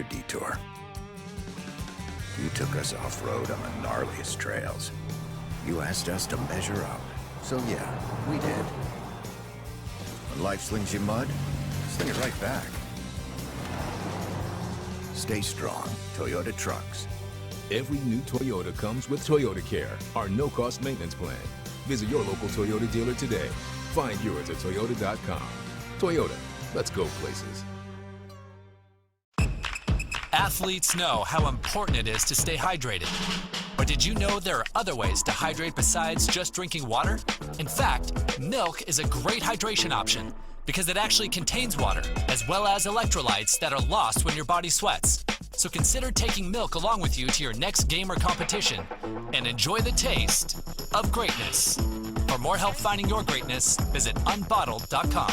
your detour. You took us off-road on the gnarliest trails. You asked us to measure up. So yeah, we did. When life slings you mud, sling it right back. Stay strong, Toyota trucks. Every new Toyota comes with Toyota Care, our no-cost maintenance plan. Visit your local Toyota dealer today. Find yours at Toyota.com. Toyota, let's go places. Athletes know how important it is to stay hydrated. But did you know there are other ways to hydrate besides just drinking water? In fact, milk is a great hydration option because it actually contains water, as well as electrolytes that are lost when your body sweats. So consider taking milk along with you to your next game or competition and enjoy the taste of greatness. For more help finding your greatness, visit unbottled.com.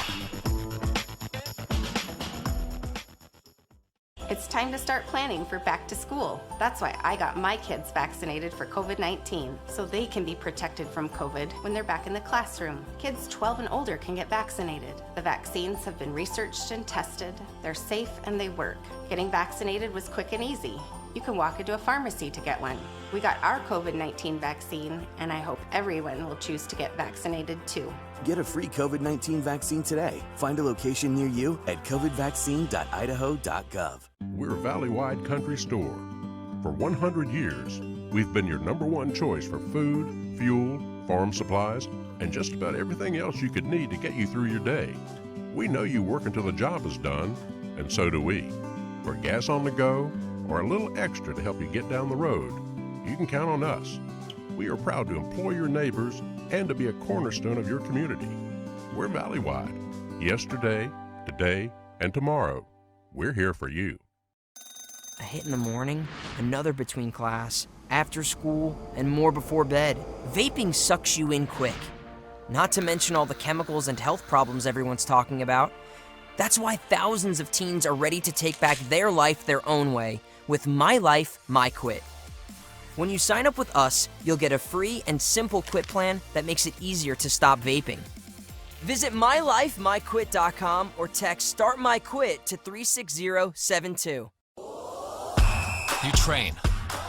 It's time to start planning for back to school. That's why I got my kids vaccinated for COVID-19, so they can be protected from COVID when they're back in the classroom. Kids 12 and older can get vaccinated. The vaccines have been researched and tested. They're safe and they work. Getting vaccinated was quick and easy. You can walk into a pharmacy to get one. We got our COVID-19 vaccine, and I hope everyone will choose to get vaccinated too. Get a free COVID-19 vaccine today. Find a location near you at covidvaccine.idaho.gov. We're a valley-wide country store. For 100 years, we've been your #1 choice for food, fuel, farm supplies, and just about everything else you could need to get you through your day. We know you work until the job is done, and so do we. For gas on the go, or a little extra to help you get down the road, you can count on us. We are proud to employ your neighbors and to be a cornerstone of your community. We're valley-wide. Yesterday, today, and tomorrow. We're here for you. A hit in the morning, another between class, after school, and more before bed. Vaping sucks you in quick. Not to mention all the chemicals and health problems everyone's talking about. That's why thousands of teens are ready to take back their life their own way with My Life, My Quit. When you sign up with us, you'll get a free and simple quit plan that makes it easier to stop vaping. Visit mylifemyquit.com or text Start My Quit to 36072. You train,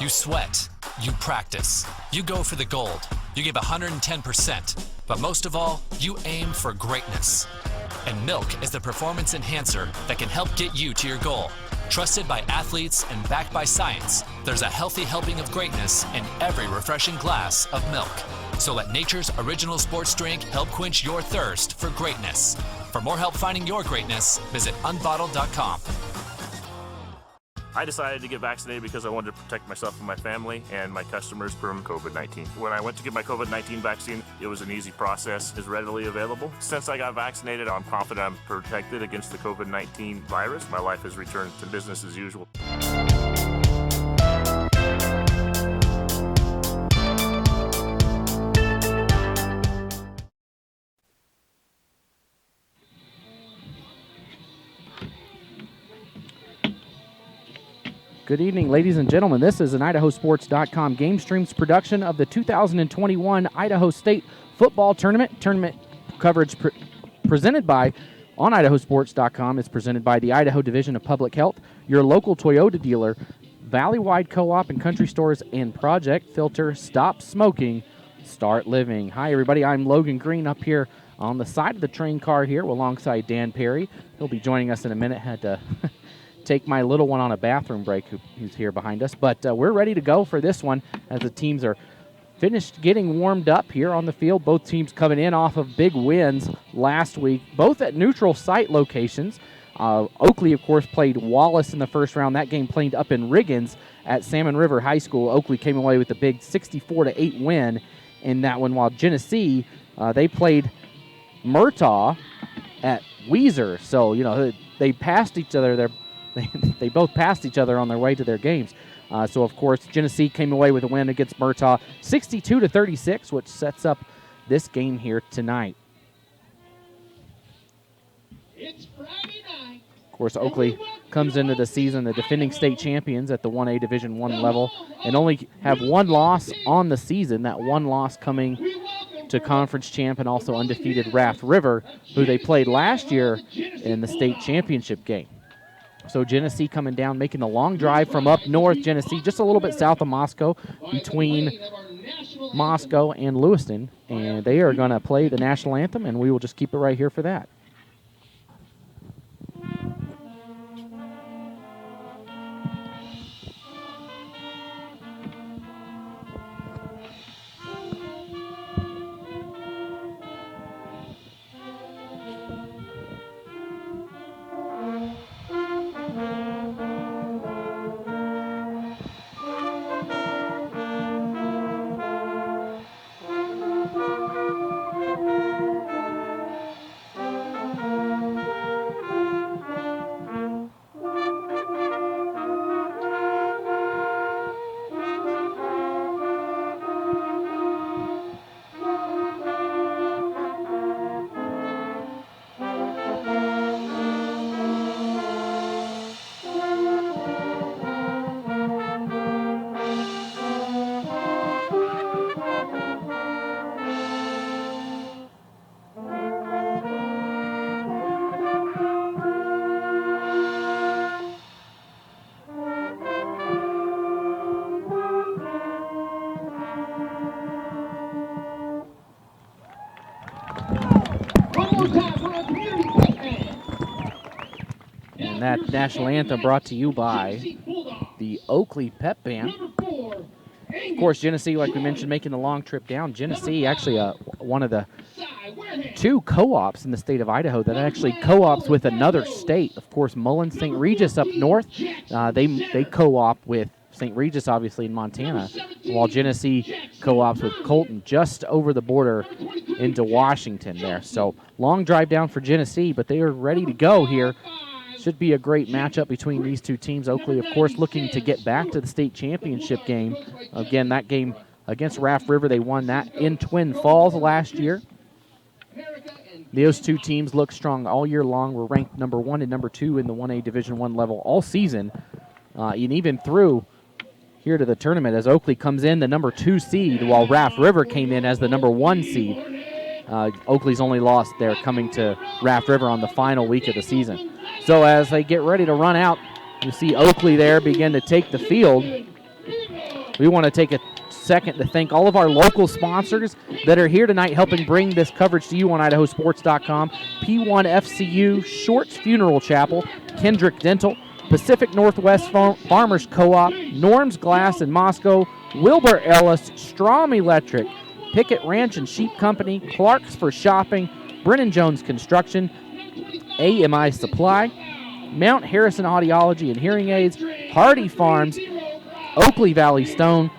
you sweat, you practice, you go for the gold, you give 110%, but most of all, you aim for greatness. And milk is the performance enhancer that can help get you to your goal. Trusted by athletes and backed by science, there's a healthy helping of greatness in every refreshing glass of milk. So let nature's original sports drink help quench your thirst for greatness. For more help finding your greatness, visit unbottled.com. I decided to get vaccinated because I wanted to protect myself and my family and my customers from COVID-19. When I went to get my COVID-19 vaccine, it was an easy process. It's readily available. Since I got vaccinated, I'm confident I'm protected against the COVID-19 virus. My life has returned to business as usual. Good evening, ladies and gentlemen. This is an IdahoSports.com Game Streams production of the 2021 Idaho State Football Tournament. Tournament coverage presented by, on IdahoSports.com, is presented by the Idaho Division of Public Health, your local Toyota dealer, Valley-wide Co-op and country stores, and Project Filter. Stop smoking, start living. Hi, everybody. I'm Logan Green up here on the side of the train car here alongside Dan Perry. He'll be joining us in a minute. Had to take my little one on a bathroom break who's here behind us. But we're ready to go for this one as the teams are finished getting warmed up here on the field. Both teams coming in off of big wins last week, both at neutral site locations. Oakley, of course, played Wallace in the first round. That game played up in Riggins at Salmon River High School. Oakley came away with a big 64-8 win in that one, while Genesee, they played Murtaugh at Weiser. So, you know, they passed each other. They both passed each other on their way to their games. So, of course, Genesee came away with a win against Murtaugh, 62-36, which sets up this game here tonight. It's Friday night. Of course, Oakley comes into the season the defending state champions at the 1A Division I level and only have one loss on the season, that one loss coming to conference champ and also undefeated Raft River, who they played last year in the state championship game. So Genesee coming down, making the long drive from up north. Genesee just a little bit south of Moscow, between Moscow and Lewiston. And they are going to play the national anthem, and we will just keep it right here for that. And that national anthem brought to you by the Oakley Pep Band. Of course, Genesee, like we mentioned, making the long trip down. Genesee, actually one of the two co-ops in the state of Idaho that actually co-ops with another state. Of course, Mullen St. Regis up north, they co-op with St. Regis, obviously, in Montana, while Genesee co-ops with Colton just over the border into Washington there. So long drive down for Genesee, but they are ready to go here. Should be a great matchup between these two teams. Oakley, of course, looking to get back to the state championship game. Again, that game against Raft River, they won that in Twin Falls last year. Those two teams look strong all year long. We're ranked number 1 and number 2 in the 1A Division I level all season, and even through here to the tournament as Oakley comes in the number 2 seed, while Raft River came in as the number 1 seed. Oakley's only loss there coming to Raft River on the final week of the season. So as they get ready to run out, you see Oakley there begin to take the field. We want to take a second to thank all of our local sponsors that are here tonight helping bring this coverage to you on IdahoSports.com. P1FCU, Shorts Funeral Chapel, Kendrick Dental, Pacific Northwest Farmers Co-op, Norm's Glass in Moscow, Wilbur Ellis, Strom Electric, Pickett Ranch and Sheep Company, Clark's for Shopping, Brennan Jones Construction, AMI Supply, Mount Harrison Audiology and Hearing Aids, Hardy Farms, Oakley Valley Stone,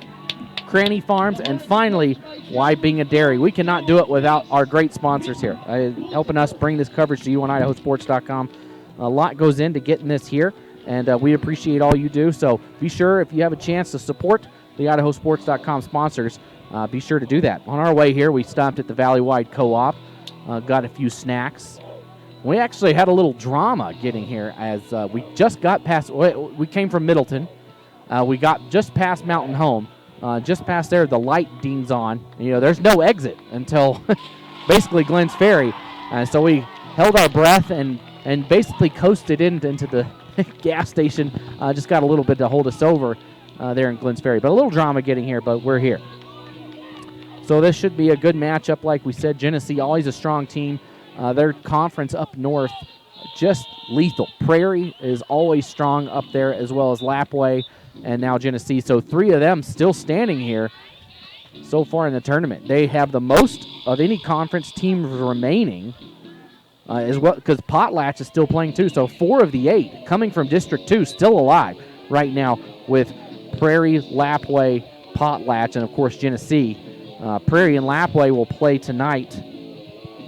Cranny Farms, and finally, Why Being a Dairy. We cannot do it without our great sponsors here, helping us bring this coverage to you on IdahoSports.com. A lot goes into getting this here, and we appreciate all you do. So be sure, if you have a chance to support the IdahoSports.com sponsors, be sure to do that. On our way here, we stopped at the Valley-Wide Co-op, got a few snacks. We actually had a little drama getting here as we just got past, we came from Middleton. We got just past Mountain Home. Just past there, the light dings on. You know, there's no exit until basically Glenn's Ferry. So we held our breath and basically coasted into the gas station. Just got a little bit to hold us over there in Glenn's Ferry. But a little drama getting here, but we're here. So this should be a good matchup. Like we said, Genesee, always a strong team. Their conference up north, just lethal. Prairie is always strong up there, as well as Lapway and now Genesee. So 3 of them still standing here so far in the tournament. They have the most of any conference teams remaining as well, because Potlatch is still playing too. So 4 of the 8 coming from District 2 still alive right now with Prairie, Lapway, Potlatch, and of course Genesee. Prairie and Lapway will play tonight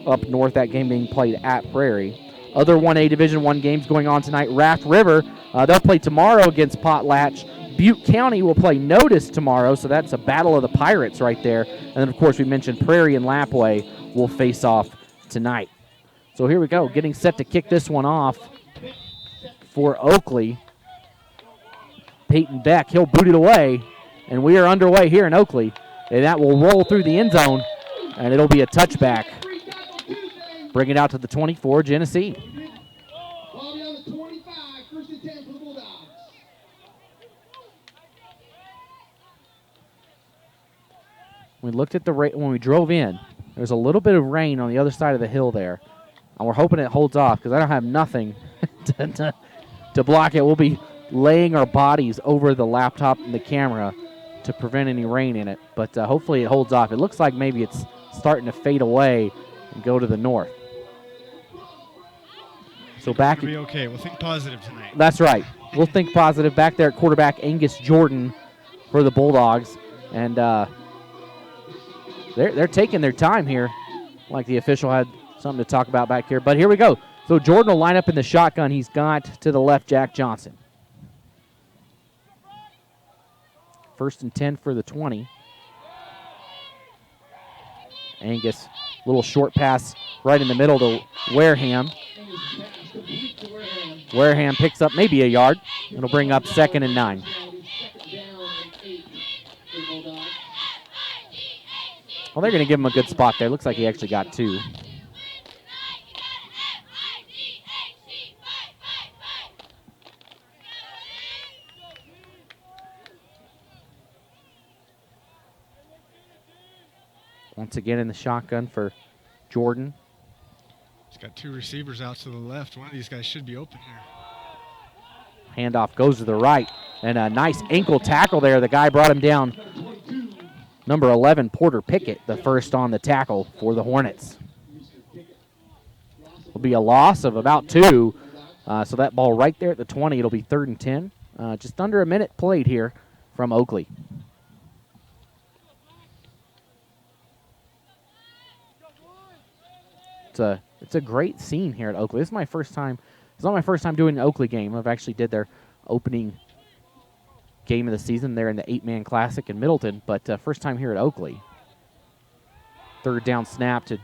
up north, that game being played at Prairie. Other 1A Division I games going on tonight. Raft River, they'll play tomorrow against Potlatch. Butte County will play Notice tomorrow, so that's a battle of the Pirates right there. And then, of course, we mentioned Prairie and Lapway will face off tonight. So here we go, getting set to kick this one off for Oakley. Peyton Beck, he'll boot it away, and we are underway here in Oakley. And that will roll through the end zone, and it'll be a touchback. Bring it out to the 24, Genesee. We looked at when we drove in. There's a little bit of rain on the other side of the hill there, and we're hoping it holds off because I don't have nothing to block it. We'll be laying our bodies over the laptop and the camera to prevent any rain in it, but hopefully it holds off. It looks like maybe it's starting to fade away and go to the north. So back. We'll be okay. We'll think positive tonight. That's right. We'll think positive. Back there at quarterback, Angus Jordan for the Bulldogs, and they're taking their time here, like the official had something to talk about back here. But here we go. So Jordan will line up in the shotgun. He's got to the left Jack Johnson. 1st and 10 for the 20. Angus, little short pass right in the middle to Wareham. Wareham picks up maybe a yard. It'll bring up 2nd and 9. Well, they're going to give him a good spot there. Looks like he actually got 2. Once again in the shotgun for Jordan. He's got 2 receivers out to the left. One of these guys should be open here. Handoff goes to the right. And a nice ankle tackle there. The guy brought him down. Number 11, Porter Pickett, the first on the tackle for the Hornets. Will be a loss of about 2. So that ball right there at the 20, it'll be 3rd and 10. Just under a minute played here from Oakley. It's a great scene here at Oakley. This is my first time. It's not my first time doing an Oakley game. I've actually did their opening game of the season there in the 8-man classic in Middleton, but first time here at Oakley. 3rd down snap to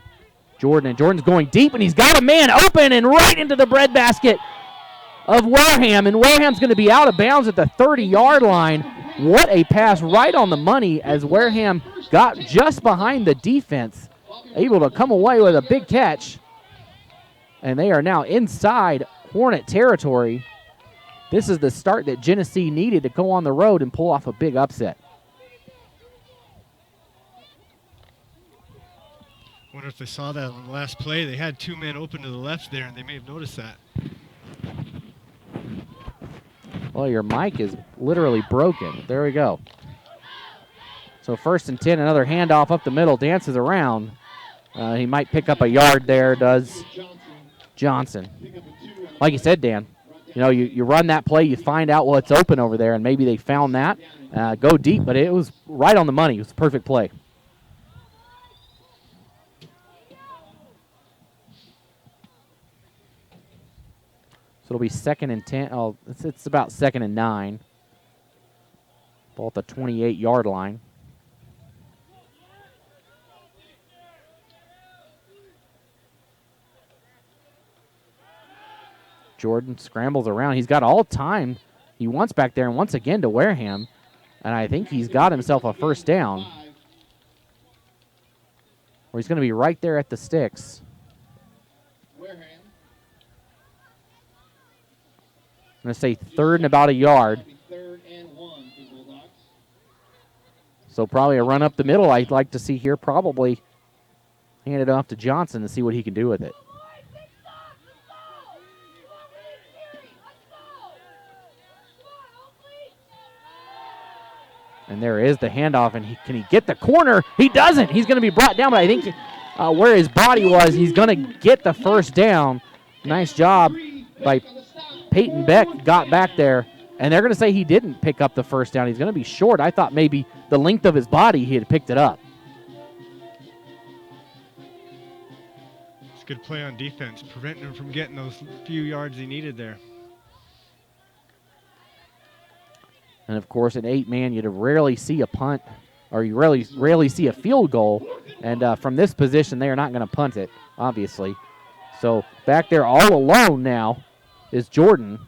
Jordan, and Jordan's going deep, and he's got a man open and right into the breadbasket of Wareham, and Wareham's going to be out of bounds at the 30-yard line. What a pass right on the money as Wareham got just behind the defense, able to come away with a big catch, and they are now inside Hornet territory. This is the start that Genesee needed to go on the road and pull off a big upset. Wonder if they saw that on the last play. They had 2 men open to the left there, and they may have noticed that. Well, your mic is literally broken. There we go. So 1st and 10, another handoff up the middle, dances around. He might pick up a yard there, does Johnson. Like you said, Dan, you know, you run that play, you find out what's open over there, and maybe they found that. Go deep, but it was right on the money. It was a perfect play. So it'll be 2nd and 10. Oh, it's about 2nd and 9. Ball at the 28-yard line. Jordan scrambles around. He's got all time he wants back there, and once again to Wareham. And I think he's got himself a 1st down. Or he's going to be right there at the sticks. I'm going to say 3rd and about a yard. So probably a run up the middle I'd like to see here. Probably hand it off to Johnson to see what he can do with it. And there is the handoff, and can he get the corner? He doesn't. He's going to be brought down, but I think where his body was, he's going to get the 1st down. Nice job by Peyton Beck, got back there, and they're going to say he didn't pick up the 1st down. He's going to be short. I thought maybe the length of his body, he had picked it up. It's a good play on defense, preventing him from getting those few yards he needed there. And, of course, an 8-man, you'd rarely see a punt, or you rarely see a field goal. And from this position, they are not going to punt it, obviously. So back there all alone now is Jordan.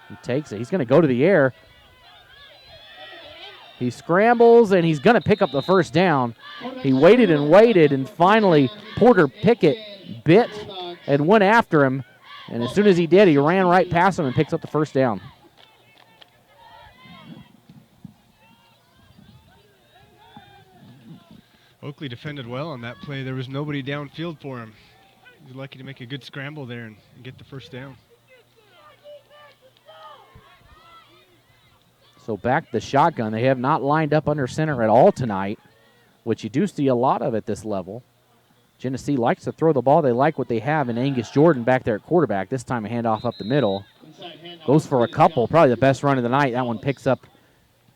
He takes it. He's going to go to the air. He scrambles, and he's going to pick up the 1st down. He waited, and finally Porter Pickett bit and went after him. And as soon as he did, he ran right past him and picks up the 1st down. Oakley defended well on that play. There was nobody downfield for him. He was lucky to make a good scramble there and get the first down. So back the shotgun. They have not lined up under center at all tonight, which you do see a lot of at this level. Genesee likes to throw the ball. They like what they have in Angus Jordan back there at quarterback. This time a handoff up the middle. Goes for a couple, probably the best run of the night. That one picks up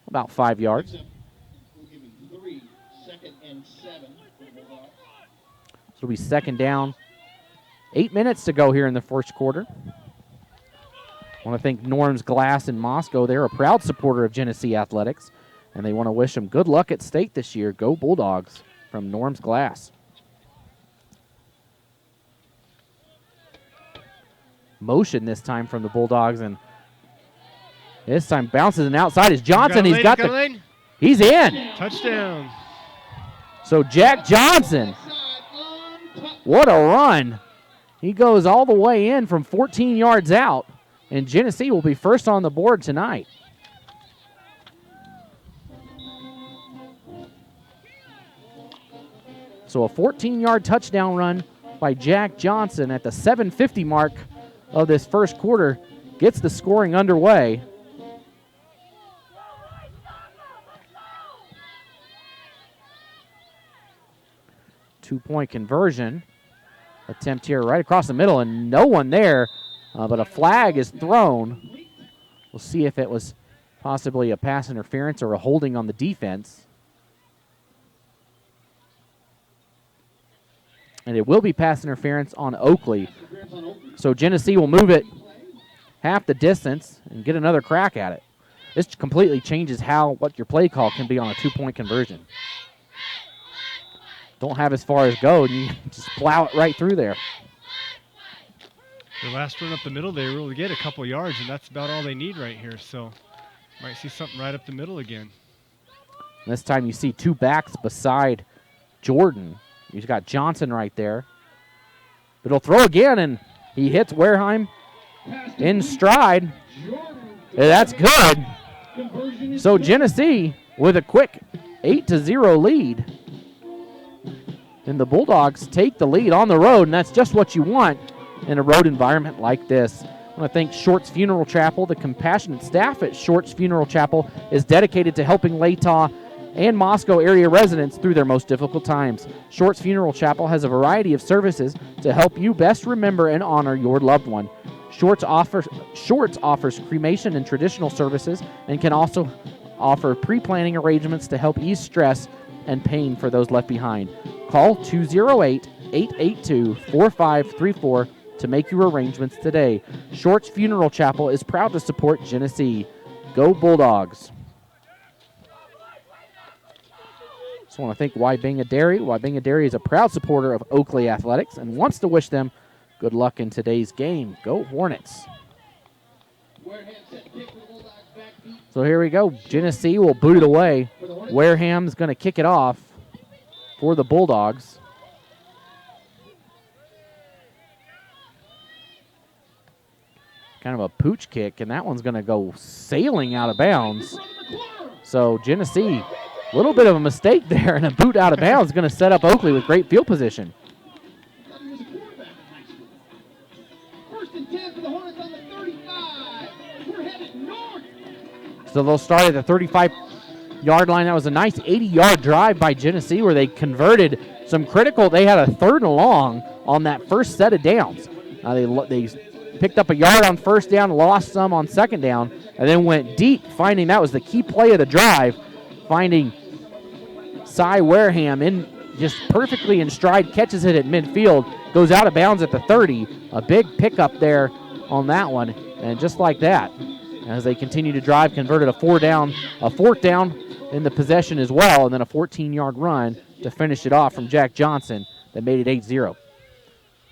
about 5 yards. So it'll be second down. 8 minutes to go here in the first quarter. I want to thank Norm's Glass in Moscow. They're a proud supporter of Genesee Athletics, and they want to wish them good luck at state this year. Go Bulldogs from Norm's Glass. Motion this time from the Bulldogs, and this time bounces and outside is Johnson. He's got the. He's in. Touchdown. So Jack Johnson, what a run. He goes all the way in from 14 yards out, and Genesee will be first on the board tonight. So a 14-yard touchdown run by Jack Johnson at the 7:50 mark of this first quarter gets the scoring underway. Two-point conversion attempt here right across the middle, and no one there, but a flag is thrown. We'll see if it was possibly a pass interference or a holding on the defense. And it will be pass interference on Oakley. So Genesee will move it half the distance and get another crack at it. This completely changes what your play call can be on a two-point conversion. Don't have as far as go, and you just plow it right through there. The last run up the middle, they really get a couple yards, and that's about all they need right here. So might see something right up the middle again. This time you see two backs beside Jordan. He's got Johnson right there. But he'll throw again, and he hits Wareheim in stride. Yeah, that's good. So Genesee with a quick 8-0 lead. And the Bulldogs take the lead on the road, and that's just what you want in a road environment like this. I want to thank Shorts Funeral Chapel. The compassionate staff at Shorts Funeral Chapel is dedicated to helping Latah and Moscow area residents through their most difficult times. Shorts Funeral Chapel has a variety of services to help you best remember and honor your loved one. Shorts offers cremation and traditional services and can also offer pre-planning arrangements to help ease stress and pain for those left behind. Call 208-882-4534 to make your arrangements today. Shorts Funeral Chapel is proud to support Genesee. Go Bulldogs. Just want to thank Wybinga Dairy. Wybinga Dairy is a proud supporter of Oakley Athletics and wants to wish them good luck in today's game. Go Hornets. So here we go. Genesee will boot it away. Wareham's going to kick it off for the Bulldogs. Kind of a pooch kick, and that one's going to go sailing out of bounds. So Genesee, a little bit of a mistake there, and a boot out of bounds is going to set up Oakley with great field position. So they'll start at the 35-yard line. That was a nice 80-yard drive by Genesee where they converted some critical. They had a 3rd and long on that first set of downs. They picked up a yard on first down, lost some on second down, and then went deep, finding that was the key play of the drive, finding Cy Wareham in just perfectly in stride, catches it at midfield, goes out of bounds at the 30. A big pickup there on that one, and just like that, as they continue to drive, converted a 4th down in the possession as well, and then a 14-yard run to finish it off from Jack Johnson that made it 8-0.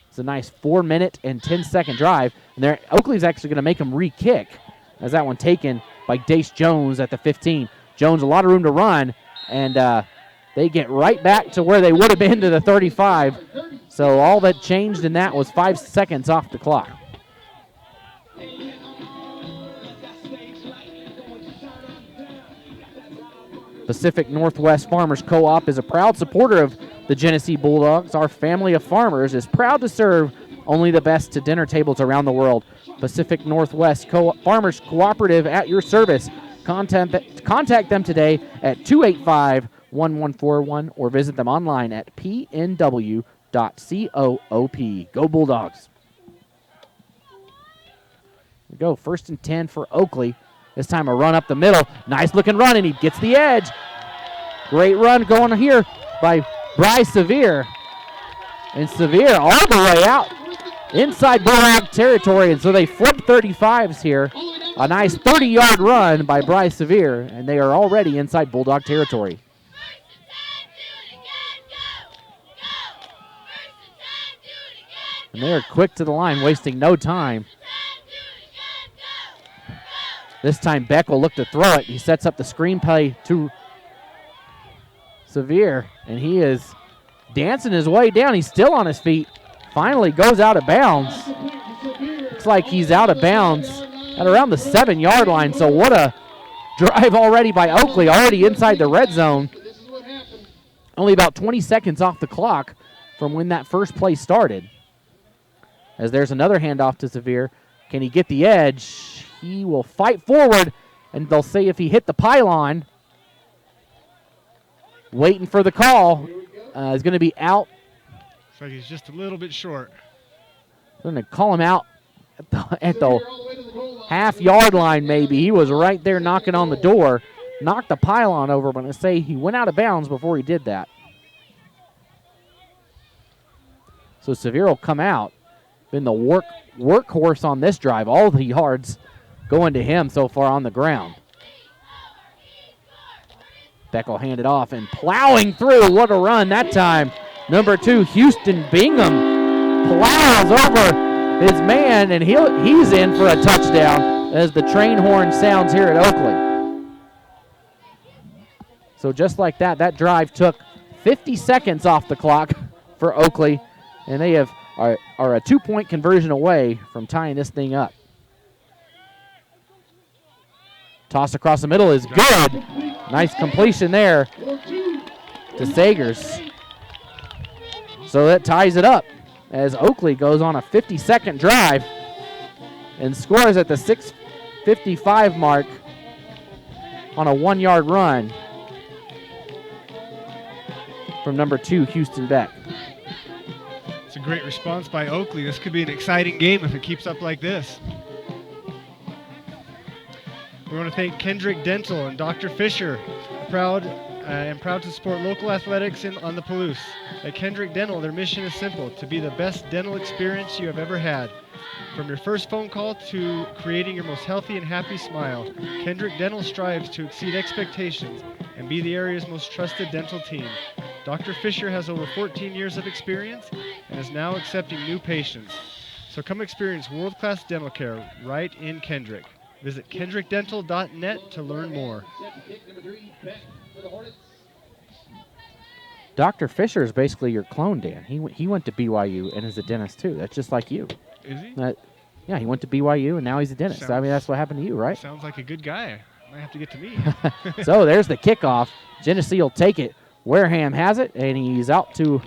It's a nice 4-minute and 10-second drive, and Oakley's actually going to make them re-kick as that one taken by Dace Jones at the 15. Jones, a lot of room to run, and they get right back to where they would have been to the 35. So all that changed in that was 5 seconds off the clock. Pacific Northwest Farmers Co-op is a proud supporter of the Genesee Bulldogs. Our family of farmers is proud to serve only the best to dinner tables around the world. Pacific Northwest Farmers Cooperative at your service. Contact them today at 285-1141 or visit them online at pnw.coop. Go Bulldogs. We go 1st and 10 for Oakley. This time a run up the middle. Nice looking run, and he gets the edge. Great run going here by Bryce Sevier. And Sevier all the way out inside Bulldog territory, and so they flip 35s here. A nice 30-yard run by Bryce Sevier, and they are already inside Bulldog territory. And they are quick to the line, wasting no time. This time Beck will look to throw it. He sets up the screenplay to Sevier, and he is dancing his way down. He's still on his feet. Finally goes out of bounds. Looks like he's out of bounds at around the 7-yard line. So what a drive already by Oakley, already inside the red zone. Only about 20 seconds off the clock from when that first play started. As there's another handoff to Sevier. Can he get the edge? He will fight forward, and they'll see if he hit the pylon. Waiting for the call. He's going to be out. Looks like he's just a little bit short. They're going to call him out at the half-yard line maybe. He was right there knocking on the door. Knocked the pylon over, but I say he went out of bounds before he did that. So Sevier will come out. Been the workhorse on this drive. All the yards going to him so far on the ground. Beck will hand it off and plowing through. What a run that time. Number 2, Houston Bingham plows over his man, and he's in for a touchdown as the train horn sounds here at Oakley. So just like that, that drive took 50 seconds off the clock for Oakley, and they are a 2-point conversion away from tying this thing up. Toss across the middle is good. Nice completion there to Sagers. So that ties it up as Oakley goes on a 50-second drive and scores at the 6:55 mark on a 1-yard run from number 2, Houston Beck. It's a great response by Oakley. This could be an exciting game if it keeps up like this. We want to thank Kendrick Dental and Dr. Fisher, proud to support local athletics on the Palouse. At Kendrick Dental, their mission is simple: to be the best dental experience you have ever had. From your first phone call to creating your most healthy and happy smile, Kendrick Dental strives to exceed expectations and be the area's most trusted dental team. Dr. Fisher has over 14 years of experience and is now accepting new patients. So come experience world-class dental care right in Kendrick. Visit kendrickdental.net to learn more. Dr. Fisher is basically your clone, Dan. He went to BYU and is a dentist too. That's just like you. Is he? Yeah, he went to BYU and now he's a dentist. I mean, that's what happened to you, right? Sounds like a good guy. Might have to get to meet. So there's the kickoff. Genesee will take it. Wareham has it, and he's out to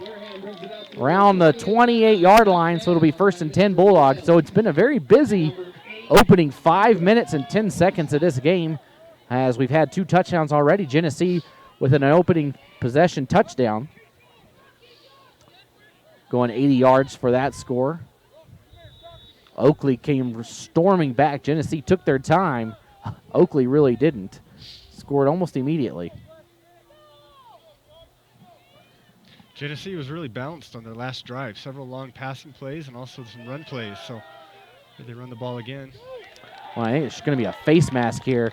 around the 28-yard line, so it'll be 1st and 10 Bulldogs. So it's been a very busy opening 5 minutes and 10 seconds of this game, as we've had 2 touchdowns already. Genesee with an opening possession touchdown, going 80 yards for that score. Oakley came storming back. Genesee took their time. Oakley really didn't. Scored almost immediately. Genesee was really balanced on their last drive. Several long passing plays and also some run plays. So did they run the ball again? Well, I think it's going to be a face mask here.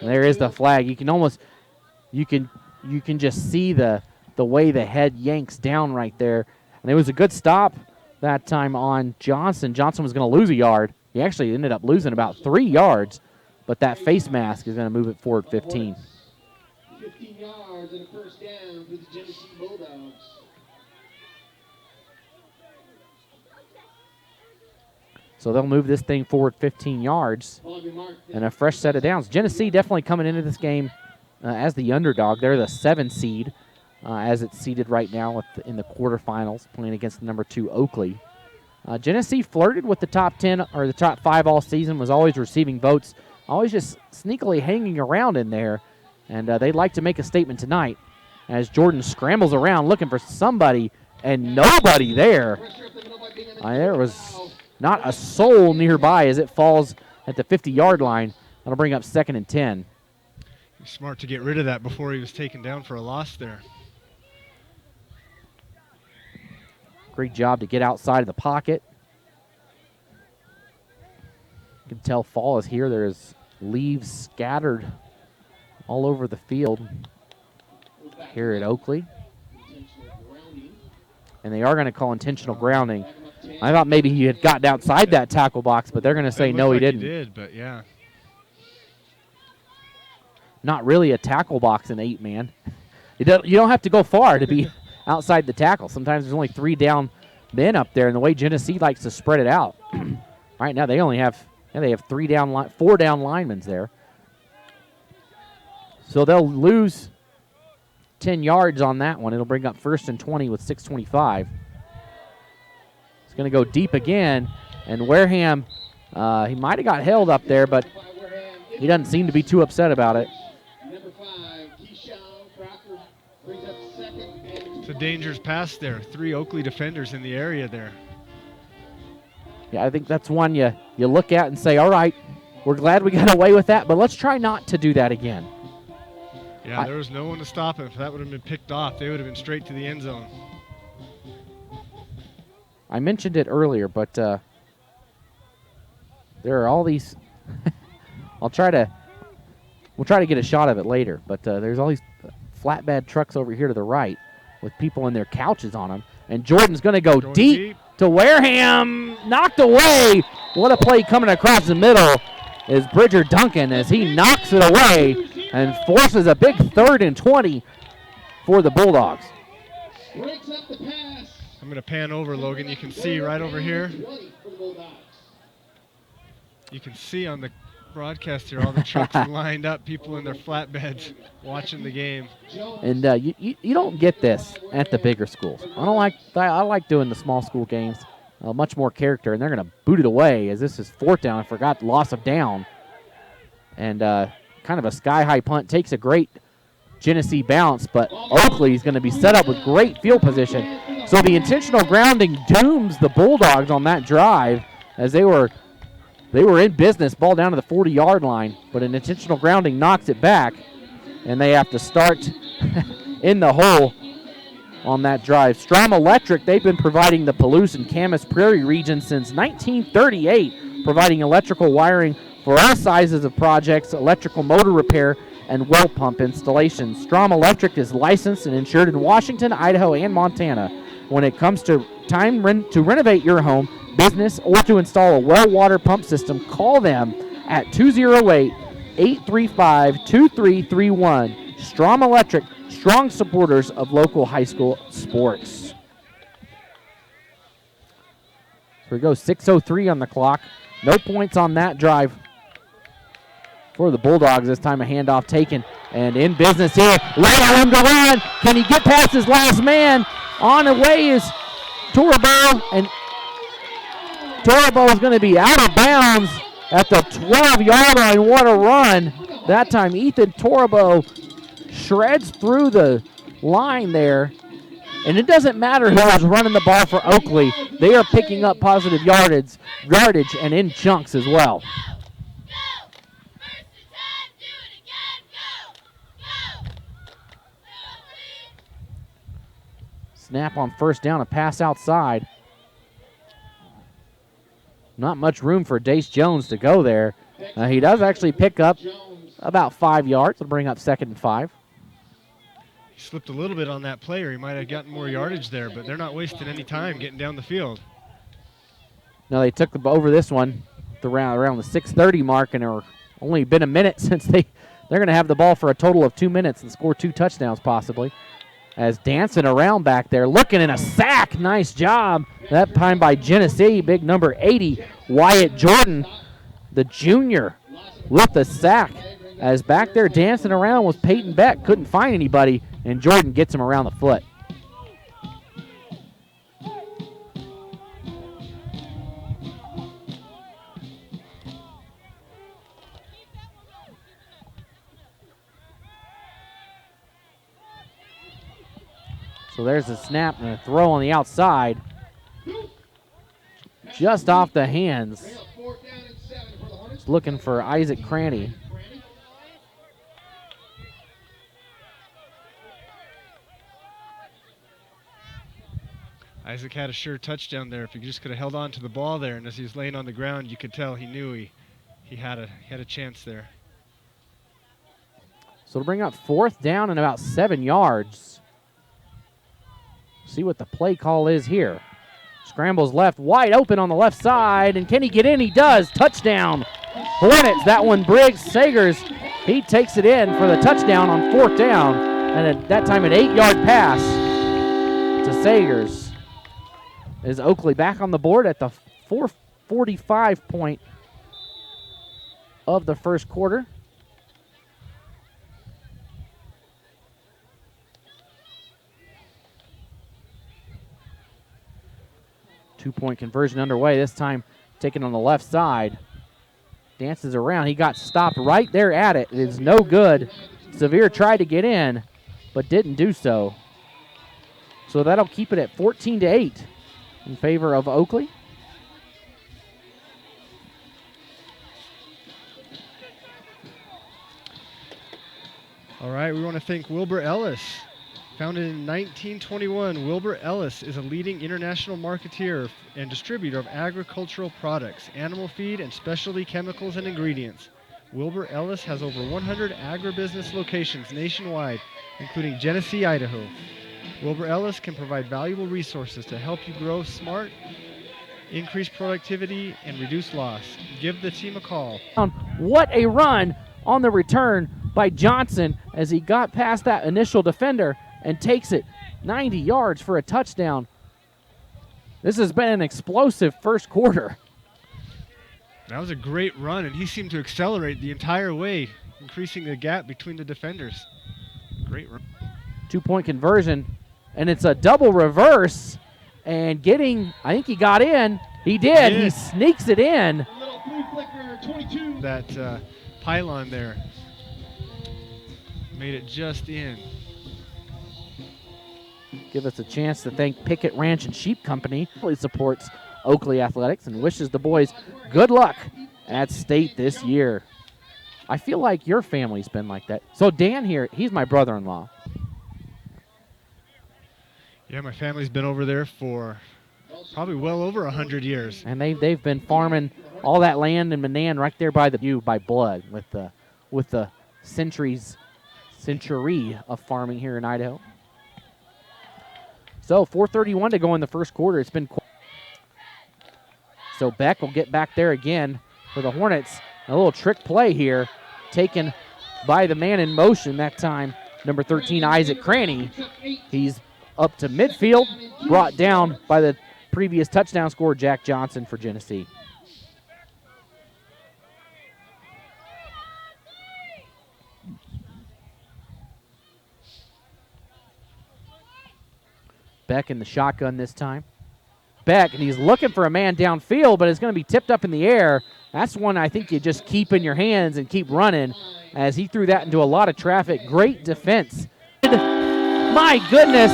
And there is the flag. You can almost, you can just see the way the head yanks down right there. And it was a good stop that time on Johnson. Johnson was going to lose a yard. He actually ended up losing about 3 yards, but that face mask is going to move it forward 15. 15 yards and a first down for the Genesee Bulldogs. So they'll move this thing forward 15 yards and a fresh set of downs. Genesee definitely coming into this game as the underdog. They're the 7 seed as it's seeded right now in the quarterfinals, playing against the number 2 Oakley. Genesee flirted with the top 10 or the top 5 all season, was always receiving votes, always just sneakily hanging around in there, and they'd like to make a statement tonight as Jordan scrambles around looking for somebody and nobody there. There was not a soul nearby as it falls at the 50-yard line. That'll bring up 2nd and 10. Smart to get rid of that before he was taken down for a loss there. Great job to get outside of the pocket. You can tell fall is here. There's leaves scattered all over the field here at Oakley. And they are going to call intentional grounding. I thought maybe he had gotten outside that tackle box, but they're going to say no, he didn't. He did, but yeah. Not really a tackle box in 8-man. You don't have to go far to be outside the tackle. Sometimes there's only 3 down men up there, and the way Genesee likes to spread it out. Right now they only have 4 down linemen there. So they'll lose 10 yards on that one. It'll bring up 1st and 20 with 6:25. It's going to go deep again, and Wareham, he might have got held up there, but he doesn't seem to be too upset about it. It's a dangerous pass there. 3 Oakley defenders in the area there. Yeah, I think that's one you look at and say, all right, we're glad we got away with that, but let's try not to do that again. Yeah, there was no one to stop him. If that would have been picked off, they would have been straight to the end zone. I mentioned it earlier, but there are all these. We'll try to get a shot of it later, but there's all these flatbed trucks over here to the right with people in their couches on them, and Jordan's going to go deep to Wareham, knocked away. What a play coming across the middle is Bridger Duncan as he knocks it away and forces a big 3rd and 20 for the Bulldogs. I'm going to pan over, Logan. You can see right over here. You can see on the broadcast here all the trucks lined up, people in their flatbeds watching the game. And you don't get this at the bigger schools. I like doing the small school games. Much more character, and they're going to boot it away as this is 4th down. I forgot loss of down. And kind of a sky-high punt. Takes a great Genesee bounce, but Oakley is going to be set up with great field position. So the intentional grounding dooms the Bulldogs on that drive as they were in business, ball down to the 40-yard line, but an intentional grounding knocks it back, and they have to start in the hole on that drive. Strom Electric, they've been providing the Palouse and Camas Prairie region since 1938, providing electrical wiring for all sizes of projects, electrical motor repair, and well pump installations. Strom Electric is licensed and insured in Washington, Idaho, and Montana. When it comes to time to renovate your home, business, or to install a well water pump system, call them at 208-835-2331. Strom Electric, strong supporters of local high school sports. So we go 6:03 on the clock. No points on that drive for the Bulldogs. This time a handoff taken and in business here. Right on him to run. Can he get past his last man? On the way is Torabo, and Torabo is going to be out of bounds at the 12-yard line. What a run. That time Ethan Torabo shreds through the line there. And it doesn't matter who is running the ball for Oakley. They are picking up positive yardage and in chunks as well. Snap on 1st down, a pass outside. Not much room for Dace Jones to go there. He does actually pick up about 5 yards. It'll bring up 2nd and 5. He slipped a little bit on that play, or he might have gotten more yardage there, but they're not wasting any time getting down the field. No, they took over this one around the 6:30 mark, and it's only been a minute since they're going to have the ball for a total of 2 minutes and score 2 touchdowns possibly. As dancing around back there, looking in a sack. Nice job. That time by Genesee, big number 80, Wyatt Jordan, the junior, with the sack. as back there dancing around was Peyton Beck. Couldn't find anybody, and Jordan gets him around the foot. So there's a snap and a throw on the outside. Just off the hands. Just looking for Isaac Cranny. Isaac had a sure touchdown there. If he just could have held on to the ball there, and as he was laying on the ground, you could tell he knew he had a chance there. So to bring up 4th down and about 7 yards. See what the play call is here. Scrambles left, wide open on the left side, and can he get in? He does. Touchdown, Hornets. That one, Briggs. Sagers, he takes it in for the touchdown on 4th down, and at that time an 8-yard pass to Sagers. Is Oakley back on the board at the 4:45 point of the first quarter. Two-point conversion underway, this time taken on the left side. Dances around. He got stopped right there at it. It is no good. Sevier tried to get in, but didn't do so. So that'll keep it at 14-8 in favor of Oakley. All right, we want to thank Wilbur Ellis. Founded in 1921, Wilbur Ellis is a leading international marketeer and distributor of agricultural products, animal feed, and specialty chemicals and ingredients. Wilbur Ellis has over 100 agribusiness locations nationwide, including Genesee, Idaho. Wilbur Ellis can provide valuable resources to help you grow smart, increase productivity, and reduce loss. Give the team a call. What a run on the return by Johnson as he got past that initial defender and takes it 90 yards for a touchdown. This has been an explosive first quarter. That was a great run, and he seemed to accelerate the entire way, increasing the gap between the defenders. Great run. Two-point conversion, and it's a double reverse, and I think he got in. He did. He sneaks it in. That pylon there made it just in. Give us a chance to thank Pickett Ranch and Sheep Company, who supports Oakley Athletics and wishes the boys good luck at state this year. I feel like your family's been like that. So Dan here, he's my brother-in-law. Yeah, my family's been over there for probably well over 100 years. And they've been farming all that land in Manan right there by by blood with the century of farming here in Idaho. So 4:31 to go in the first quarter. It's been so Beck will get back there again for the Hornets. A little trick play here, taken by the man in motion that time, number 13, Isaac Cranny. He's up to midfield, brought down by the previous touchdown scorer, Jack Johnson for Genesee. Beck in the shotgun this time. Beck, and he's looking for a man downfield, but it's going to be tipped up in the air. That's one I think you just keep in your hands and keep running, as he threw that into a lot of traffic. Great defense. My goodness,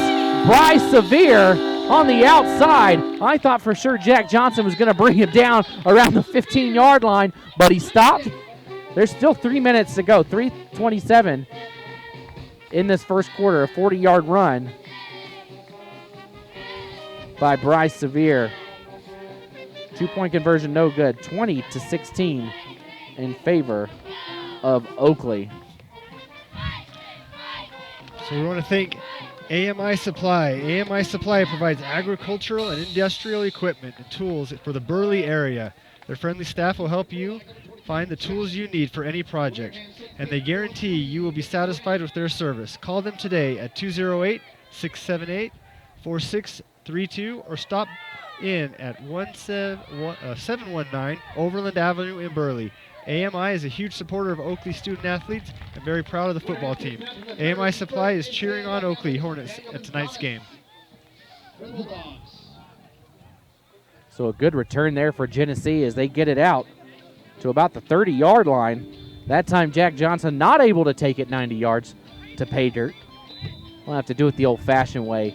Bryce Sevier on the outside. I thought for sure Jack Johnson was going to bring him down around the 15-yard line, but he stopped. There's still 3 minutes to go, 3:27 in this first quarter, a 40-yard run by Bryce Sevier. Two-point conversion, no good. 20-16 in favor of Oakley. So we want to thank AMI Supply. AMI Supply provides agricultural and industrial equipment and tools for the Burley area. Their friendly staff will help you find the tools you need for any project, and they guarantee you will be satisfied with their service. Call them today at 208-678-4632 or stop in at 719 Overland Avenue in Burley. AMI is a huge supporter of Oakley student athletes and very proud of the football team. AMI Supply is cheering on Oakley Hornets at tonight's game. So a good return there for Genesee as they get it out to about the 30-yard line. That time Jack Johnson not able to take it 90 yards to pay dirt. We'll have to do it the old-fashioned way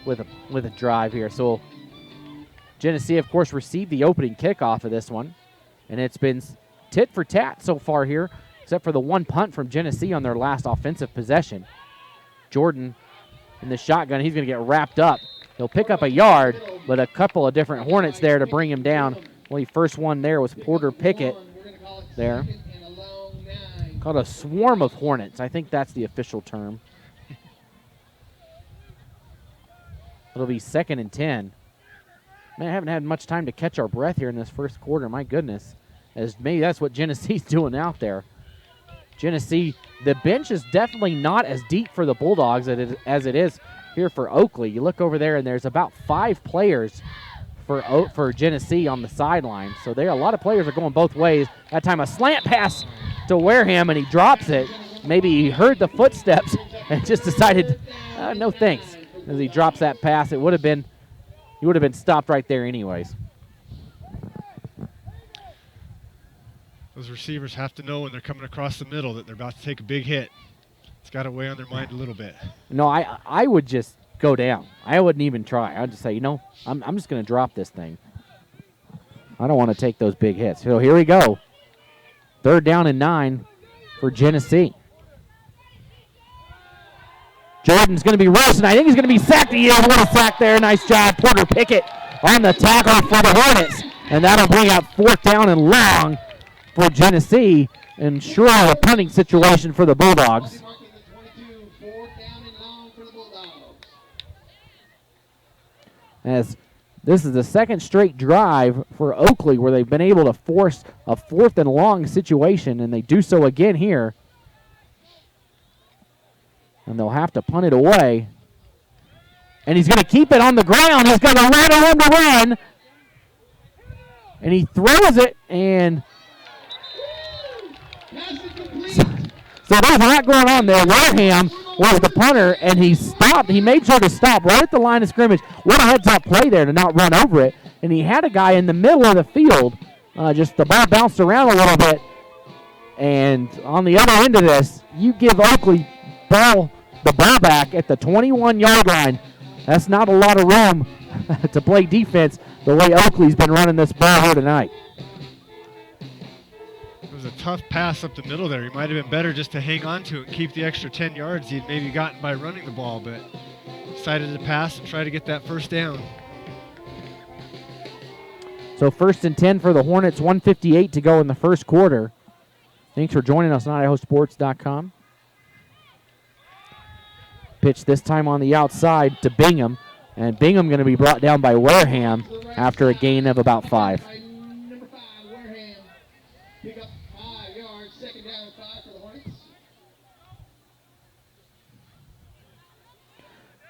with a drive here. So Genesee, of course, received the opening kickoff of this one, and it's been tit for tat so far here, except for the one punt from Genesee on their last offensive possession. Jordan in the shotgun, he's going to get wrapped up. He'll pick up a yard, but a couple of different Hornets there to bring him down. Well, the first one there was Porter Pickett there. Called a swarm of Hornets. I think that's the official term. It'll be 2nd and 10. Man, I haven't had much time to catch our breath here in this first quarter. My goodness. As maybe that's what Genesee's doing out there. Genesee, the bench is definitely not as deep for the Bulldogs as it is here for Oakley. You look over there, and there's about 5 players for Genesee on the sideline. So there, a lot of players are going both ways. That time a slant pass to Wareham, and he drops it. Maybe he heard the footsteps and just decided, no thanks. As he drops that pass, he would have been stopped right there anyways. Those receivers have to know when they're coming across the middle that they're about to take a big hit. It's got to weigh on their mind a little bit. No, I would just go down. I wouldn't even try. I'd just say, I'm just going to drop this thing. I don't want to take those big hits. So here we go. 3rd down and 9 for Genesee. Jordan's going to be roasting. I think he's going to be sacked. He is. What a sack there. Nice job. Porter Pickett on the tackle for the Hornets. And that'll bring out 4th down and long for Genesee. And sure a punting situation for the Bulldogs. As this is the 2nd straight drive for Oakley where they've been able to force a 4th and long situation, and they do so again here. And they'll have to punt it away. And he's going to keep it on the ground. He's got a lot of room to run. And he throws it, and so there's a lot going on there. Wareham was the punter, and he stopped. He made sure to stop right at the line of scrimmage. What a heads-up play there to not run over it. And he had a guy in the middle of the field. Just the ball bounced around a little bit. And on the other end of this, you give Oakley the ball back at the 21-yard line. That's not a lot of room to play defense the way Oakley's been running this ball here tonight. It was a tough pass up the middle there. He might have been better just to hang on to it and keep the extra 10 yards he'd maybe gotten by running the ball, but decided to pass and try to get that 1st down. So 1st and 10 for the Hornets, 1:58 to go in the first quarter. Thanks for joining us on IdahoSports.com. Pitch this time on the outside to Bingham, and Bingham going to be brought down by Wareham after a gain of about 5. Number 5, Wareham. Pick up 5 yards, 2nd down and 5 for the Hornets.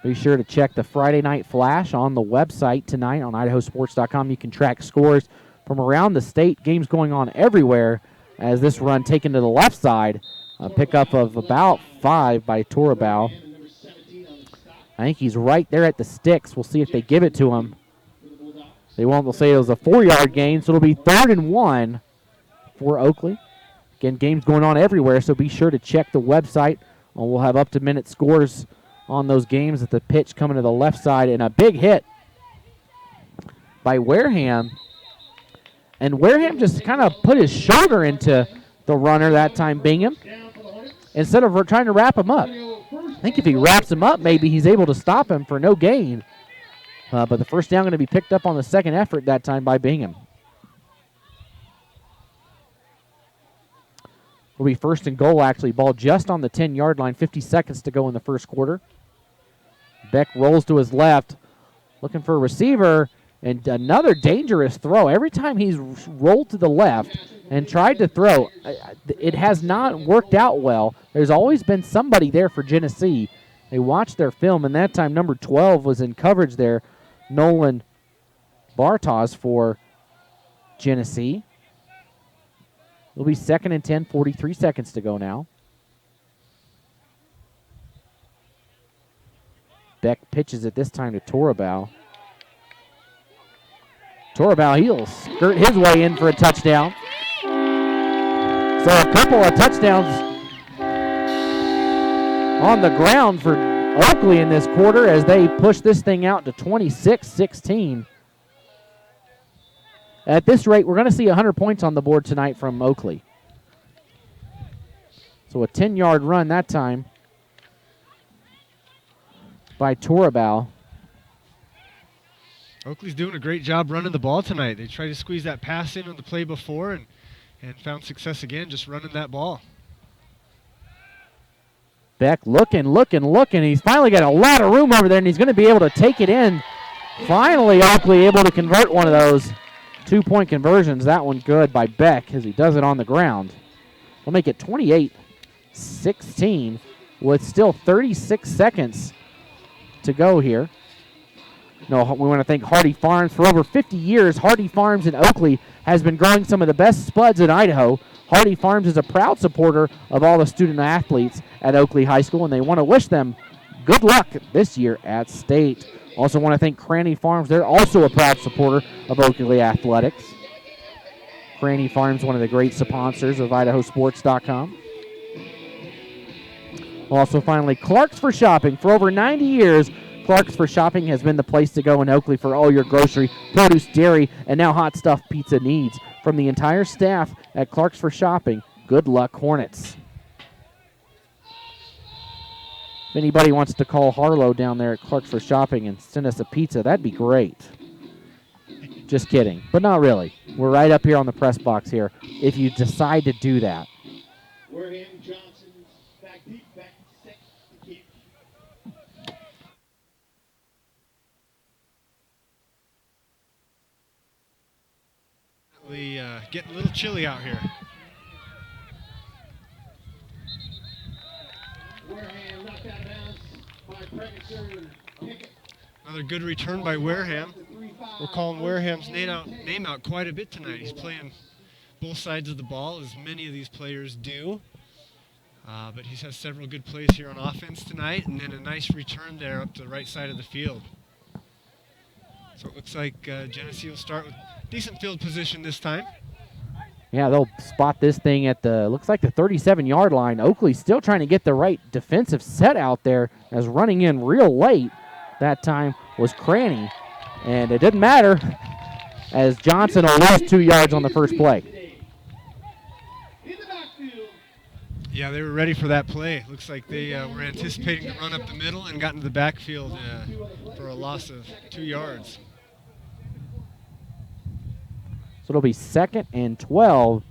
Be sure to check the Friday Night Flash on the website tonight on IdahoSports.com. You can track scores from around the state, games going on everywhere, as this run taken to the left side. A pickup of about 5 by Torabau. I think he's right there at the sticks. We'll see if they give it to him. They won't. They'll say it was a 4-yard gain, so it'll be 3rd and 1 for Oakley. Again, games going on everywhere, so be sure to check the website. We'll have up-to-minute scores on those games at the pitch coming to the left side, and a big hit by Wareham. And Wareham just kind of put his shoulder into the runner that time, Bingham, instead of trying to wrap him up. I think if he wraps him up, maybe he's able to stop him for no gain. But the 1st down going to be picked up on the 2nd effort that time by Bingham. Will be 1st and goal, actually. Ball just on the 10-yard line, 50 seconds to go in the first quarter. Beck rolls to his left, looking for a receiver, and another dangerous throw. Every time he's rolled to the left and tried to throw, it has not worked out well. There's always been somebody there for Genesee. They watched their film, and that time number 12 was in coverage there, Nolan Bartos for Genesee. It'll be 2nd and 10, 43 seconds to go now. Beck pitches it this time to Torabal. Torabal, he'll skirt his way in for a touchdown. So a couple of touchdowns on the ground for Oakley in this quarter as they push this thing out to 26-16. At this rate, we're going to see 100 points on the board tonight from Oakley. So a 10-yard run that time by Torabal. Oakley's doing a great job running the ball tonight. They tried to squeeze that pass in on the play before and found success again just running that ball. Beck looking. He's finally got a lot of room over there, and he's going to be able to take it in. Finally, Oakley able to convert one of those 2-point conversions. That one good by Beck as he does it on the ground. We'll make it 28-16 with still 36 seconds to go here. No, we want to thank Hardy Farms. For over 50 years, Hardy Farms in Oakley has been growing some of the best spuds in Idaho. Hardy Farms is a proud supporter of all the student athletes at Oakley High School, and they want to wish them good luck this year at state. Also want to thank Cranny Farms. They're also a proud supporter of Oakley Athletics. Cranny Farms, one of the great sponsors of IdahoSports.com. Also, finally, Clark's for Shopping. For over 90 years, Clark's for Shopping has been the place to go in Oakley for all your grocery, produce, dairy, and now hot stuff pizza needs. From the entire staff at Clark's for Shopping, good luck, Hornets. If anybody wants to call Harlow down there at Clark's for Shopping and send us a pizza, that'd be great. Just kidding, but not really. We're right up here on the press box here if you decide to do that. Wareham Johnson back deep, back six to keep. Getting a little chilly out here. Wareham knocked out of bounds by Pregnancy and Pickett. Another good return by Wareham. We're calling Wareham's name out quite a bit tonight. He's playing both sides of the ball, as many of these players do. But he has several good plays here on offense tonight, and then a nice return there up to the right side of the field. So it looks like Genesee will start with decent field position this time. Yeah, they'll spot this thing at looks like the 37-yard line. Oakley still trying to get the right defensive set out there as running in real late. That time was Cranny. And it didn't matter as Johnson will lose 2 yards on the first play. Yeah, they were ready for that play. Looks like they were anticipating to run up the middle and got into the backfield for a loss of 2 yards. So it'll be 2nd and 12.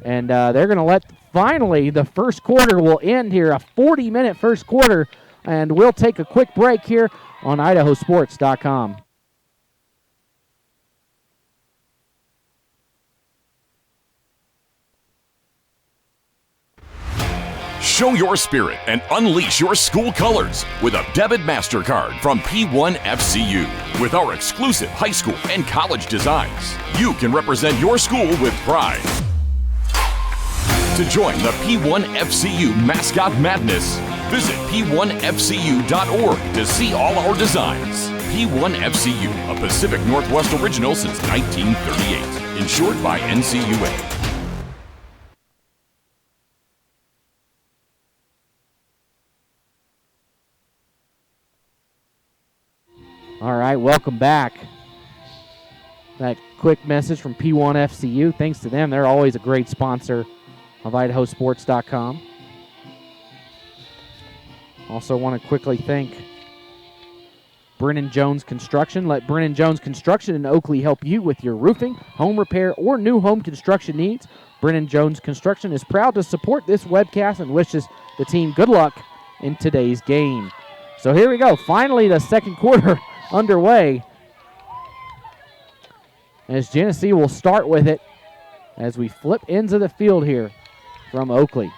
And they're going to let, finally, the first quarter will end here, a 40-minute first quarter. And we'll take a quick break here on IdahoSports.com. Show your spirit and unleash your school colors with a debit MasterCard from P1FCU. With our exclusive high school and college designs, you can represent your school with pride. To join the P1FCU Mascot Madness, visit P1FCU.org to see all our designs. P1FCU, a Pacific Northwest original since 1938. Insured by NCUA. All right, welcome back. That quick message from P1FCU. Thanks to them. They're always a great sponsor of IdahoSports.com. Also want to quickly thank Brennan Jones Construction. Let Brennan Jones Construction in Oakley help you with your roofing, home repair, or new home construction needs. Brennan Jones Construction is proud to support this webcast and wishes the team good luck in today's game. So here we go. Finally, the second quarter underway as Genesee will start with it as we flip ends of the field here from Oakley.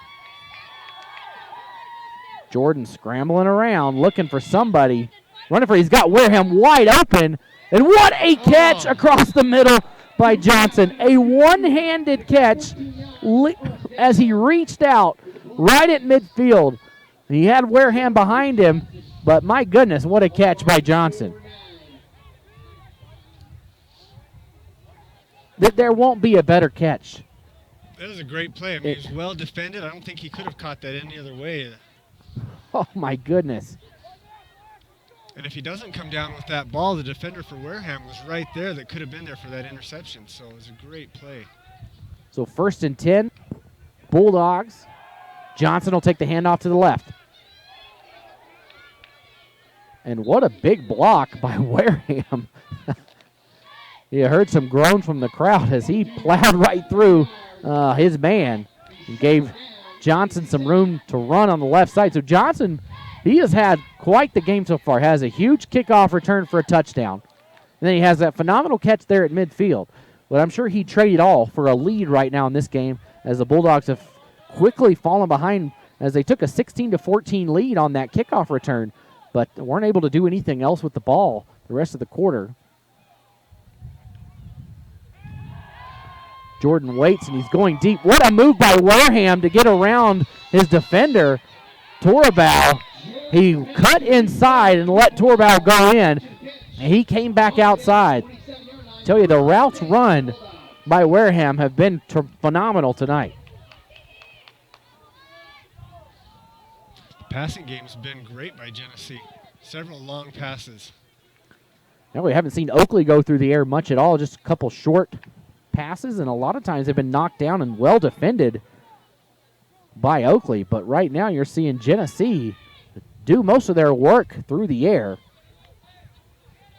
Jordan scrambling around, looking for somebody. He's got Wareham wide open. And what a catch across the middle by Johnson. A one-handed catch as he reached out right at midfield. He had Wareham behind him, but my goodness, what a catch by Johnson. There won't be a better catch. That was a great play. I mean, he was well defended. I don't think he could have caught that any other way. Oh, my goodness. And if he doesn't come down with that ball, the defender for Wareham was right there that could have been there for that interception. So it was a great play. So 1st and 10, Bulldogs. Johnson will take the handoff to the left. And what a big block by Wareham. You heard some groans from the crowd as he plowed right through his man and gave Johnson some room to run on the left side. So Johnson, he has had quite the game so far. Has a huge kickoff return for a touchdown. And then he has that phenomenal catch there at midfield. But I'm sure he'd trade it all for a lead right now in this game as the Bulldogs have quickly fallen behind as they took a 16-14 lead on that kickoff return, but weren't able to do anything else with the ball the rest of the quarter. Jordan waits, and he's going deep. What a move by Wareham to get around his defender, Torabal. He cut inside and let Torabal go in, and he came back outside. Tell you, the routes run by Wareham have been phenomenal tonight. The passing game's been great by Genesee. Several long passes. Now we haven't seen Oakley go through the air much at all, just a couple short passes, and a lot of times they've been knocked down and well defended by Oakley. But right now you're seeing Genesee do most of their work through the air.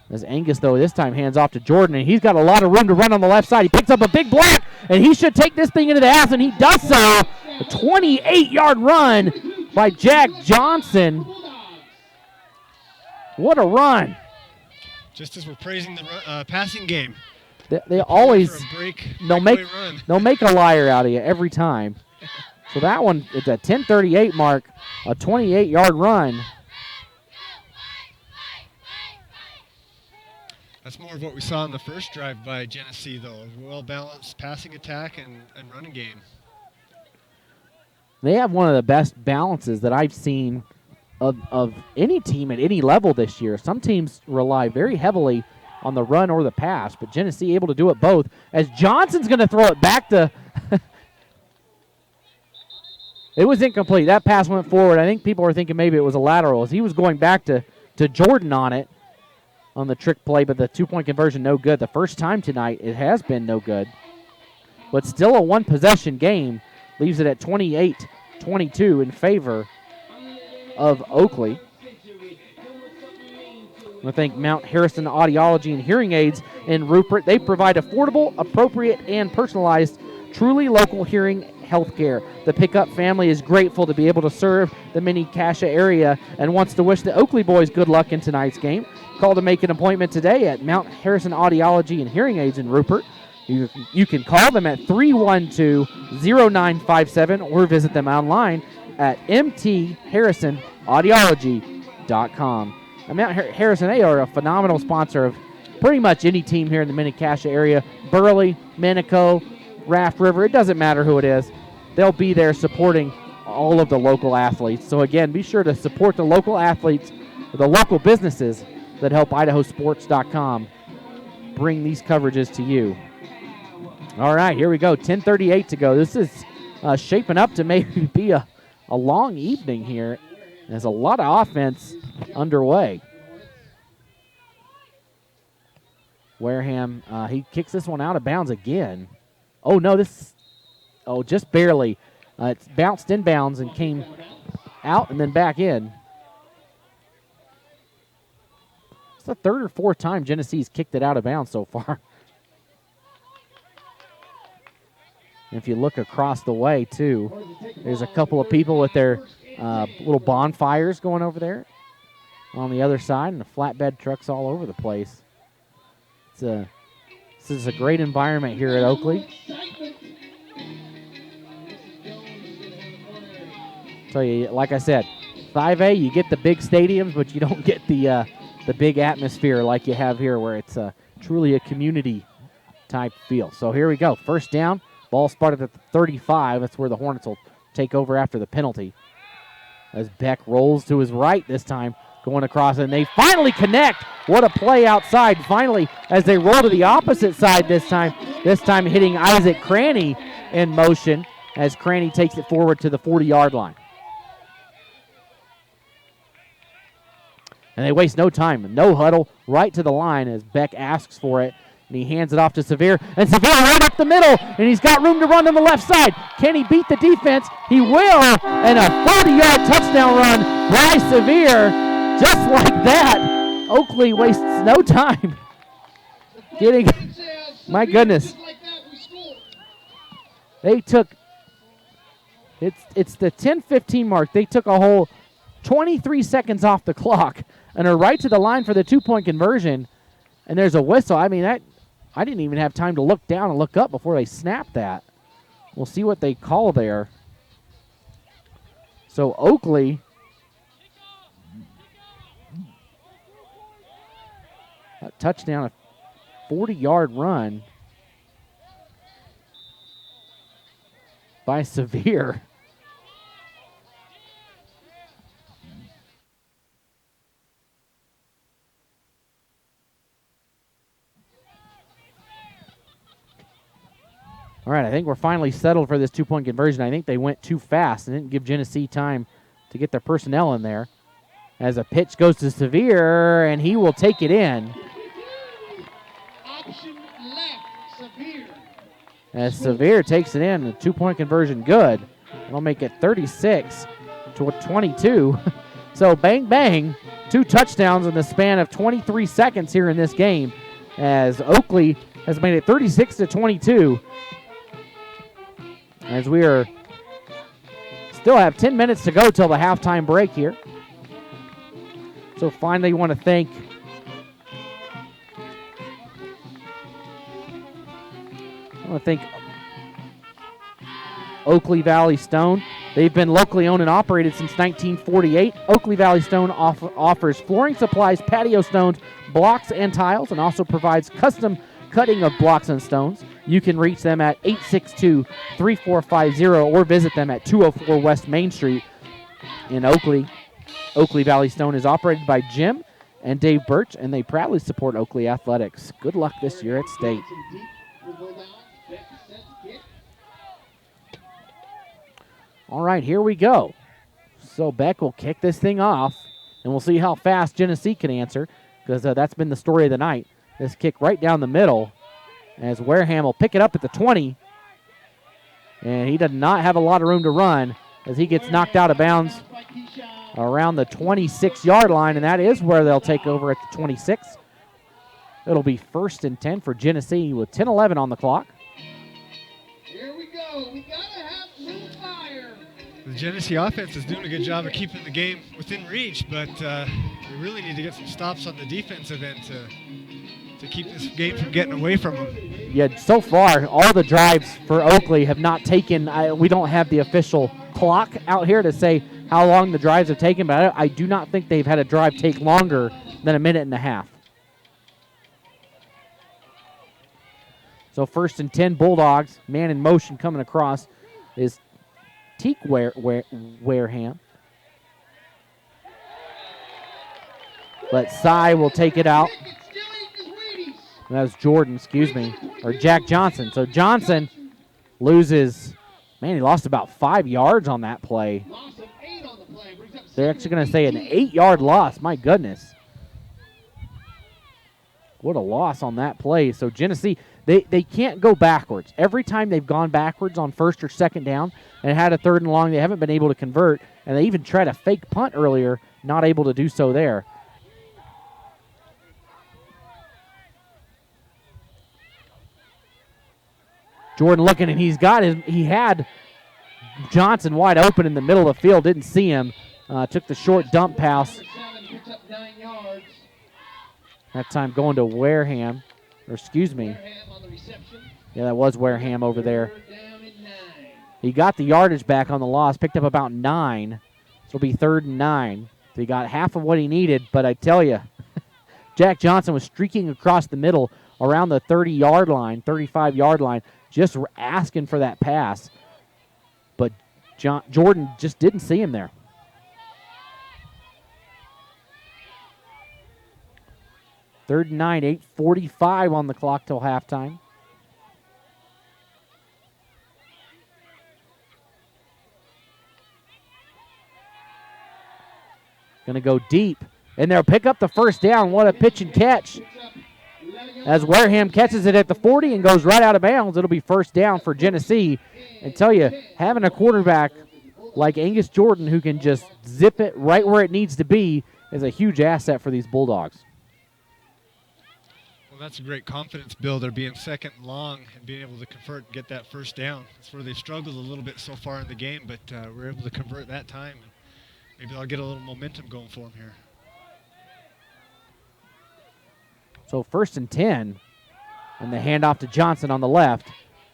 As Angus, though, this time hands off to Jordan, and he's got a lot of room to run on the left side. He picks up a big block, and he should take this thing into the house, and he does so. A 28-yard run by Jack Johnson. What a run. Just as we're praising the passing game. They always, they'll make a liar out of you every time. So that one, it's a 10:38 mark, a 28-yard run. That's more of what we saw in the first drive by Genesee, though. A well-balanced passing attack and running game. They have one of the best balances that I've seen of any team at any level this year. Some teams rely very heavily on the run or the pass, but Genesee able to do it both. As Johnson's going to throw it back to it was incomplete. That pass went forward. I think people were thinking maybe it was a lateral as he was going back to Jordan on it on the trick play, but the two-point conversion no good. The first time tonight it has been no good. But still a one-possession game. Leaves it at 28-22 in favor of Oakley. I want to thank Mount Harrison Audiology and Hearing Aids in Rupert. They provide affordable, appropriate, and personalized, truly local hearing health care. The Pickup family is grateful to be able to serve the Mini-Cassia area and wants to wish the Oakley boys good luck in tonight's game. Call to make an appointment today at Mount Harrison Audiology and Hearing Aids in Rupert. You can call them at 312-0957 or visit them online at mtharrisonaudiology.com. And Mount Harrison, they are a phenomenal sponsor of pretty much any team here in the Mini-Cassia area. Burley, Minico, Raft River, it doesn't matter who it is. They'll be there supporting all of the local athletes. So again, be sure to support the local athletes, the local businesses that help IdahoSports.com bring these coverages to you. All right, here we go. 10:38 to go. This is shaping up to maybe be a long evening here. There's a lot of offense underway. Wareham, he kicks this one out of bounds again. Oh, no, just barely. It's bounced inbounds and came out and then back in. It's the third or fourth time Genesee's kicked it out of bounds so far. If you look across the way, too, there's a couple of people with their little bonfires going over there on the other side, and the flatbed trucks all over the place. This is a great environment here at Oakley. Tell you, like I said, 5A, you get the big stadiums, but you don't get the big atmosphere like you have here, where it's truly a community type feel. So here we go. First down. Ball spotted at the 35. That's where the Hornets will take over after the penalty. As Beck rolls to his right this time, going across, and they finally connect. What a play outside. Finally, as they roll to the opposite side this time hitting Isaac Cranny in motion as Cranny takes it forward to the 40-yard line. And they waste no time. No huddle, right to the line as Beck asks for it. And he hands it off to Sevier. And Sevier right up the middle. And he's got room to run on the left side. Can he beat the defense? He will. And a 40-yard touchdown run by Sevier. Just like that. Oakley wastes no time. Getting, my goodness. They took, it's the 10-15 mark. They took a whole 23 seconds off the clock and are right to the line for the 2-point conversion. And there's a whistle. I mean, I didn't even have time to look down and look up before they snapped that. We'll see what they call there. So Oakley, a touchdown, a 40-yard run by Sevier. All right, I think we're finally settled for this 2-point conversion. I think they went too fast and didn't give Genesee time to get their personnel in there. As a pitch goes to Sevier, and he will take it in. Option left, Sevier. As Sevier takes it in, the 2-point conversion good. It'll make it 36-22. So bang, bang, 2 touchdowns in the span of 23 seconds here in this game as Oakley has made it 36-22. As we are still have 10 minutes to go till the halftime break here. So finally want to thank Oakley Valley Stone. They've been locally owned and operated since 1948. Oakley Valley Stone offers flooring supplies, patio stones, blocks, and tiles, and also provides custom cutting of blocks and stones. You can reach them at 862-3450 or visit them at 204 West Main Street in Oakley. Oakley Valley Stone is operated by Jim and Dave Birch, and they proudly support Oakley athletics. Good luck this year at state. All right, here we go. So Beck will kick this thing off, and we'll see how fast Genesee can answer, because that's been the story of the night. This kick right down the middle, as Wareham will pick it up at the 20. And he does not have a lot of room to run as he gets knocked out of bounds around the 26-yard line, and that is where they'll take over at the 26. It'll be 1st and 10 for Genesee with 10:11 on the clock. Here we go. We gotta have some fire. The Genesee offense is doing a good job of keeping the game within reach, but we really need to get some stops on the defensive end to keep this game from getting away from them. Yeah, so far, all the drives for Oakley have not taken, we don't have the official clock out here to say how long the drives have taken, but I do not think they've had a drive take longer than a minute and a half. So 1st and 10 Bulldogs, man in motion coming across is Teak Wareham. But Cy will take it out. That was Jordan, or Jack Johnson. So Johnson loses, he lost about 5 yards on that play. They're actually going to say an 8-yard loss. My goodness. What a loss on that play. So Genesee, they can't go backwards. Every time they've gone backwards on 1st or 2nd down and had a 3rd and long, they haven't been able to convert. And they even tried a fake punt earlier, not able to do so there. Jordan looking, and he had Johnson wide open in the middle of the field, didn't see him. Took the short dump pass. That time going to Wareham, Yeah, that was Wareham over there. He got the yardage back on the loss, picked up about 9. So it'll be 3rd and 9. So he got half of what he needed, but I tell you, Jack Johnson was streaking across the middle around the 30-yard line, 35-yard line, just asking for that pass. But Jordan just didn't see him there. Third and 9, 8:45 on the clock till halftime. Going to go deep, and they'll pick up the first down. What a pitch and catch. As Wareham catches it at the 40 and goes right out of bounds, it'll be first down for Genesee. And tell you, having a quarterback like Angus Jordan who can just zip it right where it needs to be is a huge asset for these Bulldogs. Well, that's a great confidence builder, being second and long and being able to convert and get that first down. That's where they've struggled a little bit so far in the game, but we're able to convert that time. And maybe they'll get a little momentum going for them here. So first and 10, and the handoff to Johnson on the left.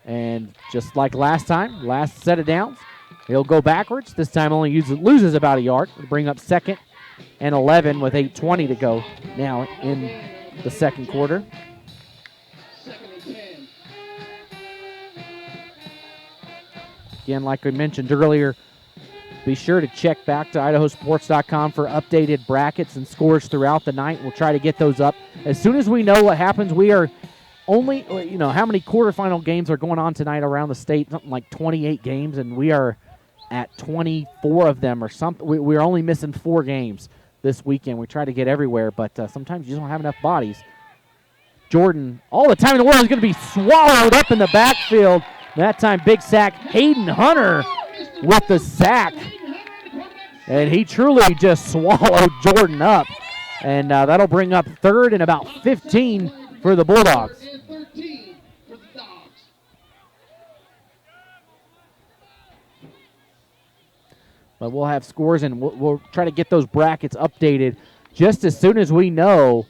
And just like last time, last set of downs, he'll go backwards. This time only loses about a yard. It'll bring up second and 11 with 8:20 to go now in the second quarter. Again, like we mentioned earlier, be sure to check back to IdahoSports.com for updated brackets and scores throughout the night. We'll try to get those up. As soon as we know what happens, we are only, how many quarterfinal games are going on tonight around the state? Something like 28 games, and we are at 24 of them or something. We're only missing 4 games this weekend. We try to get everywhere, but sometimes you just don't have enough bodies. Jordan, all the time in the world, is going to be swallowed up in the backfield. That time, big sack. Hayden Hunter with the sack. And he truly just swallowed Jordan up. And that'll bring up third and about 15 for the Bulldogs. But we'll have scores, and we'll try to get those brackets updated just as soon as we know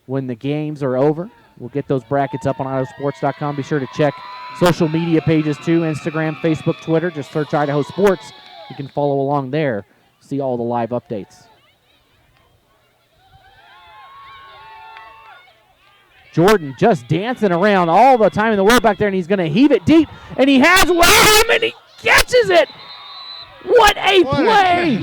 when the games are over. We'll get those brackets up on IdahoSports.com. Be sure to check social media pages too, Instagram, Facebook, Twitter. Just search Idaho Sports. You can follow along there, see all the live updates. Jordan just dancing around all the time in the world back there, and he's going to heave it deep, and he has Wareham, and he catches it. What a play!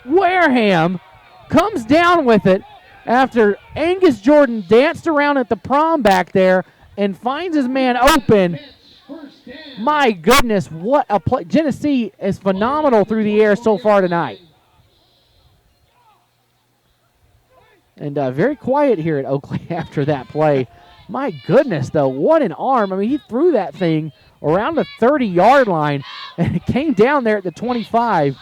Wareham comes down with it after Angus Jordan danced around at the prom back there and finds his man open. My goodness, what a play. Genesee is phenomenal through the air so far tonight. And very quiet here at Oakley after that play. My goodness, though, what an arm. I mean, he threw that thing around the 30-yard line, and it came down there at the 25.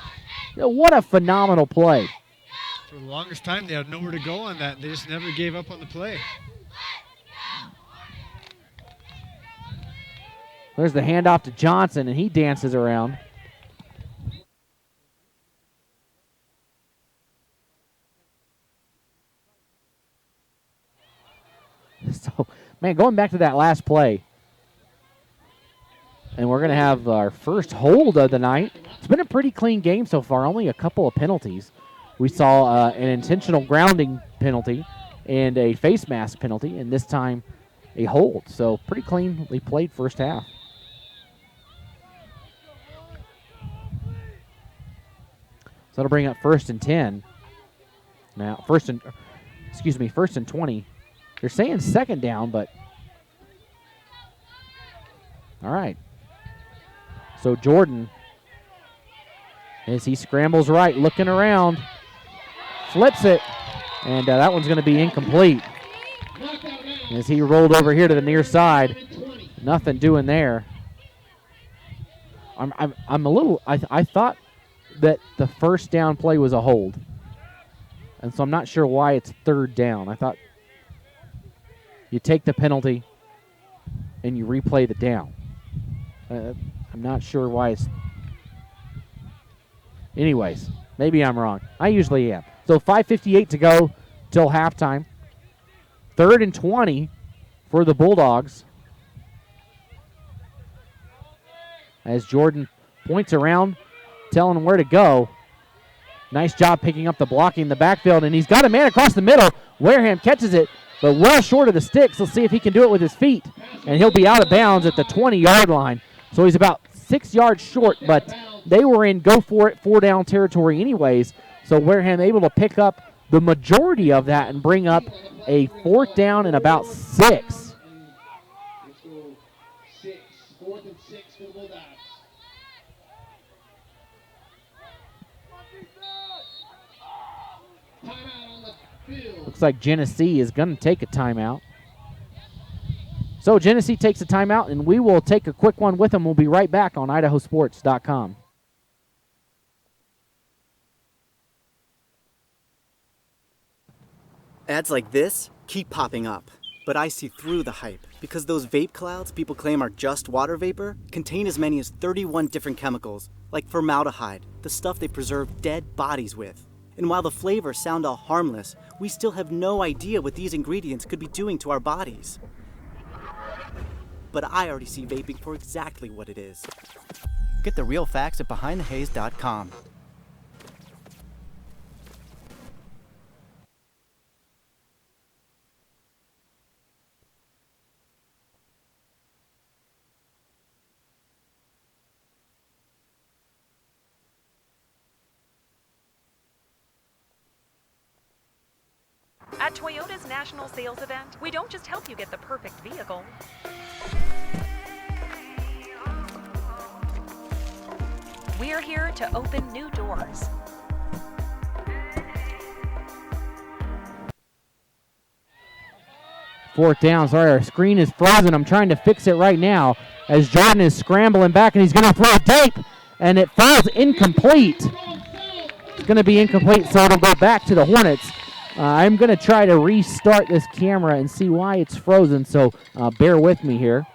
What a phenomenal play. For the longest time, they had nowhere to go on that. They just never gave up on the play. There's the handoff to Johnson, and he dances around. So, man, going back to that last play, and we're going to have our first hold of the night. It's been a pretty clean game so far, only a couple of penalties. We saw an intentional grounding penalty and a face mask penalty, and this time a hold. So pretty cleanly played first half. So that'll bring up first and 10. Now, first and 20. They're saying second down, but all right. So Jordan, as he scrambles right, looking around, flips it, and that one's going to be incomplete. As he rolled over here to the near side, nothing doing there. I'm a little. I thought that the first down play was a hold, and so I'm not sure why it's third down. I thought you take the penalty and you replay the down. I'm not sure why it's. Anyways, maybe I'm wrong. I usually am. So 5:58 to go till halftime. Third and 20 for the Bulldogs. As Jordan points around, telling them where to go. Nice job picking up the blocking in the backfield, and he's got a man across the middle. Wareham catches it, but well short of the sticks. Let's see if he can do it with his feet, and he'll be out of bounds at the 20-yard line. So he's about 6 yards short, but they were in go-for-it, 4-down territory anyways. So Wareham able to pick up the majority of that and bring up a 4th down and about 6. Looks like Genesee is going to take a timeout. So Genesee takes a timeout, and we will take a quick one with them. We'll be right back on IdahoSports.com. Ads like this keep popping up, but I see through the hype because those vape clouds people claim are just water vapor contain as many as 31 different chemicals, like formaldehyde, the stuff they preserve dead bodies with. And while the flavors sound all harmless, we still have no idea what these ingredients could be doing to our bodies. But I already see vaping for exactly what it is. Get the real facts at BehindTheHaze.com. At Toyota's national sales event, we don't just help you get the perfect vehicle. We're here to open new doors. Fourth down. Sorry, our screen is frozen. I'm trying to fix it right now as Jordan is scrambling back, and he's going to throw deep, and it falls incomplete. It's going to be incomplete, so it'll go back to the Hornets. I'm going to try to restart this camera and see why it's frozen, so bear with me here.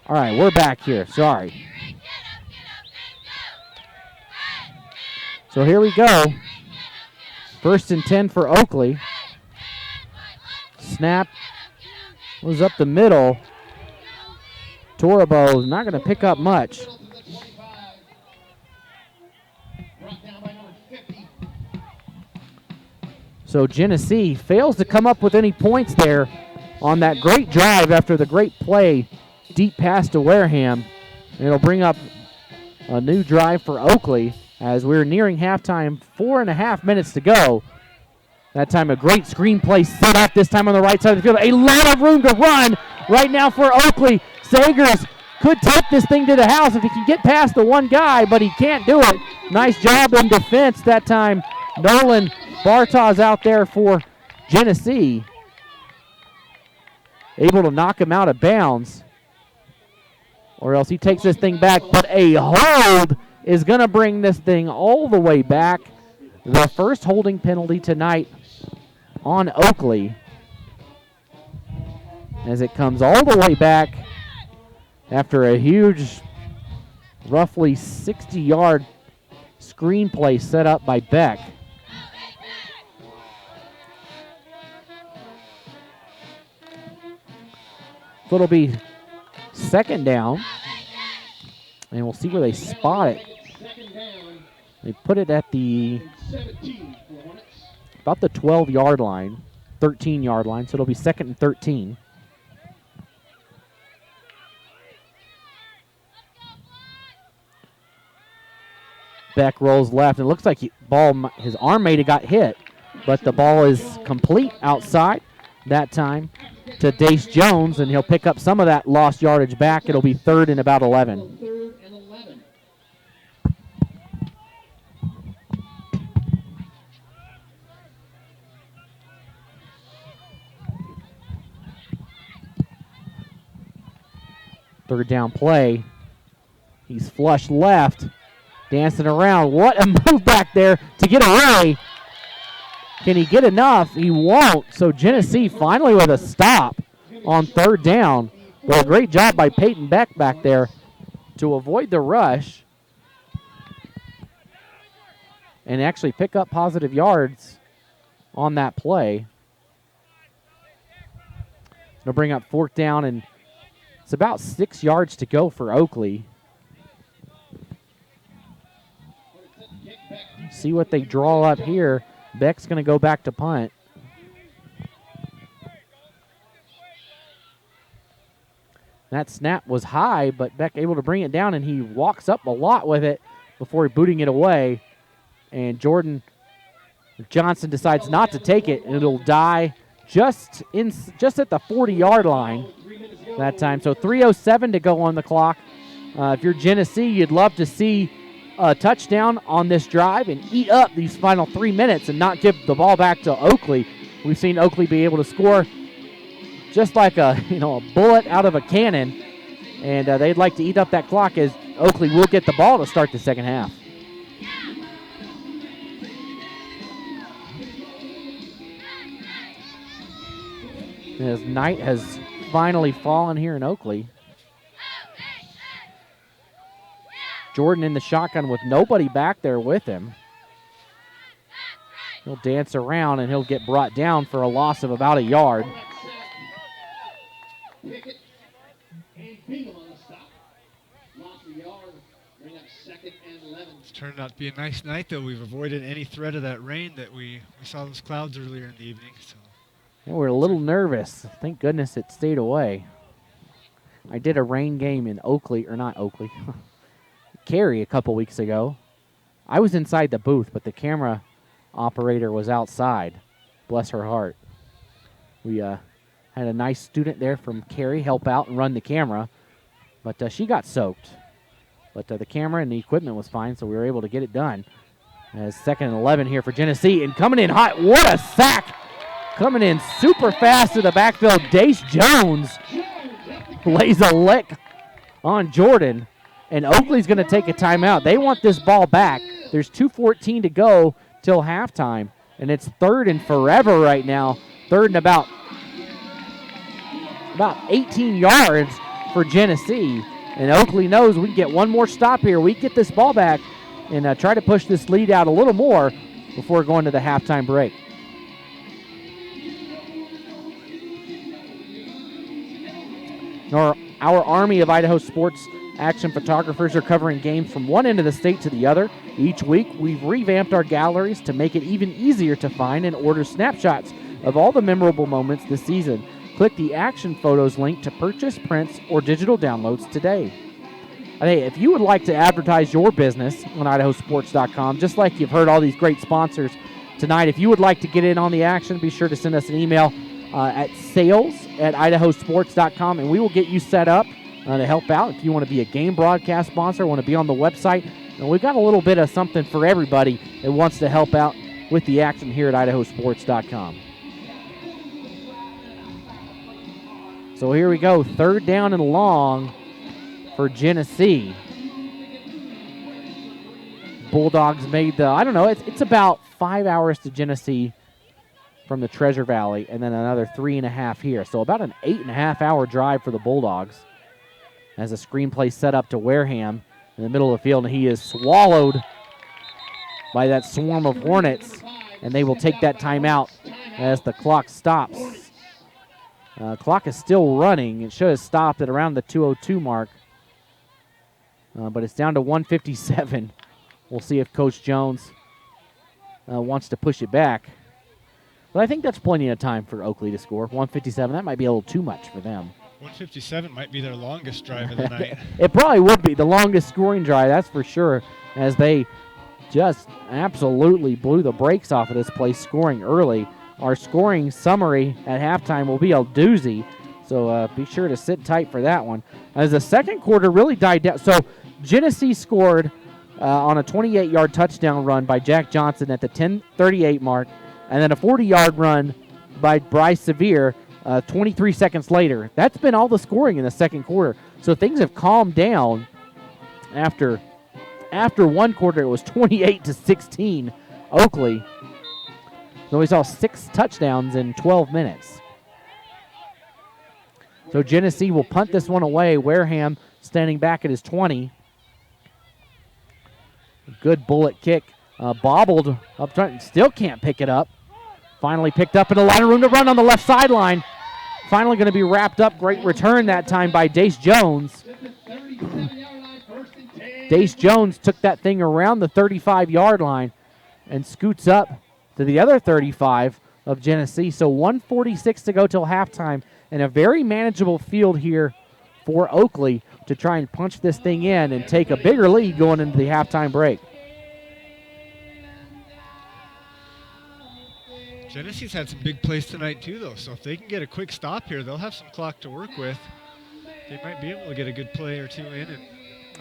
All right, we're back here. Sorry. So here we go. 1st and 10 for Oakley. Snap was up the middle. Torabo not going to pick up much. So Genesee fails to come up with any points there on that great drive after the great play. Deep pass to Wareham. And it'll bring up a new drive for Oakley as we're nearing halftime. 4.5 minutes to go. That time a great screen play set up, this time on the right side of the field. A lot of room to run right now for Oakley. Sagers could take this thing to the house if he can get past the one guy, but he can't do it. Nice job in defense that time. Nolan Bartaw's out there for Genesee. Able to knock him out of bounds. Or else he takes this thing back, but a hold is going to bring this thing all the way back. The first holding penalty tonight on Oakley as it comes all the way back after a huge, roughly 60-yard screen play set up by Beck. So it'll be 2nd down, and we'll see where they spot it. They put it at about the 12-yard line, 13-yard line, so it'll be 2nd and 13. Beck rolls left, and it looks like his arm may have got hit, but the ball is complete outside that time to Dace Jones, and he'll pick up some of that lost yardage back. It'll be 3rd and about 11. Third down play. He's flush left, dancing around. What a move back there to get away. Can he get enough? He won't. So Genesee finally with a stop on 3rd down. Well, great job by Peyton Beck back there to avoid the rush and actually pick up positive yards on that play. They'll bring up 4th down, and it's about 6 yards to go for Oakley. See what they draw up here. Beck's going to go back to punt. That snap was high, but Beck able to bring it down, and he walks up a lot with it before booting it away. And Jordan Johnson decides not to take it, and it'll die just at the 40-yard line that time. So 3:07 to go on the clock. If you're Genesee, you'd love to see a touchdown on this drive and eat up these final 3 minutes and not give the ball back to Oakley. We've seen Oakley be able to score just like a bullet out of a cannon, and they'd like to eat up that clock as Oakley will get the ball to start the second half. As night has finally fallen here in Oakley. Jordan in the shotgun with nobody back there with him. He'll dance around and he'll get brought down for a loss of about a yard. It's turned out to be a nice night, though. We've avoided any threat of that rain that we saw those clouds earlier in the evening. So. Yeah, we're a little nervous. Thank goodness it stayed away. I did a rain game in Cary a couple weeks ago. I was inside the booth, but the camera operator was outside. Bless her heart. We had a nice student there from Cary help out and run the camera, but she got soaked. But the camera and the equipment was fine, so we were able to get it done. As 2nd and 11 here for Genesee, and coming in hot. What a sack! Coming in super fast to the backfield. Dace Jones lays a lick on Jordan, and Oakley's going to take a timeout. They want this ball back. There's 2:14 to go till halftime, and it's 3rd and forever right now. 3rd and about 18 yards for Genesee. And Oakley knows we can get one more stop here. We get this ball back and try to push this lead out a little more before going to the halftime break. Our army of Idaho sports action photographers are covering games from one end of the state to the other. Each week, we've revamped our galleries to make it even easier to find and order snapshots of all the memorable moments this season. Click the Action Photos link to purchase prints or digital downloads today. Hey, if you would like to advertise your business on IdahoSports.com, just like you've heard all these great sponsors tonight, if you would like to get in on the action, be sure to send us an email at sales@IdahoSports.com, and we will get you set up to help out. If you want to be a game broadcast sponsor, want to be on the website, and we've got a little bit of something for everybody that wants to help out with the action here at IdahoSports.com. So here we go, 3rd down and long for Genesee. Bulldogs made it's about 5 hours to Genesee from the Treasure Valley, and then another 3.5 here. So about an 8.5-hour drive for the Bulldogs as a screenplay set up to Wareham in the middle of the field, and he is swallowed by that swarm of Hornets, and they will take that timeout as the clock stops. Clock is still running. It should have stopped at around the 2:02 mark, but it's down to 1:57. We'll see if Coach Jones wants to push it back. But I think that's plenty of time for Oakley to score. 1:57, that might be a little too much for them. 1:57 might be their longest drive of the night. It probably would be the longest scoring drive, that's for sure, as they just absolutely blew the brakes off of this place scoring early. Our scoring summary at halftime will be a doozy, so be sure to sit tight for that one. As the second quarter really died down, so Genesee scored on a 28-yard touchdown run by Jack Johnson at the 10:38 mark, and then a 40-yard run by Bryce Sevier 23 seconds later. That's been all the scoring in the second quarter. So things have calmed down after one quarter. It was 28-16 Oakley. So we saw 6 touchdowns in 12 minutes. So Genesee will punt this one away. Wareham standing back at his 20. Good bullet kick. Bobbled up front. Still can't pick it up. Finally picked up, and a lot of room to run on the left sideline. Finally going to be wrapped up. Great return that time by Dace Jones. Dace Jones took that thing around the 35-yard line and scoots up to the other 35 of Genesee. So 1:46 to go till halftime, and a very manageable field here for Oakley to try and punch this thing in and take a bigger lead going into the halftime break. Genesee's had some big plays tonight too, though, so if they can get a quick stop here, they'll have some clock to work with. They might be able to get a good play or two in and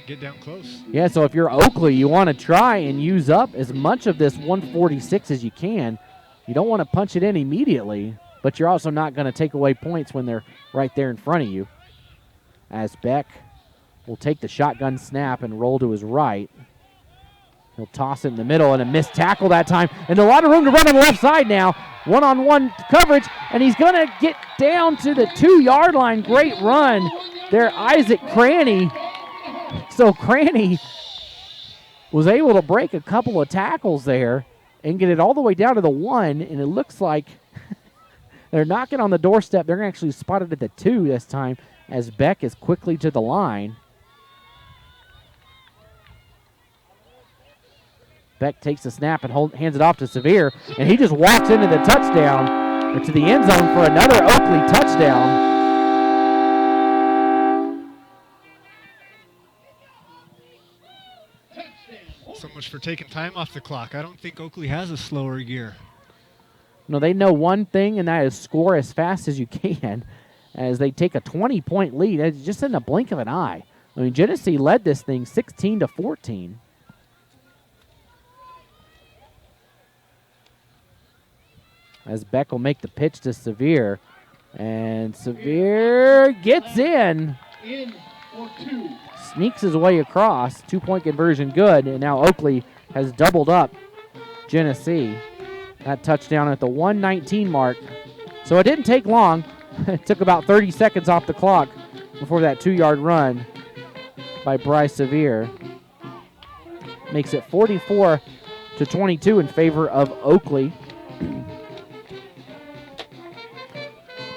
get down close. Yeah, so if you're Oakley, you want to try and use up as much of this 146 as you can. You don't want to punch it in immediately, but you're also not going to take away points when they're right there in front of you. As Beck will take the shotgun snap and roll to his right. He'll toss it in the middle, and a missed tackle that time. And a lot of room to run on the left side now. One-on-one coverage, and he's going to get down to the 2-yard line. Great run there, Isaac Cranny. So Cranny was able to break a couple of tackles there and get it all the way down to the 1, and it looks like they're knocking on the doorstep. They're actually spotted at the 2 this time as Beck is quickly to the line. Beck takes the snap and hands it off to Sevier, and he just walks into the touchdown, or to the end zone for another Oakley touchdown. So much for taking time off the clock. I don't think Oakley has a slower gear. No, they know one thing, and that is score as fast as you can as they take a 20-point lead. It's just in the blink of an eye. I mean, Genesee led this thing 16-14. As Beck will make the pitch to Sevier. And Sevier gets in. Sneaks his way across. 2-point conversion good. And now Oakley has doubled up Genesee. That touchdown at the 1:19 mark. So it didn't take long. It took about 30 seconds off the clock before that 2-yard run by Bryce Sevier. Makes it 44-22 in favor of Oakley.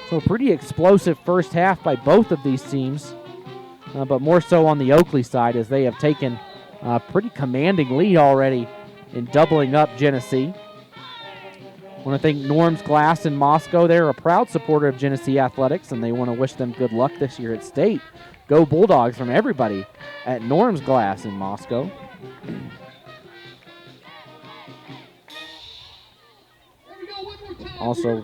So a pretty explosive first half by both of these teams, but more so on the Oakley side as they have taken a pretty commanding lead already in doubling up Genesee. I want to thank Norm's Glass in Moscow. They're a proud supporter of Genesee Athletics, and they want to wish them good luck this year at state. Go Bulldogs from everybody at Norm's Glass in Moscow. Also,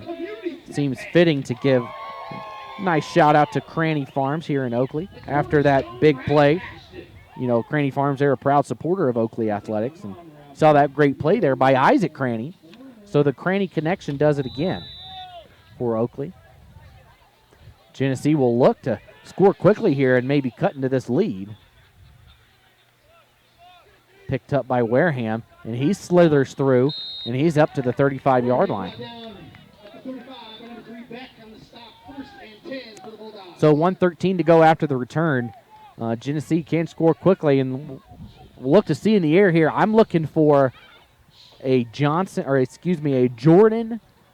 seems fitting to give a nice shout out to Cranny Farms here in Oakley after that big play. You know, Cranny Farms, they're a proud supporter of Oakley Athletics, and saw that great play there by Isaac Cranny. So the Cranny connection does it again for Oakley. Genesee will look to score quickly here and maybe cut into this lead. Picked up by Wareham, and he slithers through, and he's up to the 35-yard line. So 1:13 to go after the return. Genesee can score quickly, and we'll look to see in the air here. I'm looking for a Jordan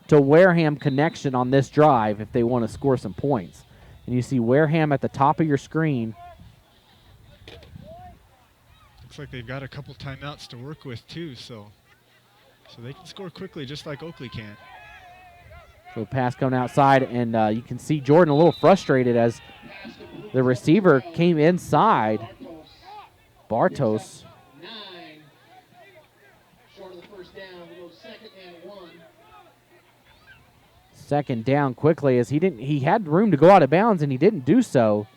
to Wareham connection on this drive if they want to score some points. And you see Wareham at the top of your screen. Looks like they've got a couple timeouts to work with too, so they can score quickly just like Oakley can. So pass coming outside, and you can see Jordan a little frustrated as the receiver came inside. Bartos. Second down quickly as he had room to go out of bounds, and he didn't do so.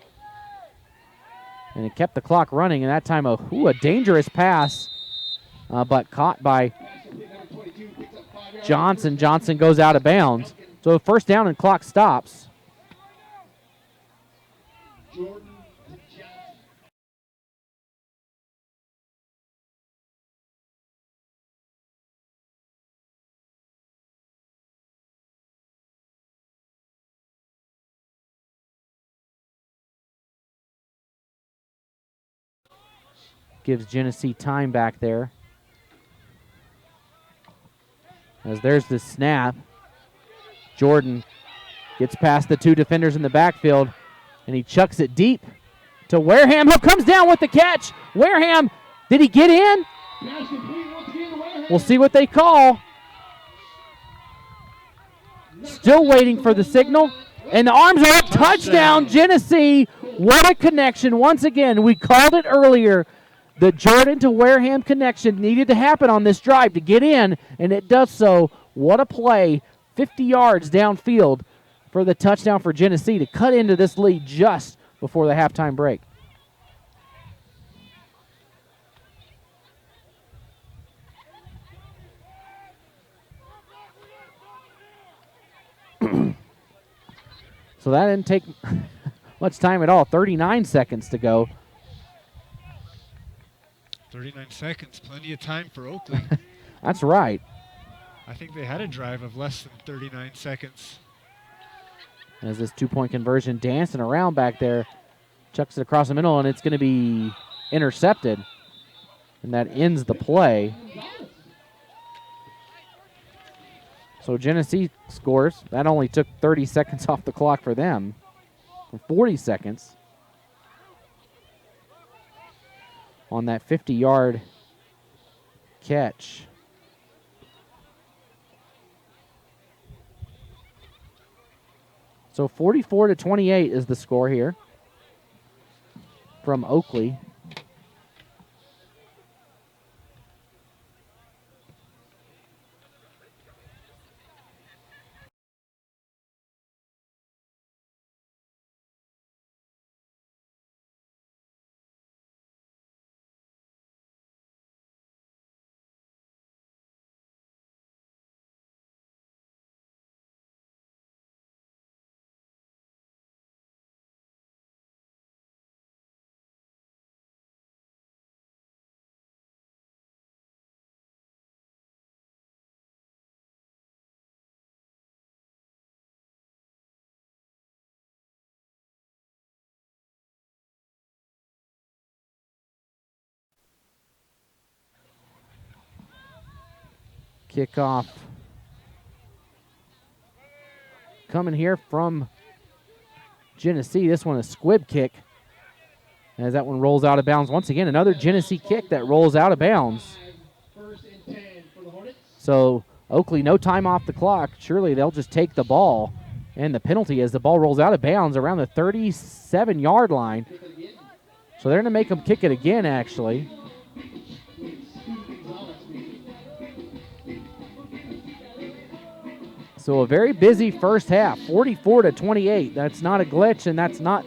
And it kept the clock running, and that time a dangerous pass, but caught by Johnson. Johnson goes out of bounds. So first down and clock stops. Gives Genesee time back there. As there's the snap. Jordan gets past the two defenders in the backfield, and he chucks it deep to Wareham, who comes down with the catch. Wareham, did he get in? We'll see what they call. Still waiting for the signal. And the arms are up. Touchdown, Genesee. What a connection. Once again, we called it earlier. The Jordan to Wareham connection needed to happen on this drive to get in, and it does so. What a play. 50 yards downfield for the touchdown for Genesee to cut into this lead just before the halftime break. So that didn't take much time at all. 39 seconds to go. 39 seconds, plenty of time for Oakley. That's right. I think they had a drive of less than 39 seconds. As this two-point conversion dancing around back there, chucks it across the middle, and it's going to be intercepted. And that ends the play. So Genesee scores. That only took 30 seconds off the clock for them. 40 seconds. On that 50-yard catch. So 44-28 is the score here from Oakley. Kickoff coming here from Genesee. This one a squib kick as that one rolls out of bounds. Once again, another Genesee kick that rolls out of bounds. So Oakley, no time off the clock. Surely they'll just take the ball. And the penalty as the ball rolls out of bounds around the 37-yard line. So they're going to make them kick it again, actually. So a very busy first half, 44-28. That's not a glitch, and that's not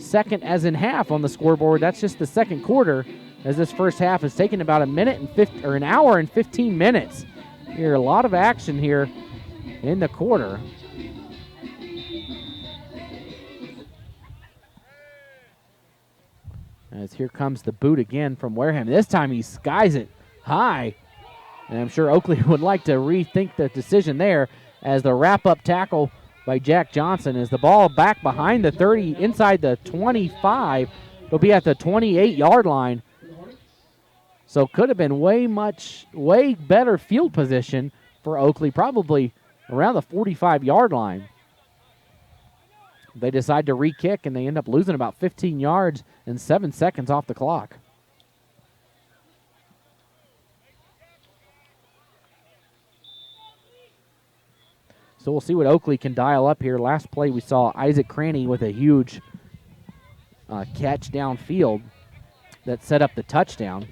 second as in half on the scoreboard. That's just the second quarter, as this first half has taken about an hour and 15 minutes. Here, a lot of action here in the quarter. As here comes the boot again from Wareham. This time he skies it high, and I'm sure Oakley would like to rethink the decision there. As the wrap-up tackle by Jack Johnson is the ball back behind the 30, inside the 25. It'll be at the 28-yard line. So could have been way better field position for Oakley, probably around the 45-yard line. They decide to re-kick, and they end up losing about 15 yards and 7 seconds off the clock. So we'll see what Oakley can dial up here. Last play we saw Isaac Cranny with a huge catch downfield that set up the touchdown.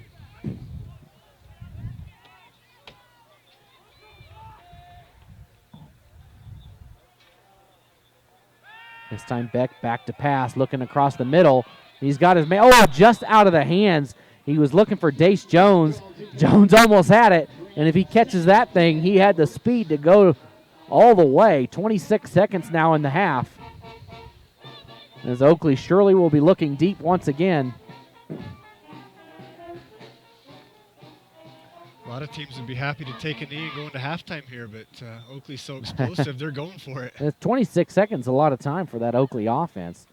This time Beck back to pass, looking across the middle. He's got his man. Oh, just out of the hands. He was looking for Dace Jones. Jones almost had it. And if he catches that thing, he had the speed to go all the way. 26 seconds now in the half. As Oakley surely will be looking deep once again. A lot of teams would be happy to take a knee and go into halftime here, but Oakley's so explosive, they're going for it. It's 26 seconds, a lot of time for that Oakley offense.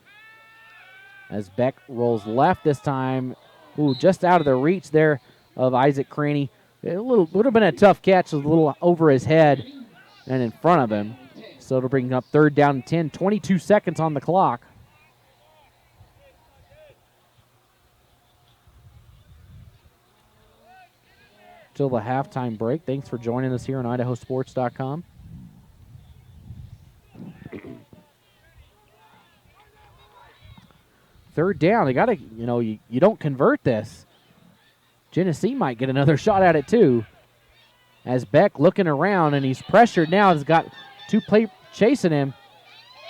As Beck rolls left this time, Ooh, just out of the reach there of Isaac Craney. It would have been a tough catch, a little over his head and in front of him. So it'll bring up 3rd down and 10, 22 seconds on the clock. Till the halftime break. Thanks for joining us here on IdahoSports.com. Third down. They got to, you don't convert this. Genesee might get another shot at it too. As Beck looking around, and he's pressured now. He's got 2 play chasing him.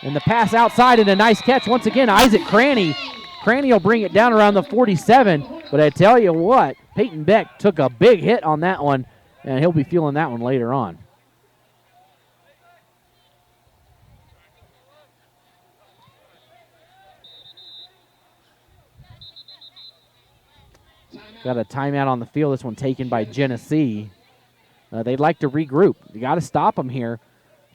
And the pass outside and a nice catch. Once again, Isaac Craney. Craney will bring it down around the 47. But I tell you what, Peyton Beck took a big hit on that one, and he'll be feeling that one later on. Got a timeout on the field. This one taken by Genesee. They'd like to regroup. You got to stop them here.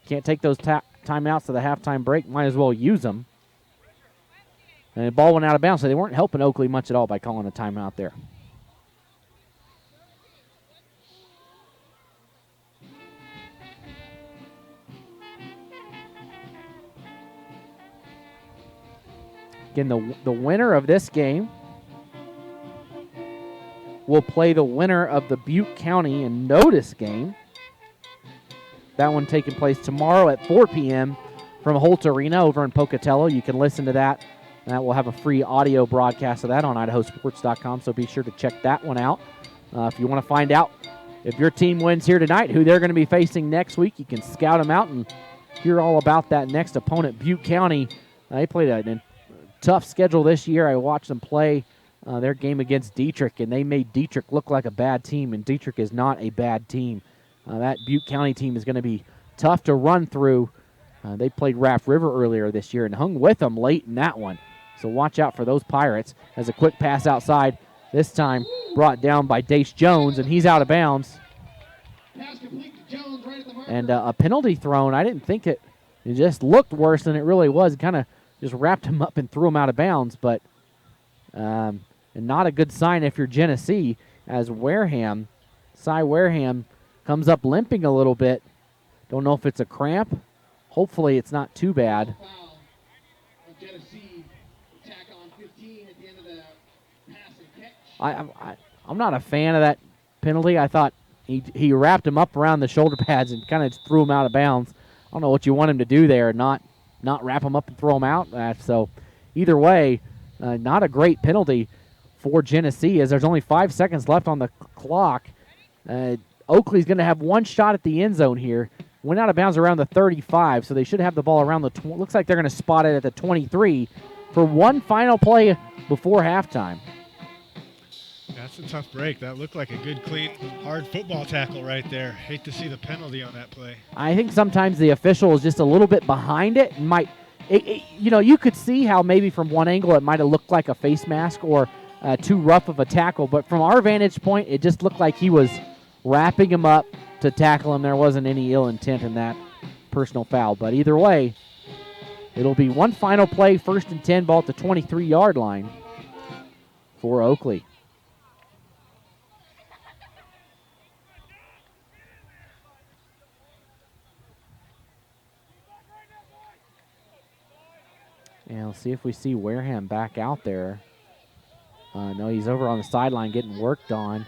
Can't take those timeouts to the halftime break. Might as well use them. And the ball went out of bounds, so they weren't helping Oakley much at all by calling a timeout there. Again, the winner of this game will play the winner of the Butte County and Notice game. That one taking place tomorrow at 4 p.m. from Holt Arena over in Pocatello. You can listen to that. That will have a free audio broadcast of that on IdahoSports.com, so be sure to check that one out. If you want to find out if your team wins here tonight, who they're going to be facing next week, you can scout them out and hear all about that next opponent, Butte County. They played a tough schedule this year. I watched them play their game against Dietrich, and they made Dietrich look like a bad team, and Dietrich is not a bad team. That Butte County team is going to be tough to run through. They played Raft River earlier this year and hung with them late in that one. So watch out for those Pirates. As a quick pass outside, this time brought down by Dace Jones, and he's out of bounds. And a penalty thrown. I didn't think it just looked worse than it really was. Kind of just wrapped him up and threw him out of bounds, but and not a good sign if you're Genesee, as Cy Wareham comes up limping a little bit. Don't know if it's a cramp. Hopefully it's not too bad. I'm not a fan of that penalty. I thought he wrapped him up around the shoulder pads and kind of threw him out of bounds. I don't know what you want him to do there, not wrap him up and throw him out. So either way, not a great penalty for Genesee, as there's only 5 seconds left on the clock. Oakley's going to have one shot at the end zone here. Went out of bounds around the 35, so they should have the ball around the looks like they're going to spot it at the 23 for one final play before halftime. That's a tough break. That looked like a good, clean, hard football tackle right there. Hate to see the penalty on that play. I think sometimes the official is just a little bit behind it and you could see how maybe from one angle it might have looked like a face mask or too rough of a tackle, but from our vantage point, it just looked like he was wrapping him up to tackle him. There wasn't any ill intent in that personal foul, but either way, it'll be one final play, 1st and 10, ball at the 23-yard line for Oakley. And we'll see if we see Wareham back out there. No, he's over on the sideline getting worked on.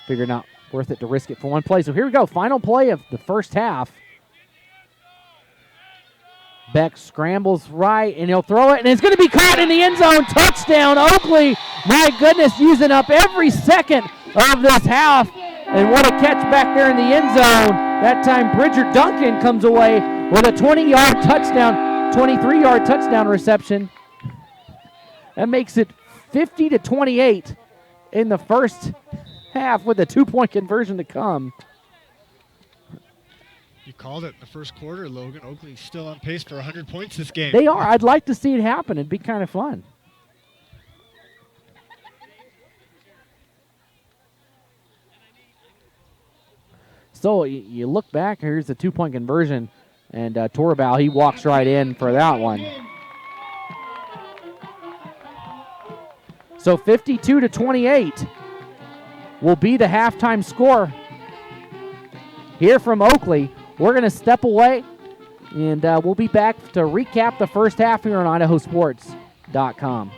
Figured not worth it to risk it for one play. So here we go, final play of the first half. Beck scrambles right, and he'll throw it, and it's going to be caught in the end zone. Touchdown, Oakley. My goodness, using up every second of this half. And what a catch back there in the end zone. That time, Bridger Duncan comes away with a 20-yard touchdown, 23-yard touchdown reception. That makes it 50-28 in the first half with a 2-point conversion to come. You called it in the first quarter, Logan. Oakley's still on pace for 100 points this game. They are. I'd like to see it happen. It'd be kind of fun. So you look back, here's the 2-point conversion, and Torabal, he walks right in for that one. So So 52-28 will be the halftime score here from Oakley. We're going to step away, and we'll be back to recap the first half here on IdahoSports.com.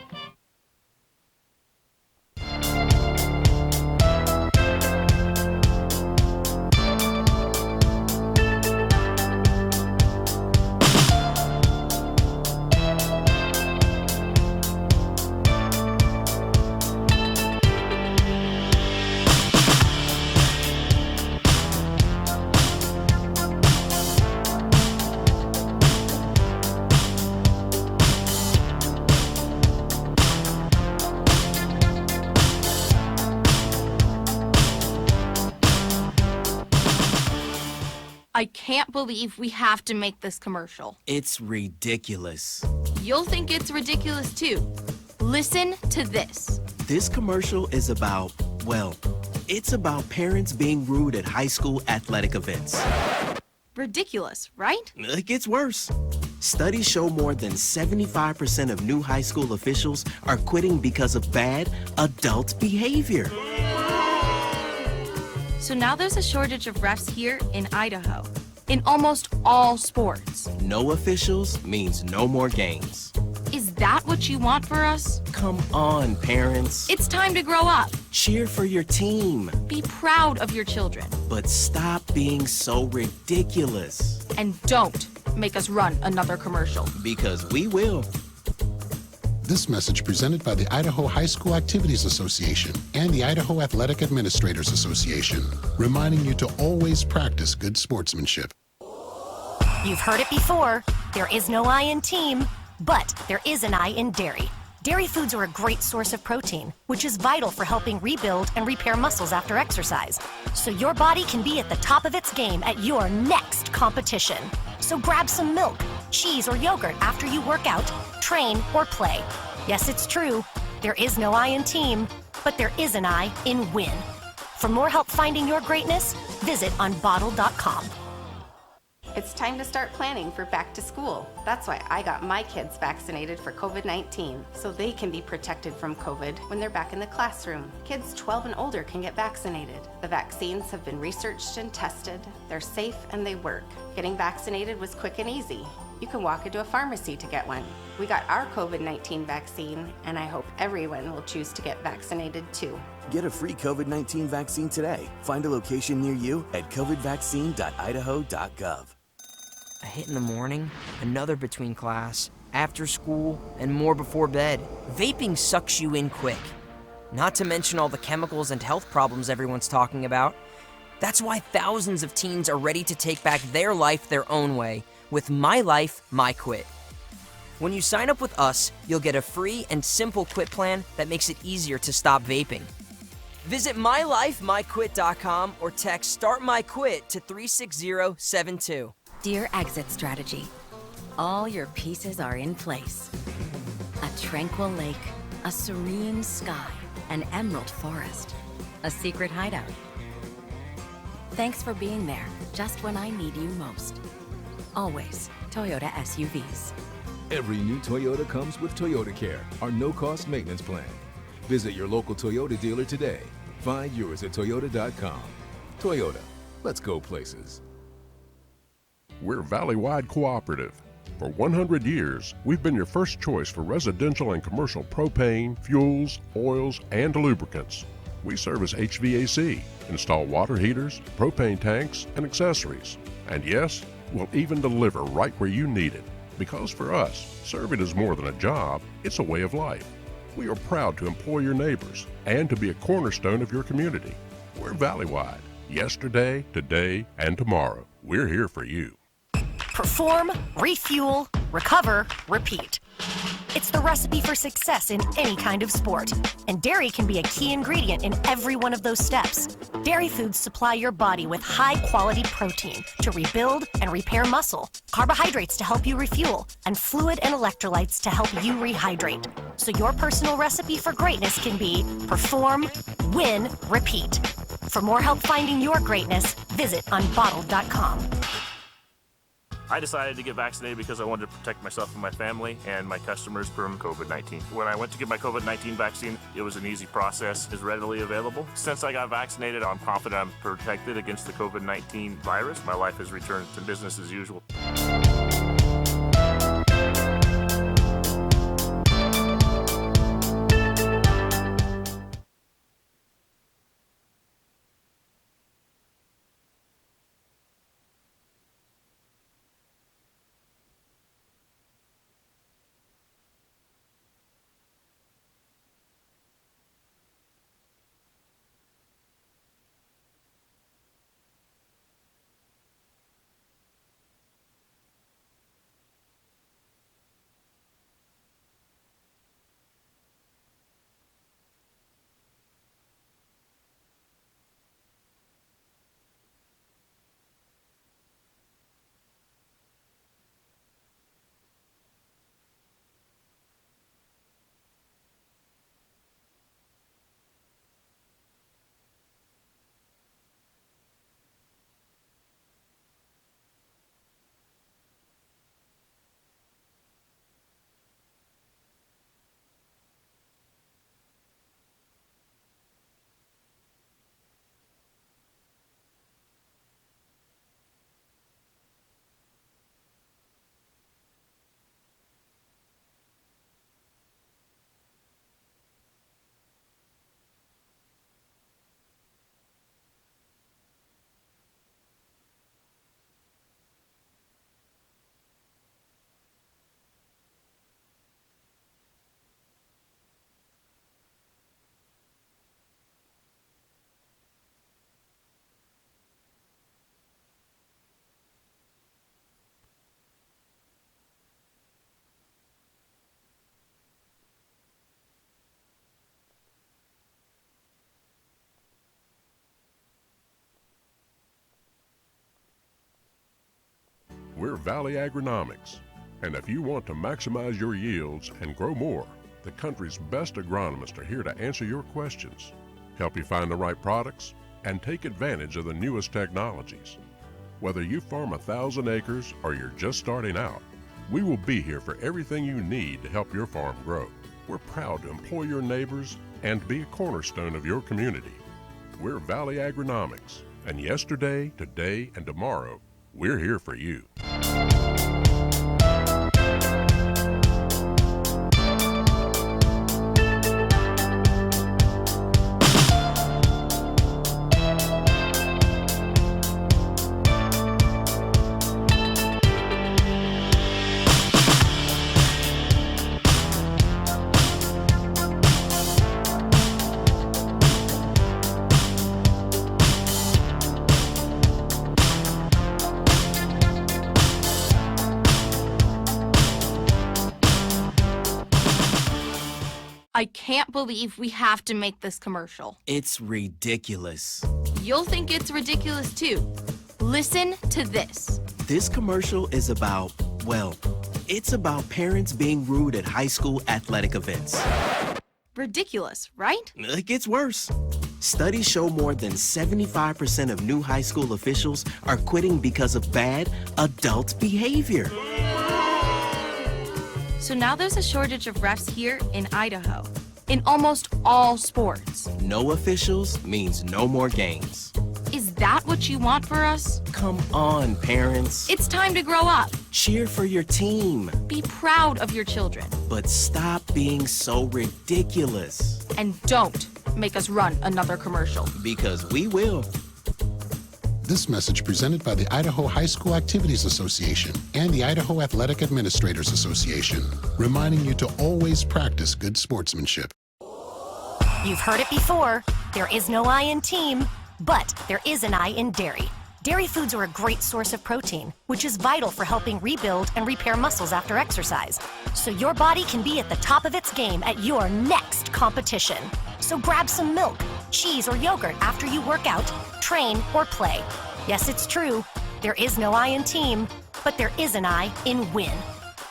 I can't believe we have to make this commercial. It's ridiculous. You'll think it's ridiculous too. Listen to this. This commercial is about, well, it's about parents being rude at high school athletic events. Ridiculous, right? It gets worse. Studies show more than 75% of new high school officials are quitting because of bad adult behavior. So now there's a shortage of refs here in Idaho, in almost all sports. No officials means no more games. Is that what you want for us? Come on, parents. It's time to grow up. Cheer for your team. Be proud of your children. But stop being so ridiculous. And don't make us run another commercial. Because we will. This message presented by the Idaho High School Activities Association and the Idaho Athletic Administrators Association, reminding you to always practice good sportsmanship. You've heard it before. There is no I in team, but there is an I in dairy. Dairy foods are a great source of protein, which is vital for helping rebuild and repair muscles after exercise, so your body can be at the top of its game at your next competition. So grab some milk, cheese, or yogurt after you work out, train, or play. Yes, it's true. There is no I in team, but there is an I in win. For more help finding your greatness, visit unbottled.com. It's time to start planning for back to school. That's why I got my kids vaccinated for COVID-19, so they can be protected from COVID when they're back in the classroom. Kids 12 and older can get vaccinated. The vaccines have been researched and tested. They're safe and they work. Getting vaccinated was quick and easy. You can walk into a pharmacy to get one. We got our COVID-19 vaccine, and I hope everyone will choose to get vaccinated too. Get a free COVID-19 vaccine today. Find a location near you at covidvaccine.idaho.gov. A hit in the morning, another between class, after school, and more before bed. Vaping sucks you in quick. Not to mention all the chemicals and health problems everyone's talking about. That's why thousands of teens are ready to take back their life their own way with My Life, My Quit. When you sign up with us, you'll get a free and simple quit plan that makes it easier to stop vaping. Visit mylifemyquit.com or text Start My Quit to 36072. Dear Exit Strategy, all your pieces are in place. A tranquil lake, a serene sky, an emerald forest, a secret hideout. Thanks for being there just when I need you most. Always Toyota SUVs. Every new Toyota comes with Toyota Care, our no-cost maintenance plan. Visit your local Toyota dealer today. Find yours at Toyota.com. Toyota, let's go places. We're Valley-wide cooperative. For 100 years, we've been your first choice for residential and commercial propane, fuels, oils, and lubricants. We service HVAC, install water heaters, propane tanks, and accessories. And yes, we'll even deliver right where you need it. Because for us, serving is more than a job, it's a way of life. We are proud to employ your neighbors and to be a cornerstone of your community. We're Valley-wide. Yesterday, today, and tomorrow. We're here for you. Perform, refuel, recover, repeat. It's the recipe for success in any kind of sport, and dairy can be a key ingredient in every one of those steps. Dairy foods supply your body with high-quality protein to rebuild and repair muscle, carbohydrates to help you refuel, and fluid and electrolytes to help you rehydrate. So your personal recipe for greatness can be perform, win, repeat. For more help finding your greatness, visit unbottled.com. I decided to get vaccinated because I wanted to protect myself and my family and my customers from COVID-19. When I went to get my COVID-19 vaccine, it was an easy process. It's readily available. Since I got vaccinated, I'm confident I'm protected against the COVID-19 virus. My life has returned to business as usual. We're Valley Agronomics, and if you want to maximize your yields and grow more, the country's best agronomists are here to answer your questions, help you find the right products, and take advantage of the newest technologies. Whether you farm 1,000 acres or you're just starting out, we will be here for everything you need to help your farm grow. We're proud to employ your neighbors and be a cornerstone of your community. We're Valley Agronomics, and yesterday, today, and tomorrow, we're here for you. I can't believe we have to make this commercial. It's ridiculous. You'll think it's ridiculous too. Listen to this. This commercial is about, well, it's about parents being rude at high school athletic events. Ridiculous, right? It gets worse. Studies show more than 75% of new high school officials are quitting because of bad adult behavior. So now there's a shortage of refs here in Idaho, in almost all sports. No officials means no more games. Is that what you want for us? Come on, parents. It's time to grow up. Cheer for your team. Be proud of your children. But stop being so ridiculous. And don't make us run another commercial. Because we will. This message presented by the Idaho High School Activities Association and the Idaho Athletic Administrators Association, reminding you to always practice good sportsmanship. You've heard it before. There is no I in team, but there is an I in dairy. Dairy foods are a great source of protein, which is vital for helping rebuild and repair muscles after exercise, so your body can be at the top of its game at your next competition. So grab some milk, cheese, or yogurt after you work out, train, or play. Yes, it's true. There is no I in team, but there is an I in win.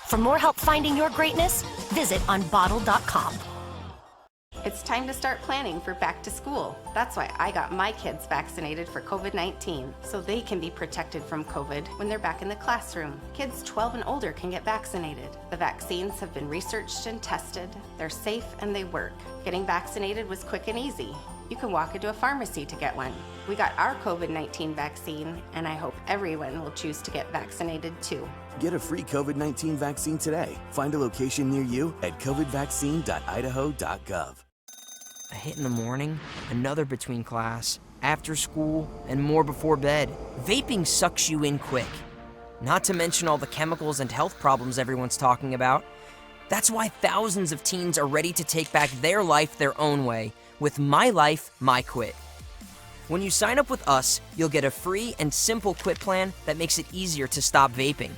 For more help finding your greatness, visit unbottled.com. It's time to start planning for back to school. That's why I got my kids vaccinated for COVID-19, so they can be protected from COVID when they're back in the classroom. Kids 12 and older can get vaccinated. The vaccines have been researched and tested. They're safe and they work. Getting vaccinated was quick and easy. You can walk into a pharmacy to get one. We got our COVID-19 vaccine, and I hope everyone will choose to get vaccinated too. Get a free COVID-19 vaccine today. Find a location near you at covidvaccine.idaho.gov. A hit in the morning, another between class, after school, and more before bed. Vaping sucks you in quick. Not to mention all the chemicals and health problems everyone's talking about. That's why thousands of teens are ready to take back their life their own way with My Life, My Quit. When you sign up with us, you'll get a free and simple quit plan that makes it easier to stop vaping.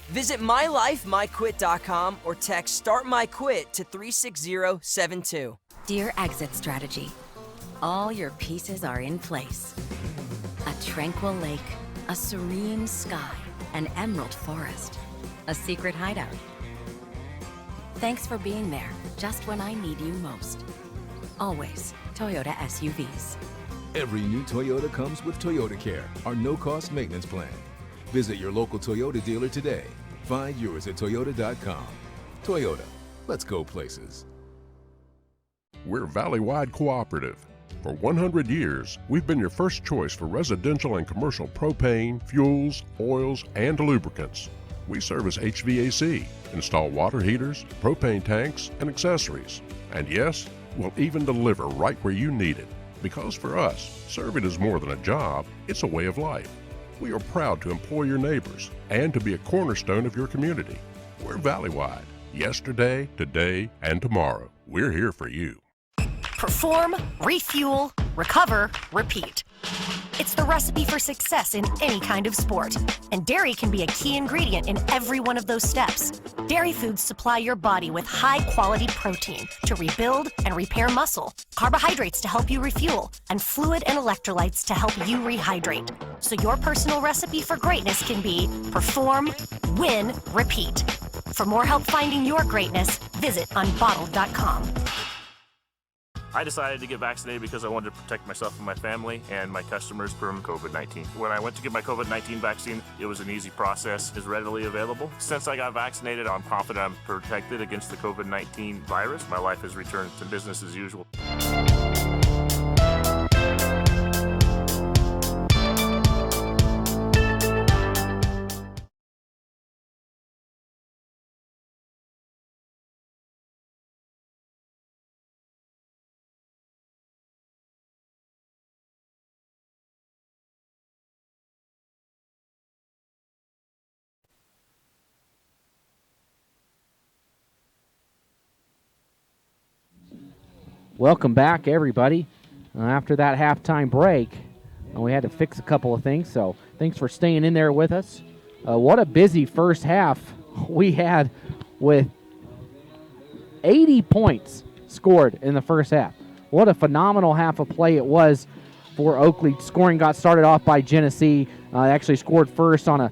Visit mylifemyquit.com or text Start My Quit to 36072. Dear Exit Strategy, all your pieces are in place. A tranquil lake, a serene sky, an emerald forest, a secret hideout. Thanks for being there just when I need you most. Always Toyota SUVs. Every new Toyota comes with Toyota Care, our no-cost maintenance plan. Visit your local Toyota dealer today. Find yours at Toyota.com. Toyota, let's go places. We're Valley-wide cooperative. For 100 years, we've been your first choice for residential and commercial propane, fuels, oils, and lubricants. We service HVAC, install water heaters, propane tanks, and accessories. And yes, we'll even deliver right where you need it. Because for us, serving is more than a job, it's a way of life. We are proud to employ your neighbors and to be a cornerstone of your community. We're Valley-wide. Yesterday, today, and tomorrow. We're here for you. Perform, refuel, recover, repeat. It's the recipe for success in any kind of sport, and dairy can be a key ingredient in every one of those steps. Dairy foods supply your body with high-quality protein to rebuild and repair muscle, carbohydrates to help you refuel, and fluid and electrolytes to help you rehydrate. So your personal recipe for greatness can be perform, win, repeat. For more help finding your greatness, visit unbottled.com. I decided to get vaccinated because I wanted to protect myself and my family and my customers from COVID-19. When I went to get my COVID-19 vaccine, it was an easy process. It's readily available. Since I got vaccinated, I'm confident I'm protected against the COVID-19 virus. My life has returned to business as usual. Welcome back, everybody. After that halftime break, we had to fix a couple of things, so thanks for staying in there with us. What a busy first half we had with 80 points scored in the first half. What a phenomenal half of play it was for Oakley. Scoring got started off by Genesee. Actually scored first on a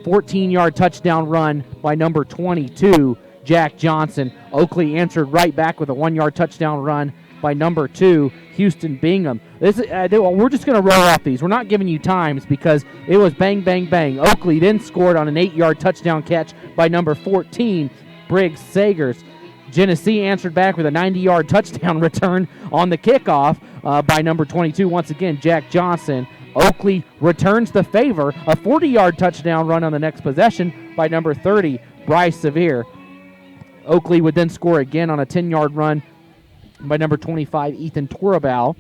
14-yard touchdown run by number 22, Jack Johnson. Oakley answered right back with a 1-yard touchdown run by number 2, Houston Bingham. We're just going to roll off these. We're not giving you times because it was bang, bang, bang. Oakley then scored on an 8-yard touchdown catch by number 14, Briggs Sagers. Genesee answered back with a 90-yard touchdown return on the kickoff by number 22, once again, Jack Johnson. Oakley returns the favor, a 40-yard touchdown run on the next possession by number 30, Bryce Sevier. Oakley would then score again on a 10-yard run by number 25, Ethan Torabal.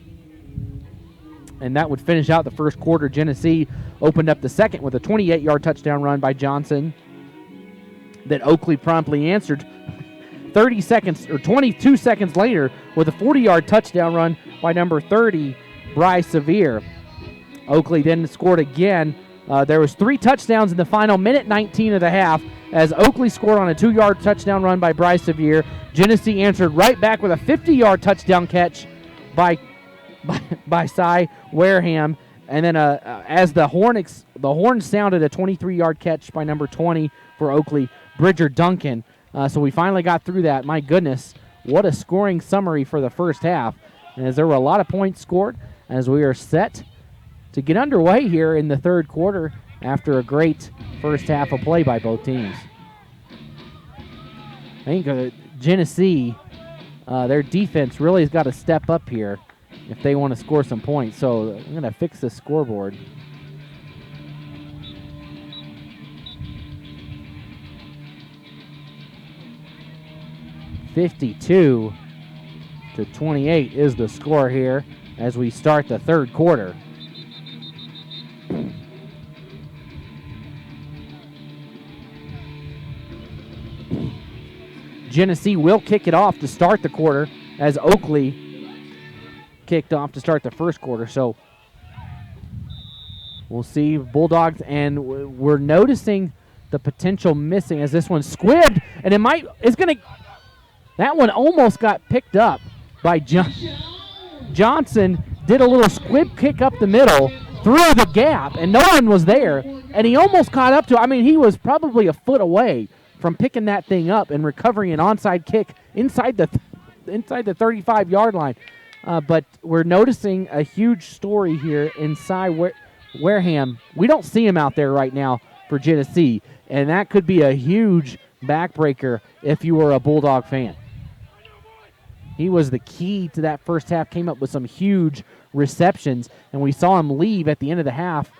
And that would finish out the first quarter. Genesee opened up the second with a 28-yard touchdown run by Johnson that Oakley promptly answered 22 seconds later with a 40-yard touchdown run by number 30, Bryce Sevier. Oakley then scored again. There was 3 touchdowns in the final minute 19 of the half as Oakley scored on a 2-yard touchdown run by Bryce Sevier. Genesee answered right back with a 50-yard touchdown catch by Cy Wareham. And then as the horn sounded, a 23-yard catch by number 20 for Oakley, Bridger Duncan. So we finally got through that. My goodness, what a scoring summary for the first half. And as there were a lot of points scored, as we are set to get underway here in the third quarter after a great first half of play by both teams. I think Genesee, their defense really has got to step up here if they want to score some points. So I'm going to fix the scoreboard. (52-28) is the score here as we start the third quarter. Genesee will kick it off to start the quarter as Oakley kicked off to start the first quarter. So we'll see Bulldogs, and we're noticing the potential missing as this one's squibbed, and that one almost got picked up by Johnson. Did a little squib kick up the middle through the gap, and no one was there, and he almost caught up to it. I mean, he was probably a foot away from picking that thing up and recovering an onside kick inside the 35-yard line. But we're noticing a huge story here inside Wareham. We don't see him out there right now for Genesee, and that could be a huge backbreaker if you were a Bulldog fan. He was the key to that first half, came up with some huge receptions, and we saw him leave at the end of the half,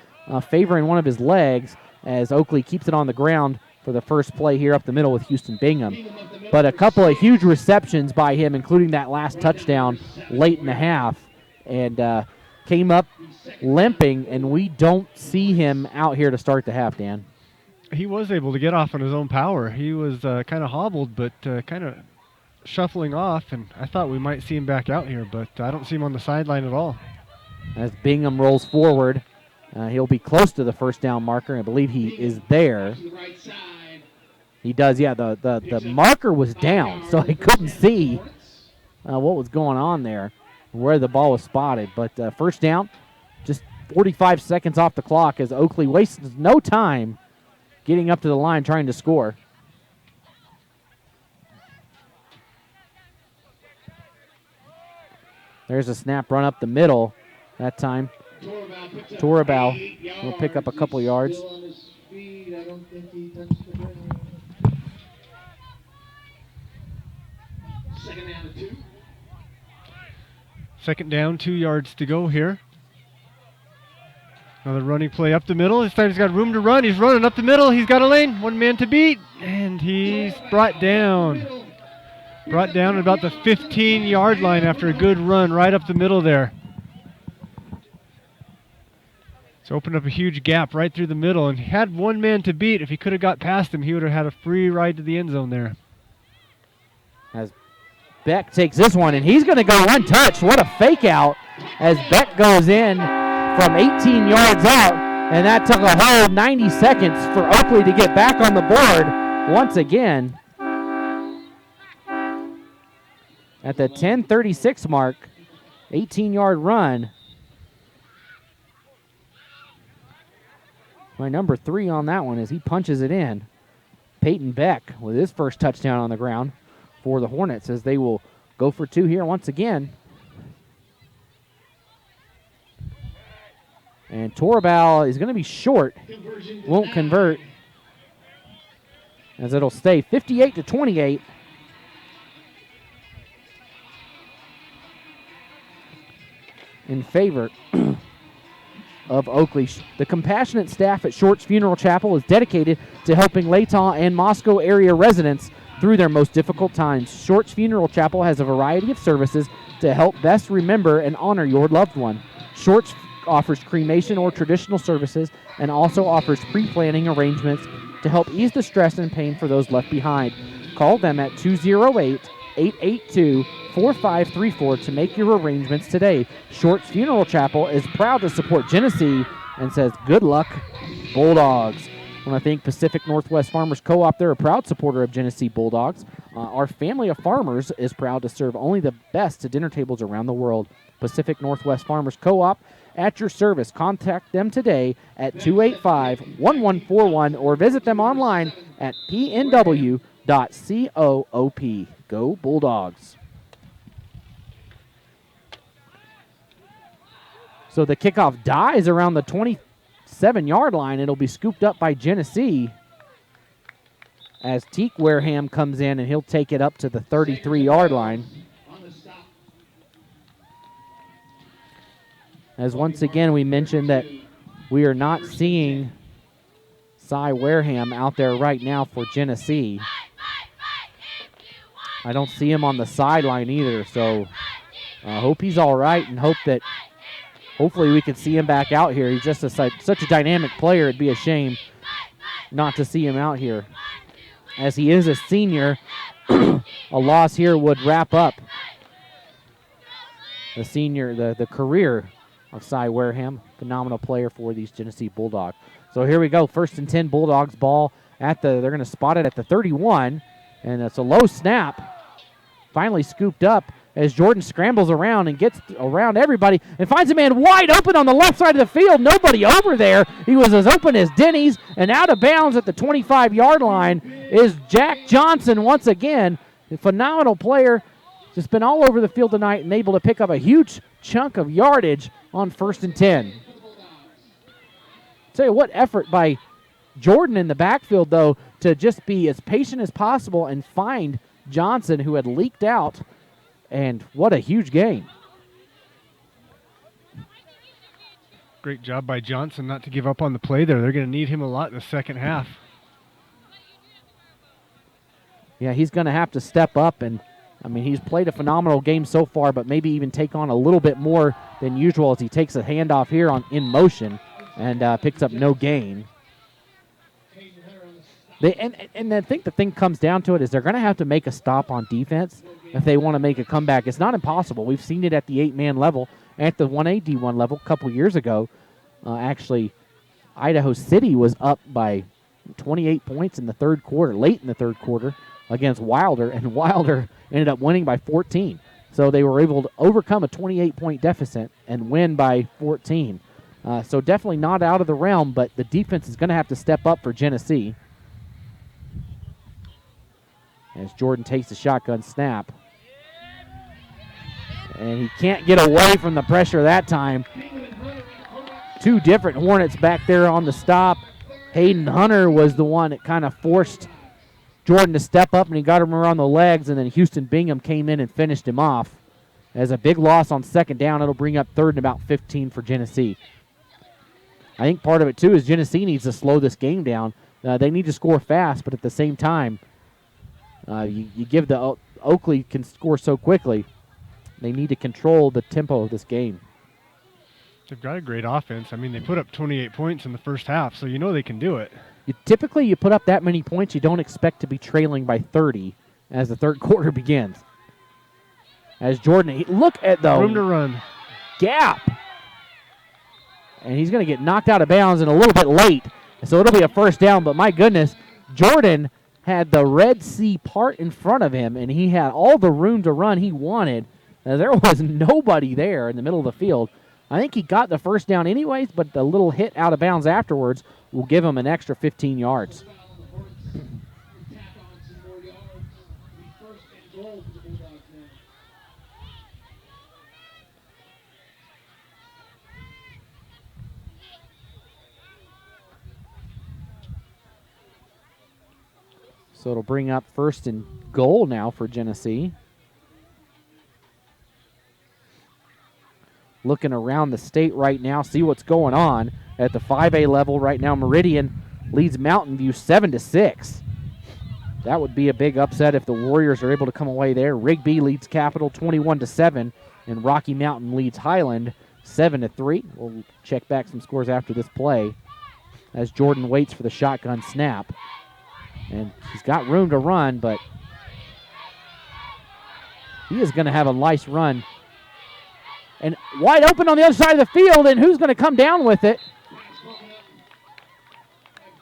favoring one of his legs as Oakley keeps it on the ground for the first play here up the middle with Houston Bingham. But a couple of huge receptions by him, including that last touchdown late in the half, and came up limping, and we don't see him out here to start the half, Dan. He was able to get off on his own power. He was kind of hobbled, but kind of shuffling off, and I thought we might see him back out here, but I don't see him on the sideline at all. As Bingham rolls forward, he'll be close to the first down marker. I believe he is there. He does, yeah. The marker was down, so he couldn't see what was going on there, where the ball was spotted. But first down, just 45 seconds off the clock as Oakley wastes no time getting up to the line trying to score. There's a snap run up the middle that time. Torabal will pick up a couple yards. Second down, 2 yards to go here. Another running play up the middle. This time he's got room to run. He's running up the middle. He's got a lane. One man to beat. And he's brought down. Brought down at about the 15-yard line after a good run right up the middle there. It's opened up a huge gap right through the middle, and he had one man to beat. If he could have got past him, he would have had a free ride to the end zone there. As Beck takes this one, and he's going to go untouched. What a fake out as Beck goes in from 18 yards out, and that took a whole 90 seconds for Oakley to get back on the board once again. At the 10:36 mark, 18-yard run. My number 3 on that one as he punches it in. Peyton Beck with his first touchdown on the ground for the Hornets as they will go for 2 here once again. And Torabal is going to be short. Won't convert as it'll stay 58-28. In favor of Oakley. The compassionate staff at Short's Funeral Chapel is dedicated to helping Layton and Moscow area residents through their most difficult times. Short's Funeral Chapel has a variety of services to help best remember and honor your loved one. Short's offers cremation or traditional services and also offers pre-planning arrangements to help ease the stress and pain for those left behind. Call them at 208-882-4534 to make your arrangements today. Short's Funeral Chapel is proud to support Genesee and says good luck, Bulldogs. I want to thank Pacific Northwest Farmers Co-op. They're a proud supporter of Genesee Bulldogs. Our family of farmers is proud to serve only the best to dinner tables around the world. Pacific Northwest Farmers Co-op at your service. Contact them today at 285-1141 or visit them online at pnw.com. IdahoSports.com. Go Bulldogs. So the kickoff dies around the 27-yard line. It'll be scooped up by Genesee as Teak Wareham comes in, and he'll take it up to the 33-yard line. As once again we mentioned that we are not seeing Cy Wareham out there right now for Genesee. I don't see him on the sideline either, so I hope he's all right and hope that hopefully we can see him back out here. He's just such a dynamic player. It'd be a shame not to see him out here. As he is a senior, a loss here would wrap up the career of Cy Wareham. Phenomenal player for these Genesee Bulldogs. So here we go, 1st and 10 Bulldogs, ball they're going to spot it at the 31, and it's a low snap. Finally scooped up as Jordan scrambles around and gets around everybody and finds a man wide open on the left side of the field. Nobody over there. He was as open as Denny's, and out of bounds at the 25-yard line is Jack Johnson once again. A phenomenal player. Just been all over the field tonight and able to pick up a huge chunk of yardage on 1st and 10. Tell you what effort by Jordan in the backfield, though, to just be as patient as possible and find Johnson, who had leaked out, and what a huge gain. Great job by Johnson not to give up on the play there. They're going to need him a lot in the second half. Yeah, he's going to have to step up, and he's played a phenomenal game so far, but maybe even take on a little bit more than usual as he takes a handoff here in motion and picks up no gain. And I think the thing comes down to it is they're going to have to make a stop on defense if they want to make a comeback. It's not impossible. We've seen it at the 8-man level, at the 1A D1 level a couple years ago. Actually, Idaho City was up by 28 points in the third quarter, late in the third quarter, against Wilder, and Wilder ended up winning by 14. So they were able to overcome a 28-point deficit and win by 14. So definitely not out of the realm, but the defense is going to have to step up for Genesee. As Jordan takes the shotgun snap. And he can't get away from the pressure that time. Two different Hornets back there on the stop. Hayden Hunter was the one that kind of forced Jordan to step up, and he got him around the legs, and then Houston Bingham came in and finished him off. As a big loss on 2nd down, it'll bring up 3rd and about 15 for Genesee. I think part of it, too, is Genesee needs to slow this game down. They need to score fast, but at the same time, you give the Oakley can score so quickly. They need to control the tempo of this game. They've got a great offense. They put up 28 points in the first half, so you know they can do it. Typically, you put up that many points, you don't expect to be trailing by 30 as the third quarter begins. As Jordan, look at the room to run gap. And he's going to get knocked out of bounds and a little bit late. So it'll be a 1st down, but my goodness, Jordan had the Red Sea part in front of him, and he had all the room to run he wanted. There was nobody there in the middle of the field. I think he got the 1st down anyways, but the little hit out of bounds afterwards will give him an extra 15 yards. So it'll bring up 1st and goal now for Genesee. Looking around the state right now, see what's going on at the 5A level right now. Meridian leads Mountain View 7-6. That would be a big upset if the Warriors are able to come away there. Rigby leads Capital 21-7, and Rocky Mountain leads Highland 7-3. We'll check back some scores after this play as Jordan waits for the shotgun snap. And he's got room to run, but he is going to have a nice run. And wide open on the other side of the field, and who's going to come down with it?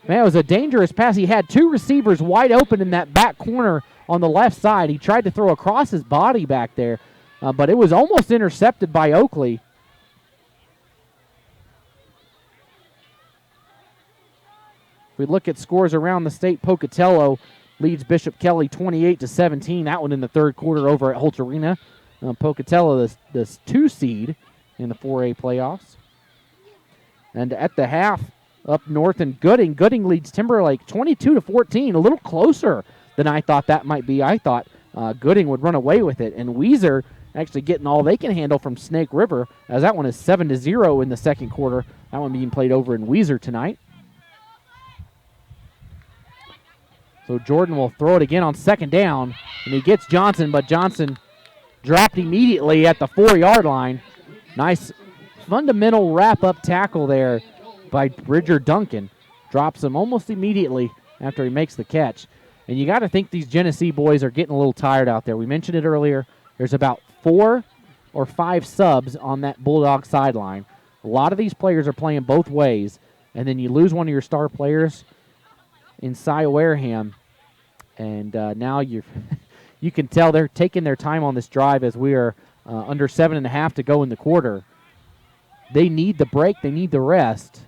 Man, it was a dangerous pass. He had 2 receivers wide open in that back corner on the left side. He tried to throw across his body back there, but it was almost intercepted by Oakley. If we look at scores around the state, Pocatello leads Bishop Kelly 28-17. That one in the third quarter over at Holt Arena. Pocatello, this 2 seed in the 4A playoffs. And at the half, up north in Gooding. Gooding leads Timberlake 22-14, a little closer than I thought that might be. I thought Gooding would run away with it. And Weiser actually getting all they can handle from Snake River, as that one is 7-0 in the second quarter. That one being played over in Weiser tonight. So Jordan will throw it again on second down, and he gets Johnson, but Johnson dropped immediately at the 4-yard line. Nice fundamental wrap-up tackle there by Bridger Duncan. Drops him almost immediately after he makes the catch. And you got to think these Genesee boys are getting a little tired out there. We mentioned it earlier. There's about 4 or 5 subs on that Bulldog sideline. A lot of these players are playing both ways, and then you lose one of your star players in Cy Wareham, and now you can tell they're taking their time on this drive as we are under 7.5 to go in the quarter. They need the break. They need the rest,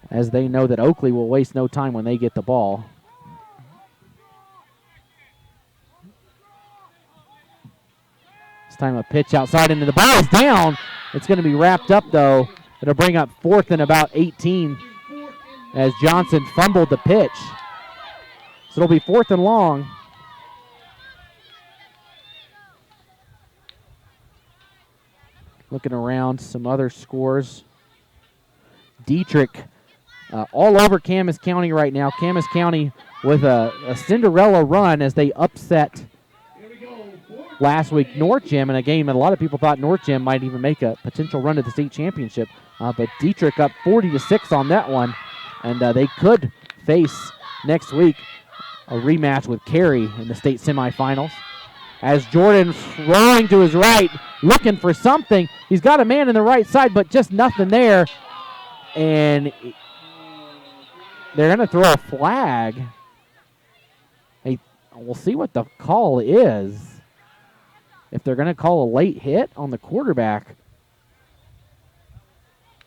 as they know that Oakley will waste no time when they get the ball. This time a pitch outside into the ball is down. It's going to be wrapped up, though. It'll bring up 4th and about 18 as Johnson fumbled the pitch. So it'll be 4th and long. Looking around, some other scores. Dietrich all over Camas County right now. Camas County with a Cinderella run as they upset last week North Gym in a game that a lot of people thought North Gym might even make a potential run to the state championship. But Dietrich up 40-6 on that one. And they could face next week a rematch with Cary in the state semifinals. As Jordan throwing to his right, looking for something. He's got a man in the right side, but just nothing there. And they're going to throw a flag. Hey, we'll see what the call is. If they're going to call a late hit on the quarterback.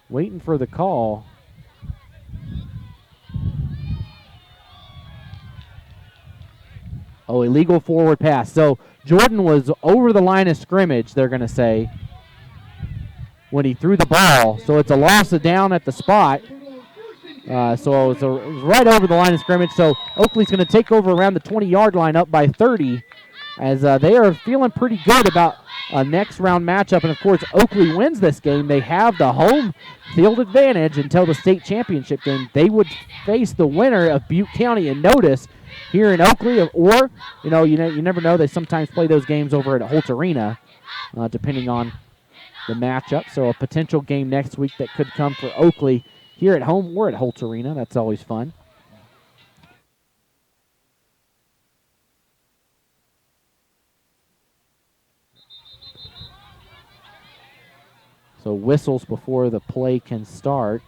Waiting for the call. Oh, illegal forward pass. So Jordan was over the line of scrimmage, they're going to say, when he threw the ball. So it's a loss of down at the spot. So it was right over the line of scrimmage. So Oakley's going to take over around the 20-yard line up by 30 as they are feeling pretty good about a next round matchup. And, of course, Oakley wins this game. They have the home field advantage until the state championship game. They would face the winner of Butte County and Notice here in Oakley, or, you never know. They sometimes play those games over at Holt Arena, depending on the matchup. So a potential game next week that could come for Oakley here at home or at Holt Arena. That's always fun. So whistles before the play can start.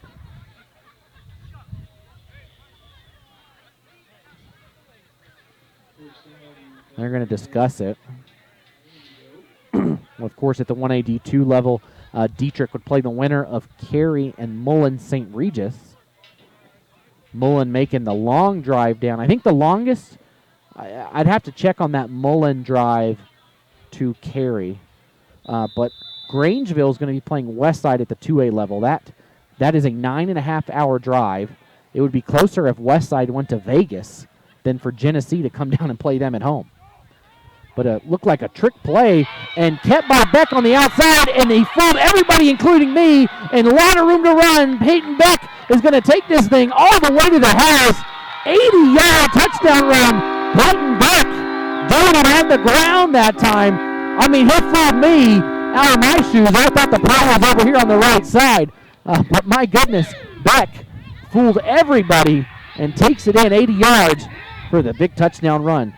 They're going to discuss it. Well, of course, at the 1AD2 level, Dietrich would play the winner of Cary and Mullen St. Regis. Mullen making the long drive down. I think the longest, I'd have to check on that Mullen drive to Cary. But Grangeville is going to be playing Westside at the 2A level. That is a 9.5-hour drive. It would be closer if Westside went to Vegas than for Genesee to come down and play them at home. But it looked like a trick play and kept by Beck on the outside, and he fooled everybody, including me, and a lot of room to run. Peyton Beck is going to take this thing all the way to the house. 80-yard touchdown run. Peyton Beck doing it at the ground that time. I mean, he fooled me out of my shoes. I thought the power was over here on the right side. But my goodness, Beck fooled everybody and takes it in 80 yards for the big touchdown run.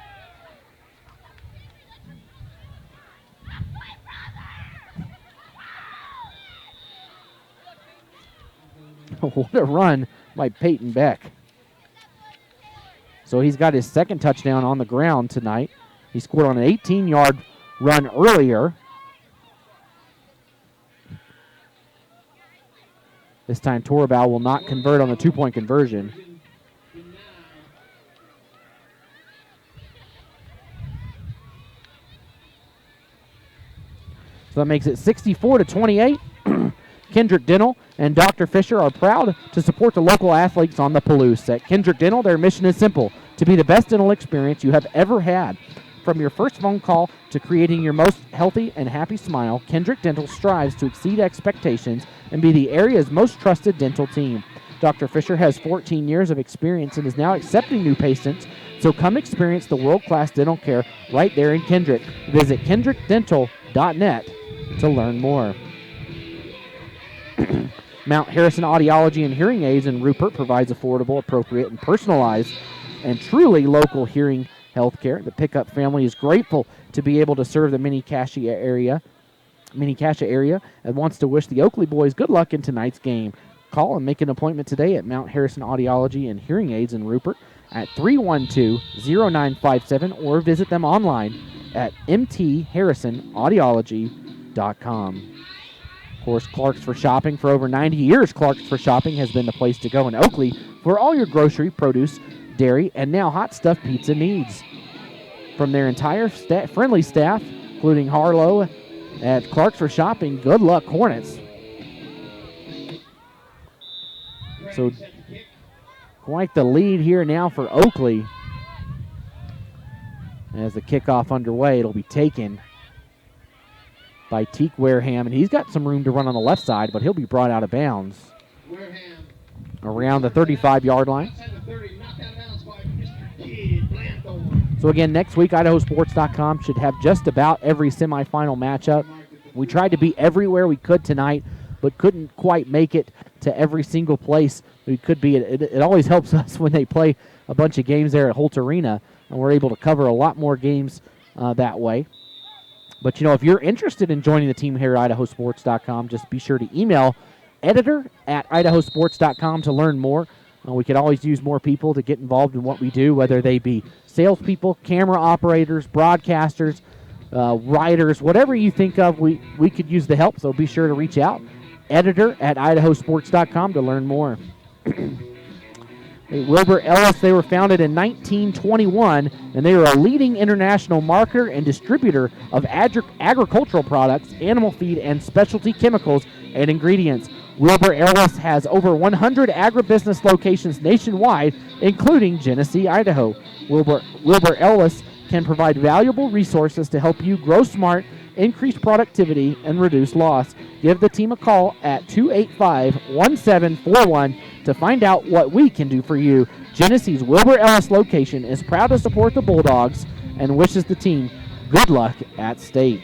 What a run by Peyton Beck. So he's got his second touchdown on the ground tonight. He scored on an 18-yard run earlier. This time Torabal will not convert on the two-point conversion. So that makes it 64-28. Kendrick Dental and Dr. Fisher are proud to support the local athletes on the Palouse. At Kendrick Dental, their mission is simple: to be the best dental experience you have ever had. From your first phone call to creating your most healthy and happy smile, Kendrick Dental strives to exceed expectations and be the area's most trusted dental team. Dr. Fisher has 14 years of experience and is now accepting new patients, so come experience the world-class dental care right there in Kendrick. Visit kendrickdental.net to learn more. Mount Harrison Audiology and Hearing Aids in Rupert provides affordable, appropriate, and personalized and truly local hearing health care. The Pickup family is grateful to be able to serve the Mini-Cassia area and wants to wish the Oakley boys good luck in tonight's game. Call and make an appointment today at Mount Harrison Audiology and Hearing Aids in Rupert at 312-0957 or visit them online at mtharrisonaudiology.com. Of course, Clark's for Shopping. For over 90 years, Clark's for Shopping has been the place to go in Oakley for all your grocery, produce, dairy, and now hot stuff pizza needs. From their entire friendly staff, including Harlow at Clark's for Shopping, good luck, Hornets. So quite the lead here now for Oakley. As the kickoff underway, it'll be taken by Teak Wareham, and he's got some room to run on the left side, but he'll be brought out of bounds around the 35-yard line. So again, next week, IdahoSports.com should have just about every semifinal matchup. We tried to be everywhere we could tonight, but couldn't quite make it to every single place we could be. It always helps us when they play a bunch of games there at Holt Arena, and we're able to cover a lot more games that way. But, you know, if you're interested in joining the team here at IdahoSports.com, just be sure to email editor@IdahoSports.com to learn more. We could always use more people to get involved in what we do, whether they be salespeople, camera operators, broadcasters, writers, whatever you think of, we could use the help, so be sure to reach out. Editor@IdahoSports.com to learn more. Wilbur Ellis, they were founded in 1921, and they are a leading international marketer and distributor of agricultural products, animal feed, and specialty chemicals and ingredients. Wilbur Ellis has over 100 agribusiness locations nationwide, including Genesee, Idaho. Wilbur Ellis can provide valuable resources to help you grow smart, increase productivity, and reduce loss. Give the team a call at 285-1741 to find out what we can do for you. Genesee's Wilbur Ellis location is proud to support the Bulldogs and wishes the team good luck at state.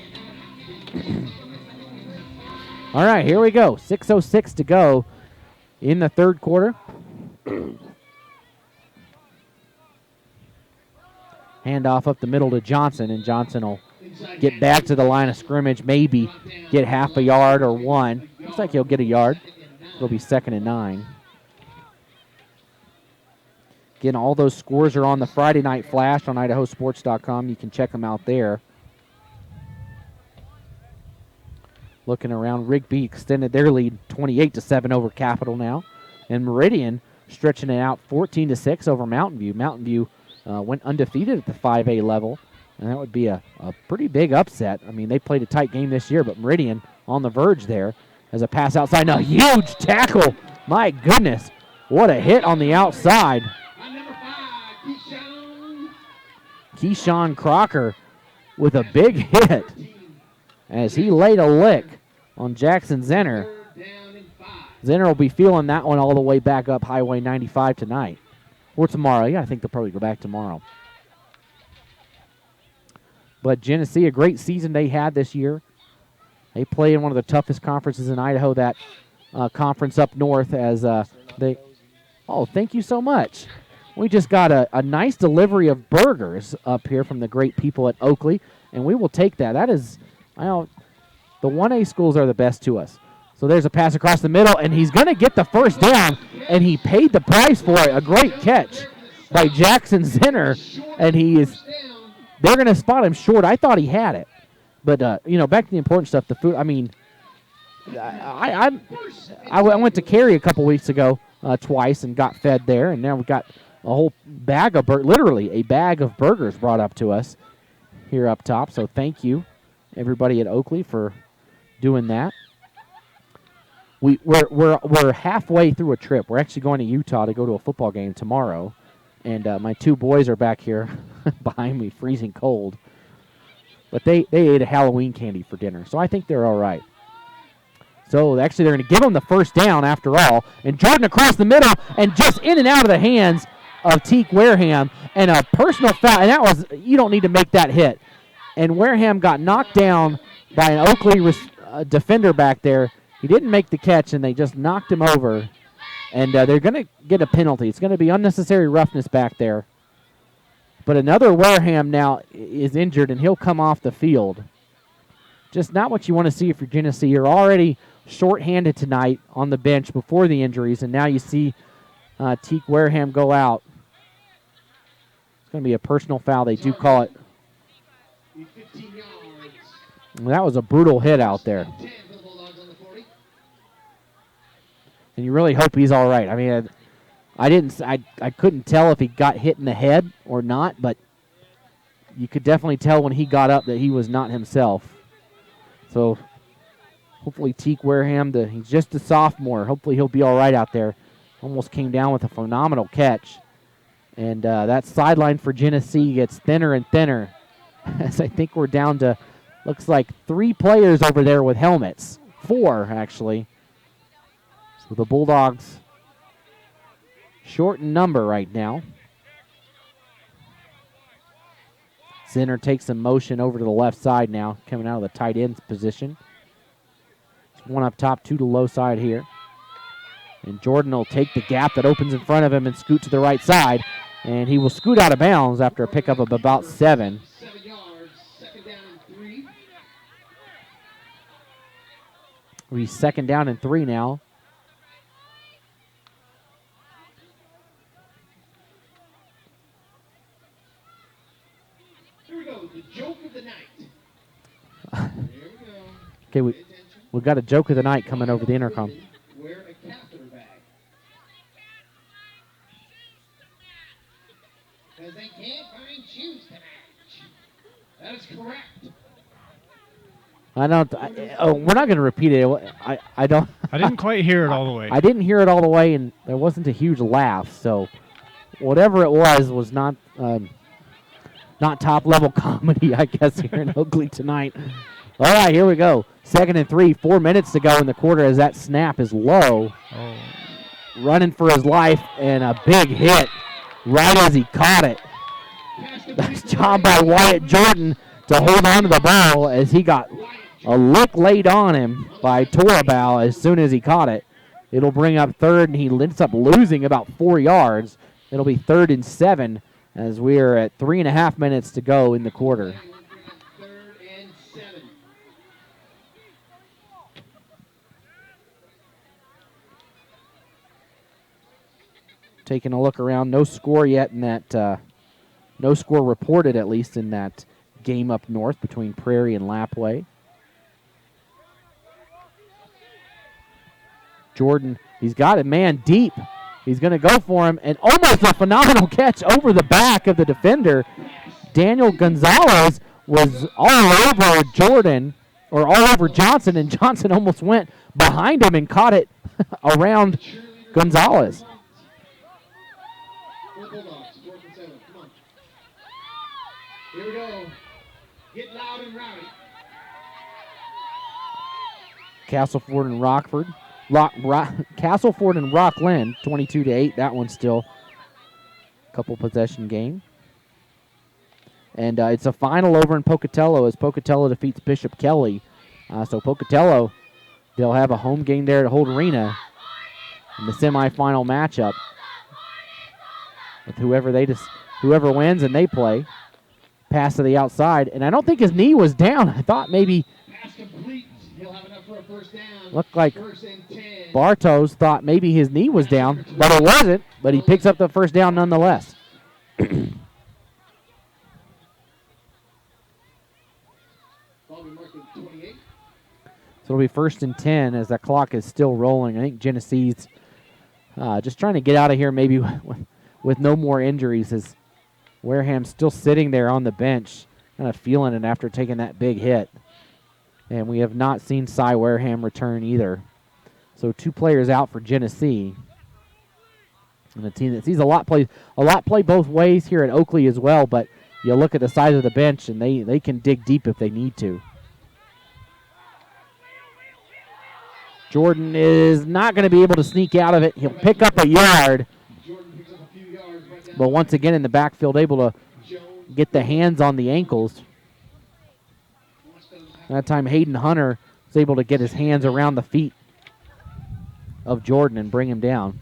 All right, here we go. 6:06 to go in the third quarter. Handoff up the middle to Johnson, and Johnson will get back to the line of scrimmage, maybe get half a yard or one. Looks like he'll get a yard. It'll be 2nd and 9. Again, all those scores are on the Friday Night Flash on IdahoSports.com. You can check them out there. Looking around, Rigby extended their lead 28-7 over Capital now. And Meridian stretching it out 14-6 over Mountain View. Mountain View went undefeated at the 5A level, and that would be a pretty big upset. I mean, they played a tight game this year, but Meridian on the verge there as a pass outside. And a huge tackle. My goodness, what a hit on the outside. Keyshawn Crocker with a big hit as he laid a lick on Jackson Zenner. Zenner will be feeling that one all the way back up Highway 95 tonight. Or tomorrow. Yeah, I think they'll probably go back tomorrow. But Genesee, a great season they had this year. They play in one of the toughest conferences in Idaho, that conference up north, as they... Oh, thank you so much. We just got a nice delivery of burgers up here from the great people at Oakley, and we will take that. That is, the 1A schools are the best to us. So there's a pass across the middle, and he's going to get the first down, and he paid the price for it. A great catch by Jackson Zenner, and they're going to spot him short. I thought he had it. But, back to the important stuff, the food. I mean, I went to Cary a couple weeks ago twice and got fed there, and now we've got a whole bag of literally a bag of burgers brought up to us here up top. So thank you, everybody at Oakley, for doing that. We're halfway through a trip. We're actually going to Utah to go to a football game tomorrow, and my two boys are back here behind me, freezing cold. But they ate a Halloween candy for dinner, so I think they're all right. So actually they're going to give them the first down after all, and Jordan across the middle and just in and out of the hands of Teak Wareham, and a personal foul, and that was, you don't need to make that hit. And Wareham got knocked down by an Oakley defender back there. He didn't make the catch, and they just knocked him over. And they're going to get a penalty. It's going to be unnecessary roughness back there. But another Wareham now is injured, and he'll come off the field. Just not what you want to see if you're Genesee. You're already shorthanded tonight on the bench before the injuries, and now you see Teak Wareham go out. It's going to be a personal foul. They do call it. That was a brutal hit out there. And you really hope he's all right. I mean, I couldn't tell if he got hit in the head or not, but you could definitely tell when he got up that he was not himself. So hopefully Teak Wareham, he's just a sophomore. Hopefully he'll be all right out there. Almost came down with a phenomenal catch. And that sideline for Genesee gets thinner and thinner, as I think we're down to, looks like 3 players over there with helmets. 4, actually. So the Bulldogs short in number right now. Center takes some motion over to the left side now, coming out of the tight end position. It's 1 up top, 2 to low side here. And Jordan will take the gap that opens in front of him and scoot to the right side. And he will scoot out of bounds after a pickup of about 7. 7 yards, second down and 3. It'll be second down and 3 now. Here we go, the joke of the night. Here we go. Okay, we've got a joke of the night coming over the intercom. Wear a catheter bag. Because they can't find shoes to match. That is correct. We're not going to repeat it. I don't. I didn't quite hear it all the way. I didn't hear it all the way, and there wasn't a huge laugh. So whatever it was not top level comedy, I guess, here in Oakley tonight. All right, here we go. Second and 3, 4 minutes to go in the quarter as that snap is low. Oh. Running for his life, and a big hit right as he caught it. Nice job by Wyatt Jordan to hold on to the ball as he got a lick laid on him by Torabal as soon as he caught it. It'll bring up third, and he ends up losing about 4 yards. It'll be 3rd and 7 as we are at 3.5 minutes to go in the quarter. Taking a look around, no score yet in that, no score reported at least in that game up north between Prairie and Lapway. Jordan, he's got a man deep. He's going to go for him, and almost a phenomenal catch over the back of the defender. Daniel Gonzalez was all over Jordan, or all over Johnson, and Johnson almost went behind him and caught it around Gonzalez. Bulldogs, 4th and 7. Come on. Here we go. Get loud and rowdy. Castleford and Rockford. Castleford and Rockland, 22-8. That one's still a couple possession game. And it's a final over in Pocatello as Pocatello defeats Bishop Kelly. So Pocatello, they'll have a home game there at Holt Arena in the semifinal matchup with whoever wins and they play. Pass to the outside, and I don't think his knee was down. I thought maybe Pass complete. He'll have enough for a first down. looked like 1st and 10. Bartos thought maybe his knee was down, but it wasn't. But he picks up the first down nonetheless. Ball be marked at 28. So it'll be 1st and 10 as that clock is still rolling. I think Genesee's just trying to get out of here maybe with no more injuries as Wareham's still sitting there on the bench, kind of feeling it after taking that big hit. And we have not seen Cy Wareham return either. So 2 players out for Genesee. And a team that sees a lot play both ways here at Oakley as well, but you look at the size of the bench, and they can dig deep if they need to. Jordan is not going to be able to sneak out of it. He'll pick up a yard. But once again in the backfield, able to get the hands on the ankles. That time Hayden Hunter was able to get his hands around the feet of Jordan and bring him down.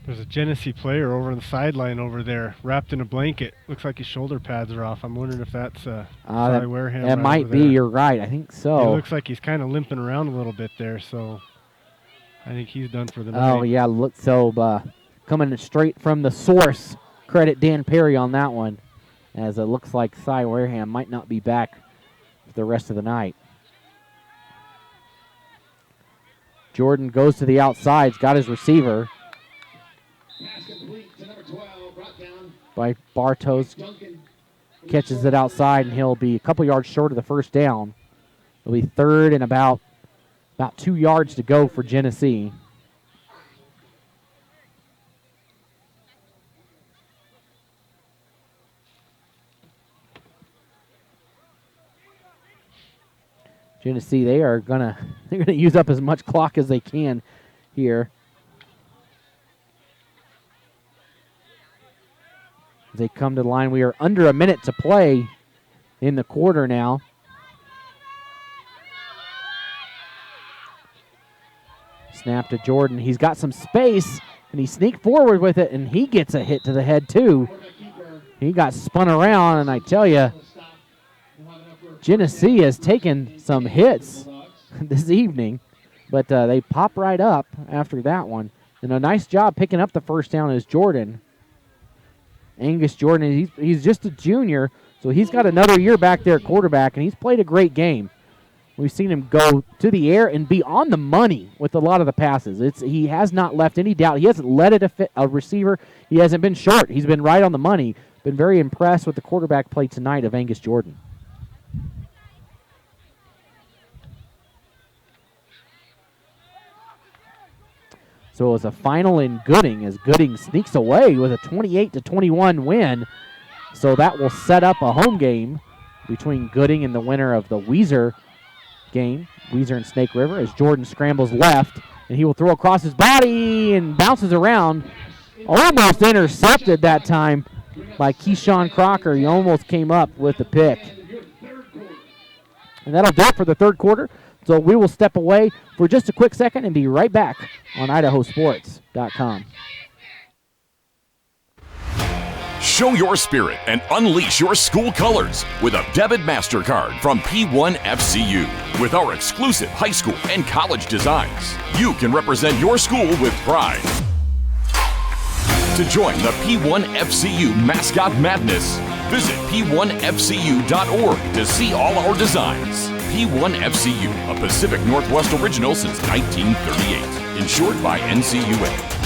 There's a Genesee player over on the sideline over there, wrapped in a blanket. Looks like his shoulder pads are off. I'm wondering if that's Cy Wareham. That might be. You're right. I think so. It looks like he's kind of limping around a little bit there, so I think he's done for the night. Oh, yeah. Look, so coming straight from the source, credit Dan Perry on that one, as it looks like Cy Wareham might not be back for the rest of the night. Jordan goes to the outside. He's got his receiver. By Bartos, catches it outside, and he'll be a couple yards short of the first down. It'll be third and about 2 yards to go for Genesee. Genesee, they're gonna use up as much clock as they can here. As they come to the line, we are under a minute to play in the quarter now. Snap to Jordan. He's got some space, and he sneaked forward with it, and he gets a hit to the head too. He got spun around, and I tell you, Genesee has taken some hits this evening, but they pop right up after that one. And a nice job picking up the first down is Jordan. Angus Jordan, he's just a junior, so he's got another year back there at quarterback, and he's played a great game. We've seen him go to the air and be on the money with a lot of the passes. He has not left any doubt. He hasn't let it a receiver. He hasn't been short. He's been right on the money. Been very impressed with the quarterback play tonight of Angus Jordan. So it was a final in Gooding as Gooding sneaks away with a 28-21 win. So that will set up a home game between Gooding and the winner of the Weiser game, Weiser and Snake River, as Jordan scrambles left, and he will throw across his body and bounces around. Almost intercepted that time by Keyshawn Crocker. He almost came up with the pick. And that'll do it for the third quarter. So we will step away for just a quick second and be right back on IdahoSports.com. Show your spirit and unleash your school colors with a debit MasterCard from P1FCU. With our exclusive high school and college designs, you can represent your school with pride. To join the P1FCU Mascot Madness, visit P1FCU.org to see all our designs. P1FCU, a Pacific Northwest original since 1938. Insured by NCUA.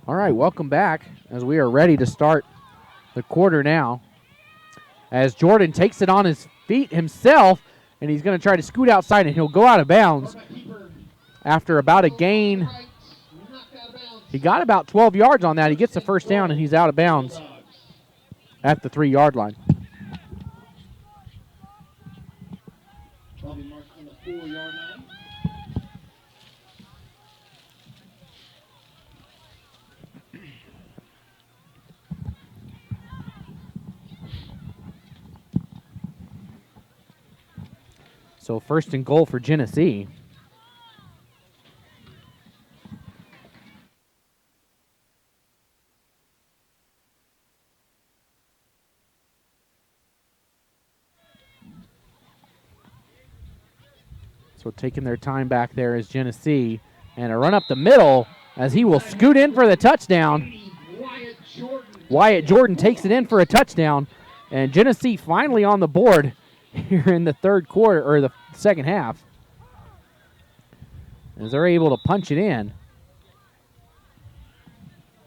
All right, welcome back as we are ready to start the quarter now. As Jordan takes it on his feet himself, and he's going to try to scoot outside, and he'll go out of bounds after about a gain. He got about 12 yards on that. He gets the first down, and he's out of bounds at the 3-yard line. So first and goal for Genesee. So taking their time back there is Genesee. And a run up the middle as he will scoot in for the touchdown. Wyatt Jordan takes it in for a touchdown. And Genesee finally on the board here in the third quarter, or the second half, as they're able to punch it in. A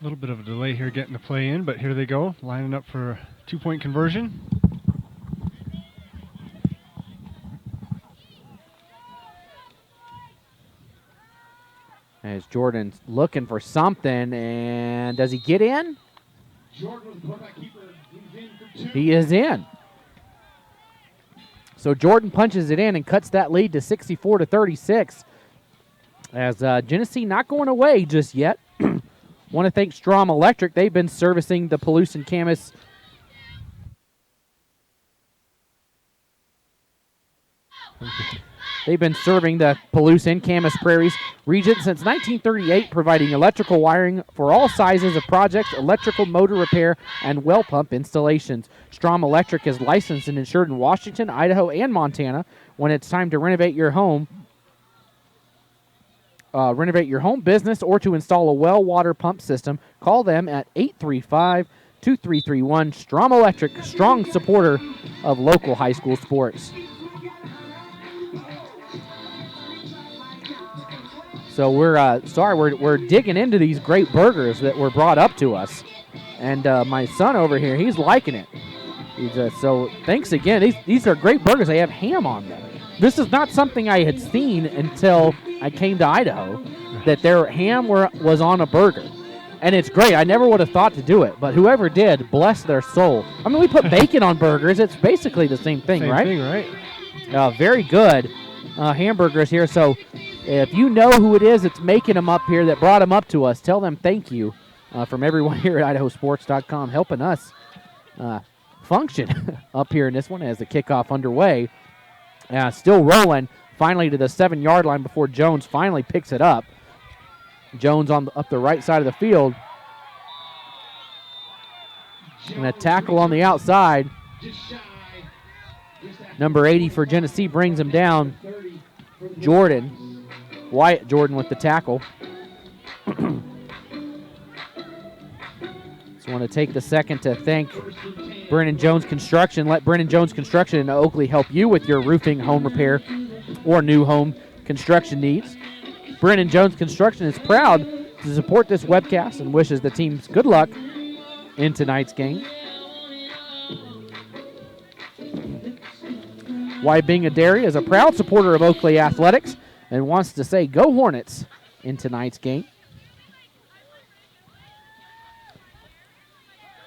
little bit of a delay here getting the play in, but here they go, lining up for a 2-point conversion. As Jordan's looking for something, and does he get in? He is in. So Jordan punches it in and cuts that lead to 64-36. As Genesee not going away just yet. Want to thank Strom Electric. They've been servicing the Palouse and Camas They've been serving the Palouse and Camas Prairies region since 1938, providing electrical wiring for all sizes of projects, electrical motor repair, and well pump installations. Strom Electric is licensed and insured in Washington, Idaho, and Montana. When it's time to renovate your home, business, or to install a well water pump system, call them at 835-2331. Strom Electric, strong supporter of local high school sports. So we're digging into these great burgers that were brought up to us, and my son over here, he's liking it. So thanks again. These are great burgers. They have ham on them. This is not something I had seen until I came to Idaho, that their ham was on a burger. And it's great. I never would have thought to do it, but whoever did, bless their soul. I mean, we put bacon on burgers. It's basically the same thing, right? Same thing, right? Very good hamburgers here. So if you know who it is that's making them up here, that brought them up to us, tell them thank you from everyone here at IdahoSports.com, helping us function up here in this one as the kickoff underway. Still rolling, finally to the 7-yard line before Jones finally picks it up. Jones up the right side of the field. And a tackle on the outside. Number 80 for Genesee brings him down. Wyatt Jordan with the tackle. Just want to take the second to thank Brennan Jones Construction. Let Brennan Jones Construction in Oakley help you with your roofing, home repair, or new home construction needs. Brennan Jones Construction is proud to support this webcast and wishes the teams good luck in tonight's game. Wybinga Dairy is a proud supporter of Oakley Athletics and wants to say go Hornets in tonight's game.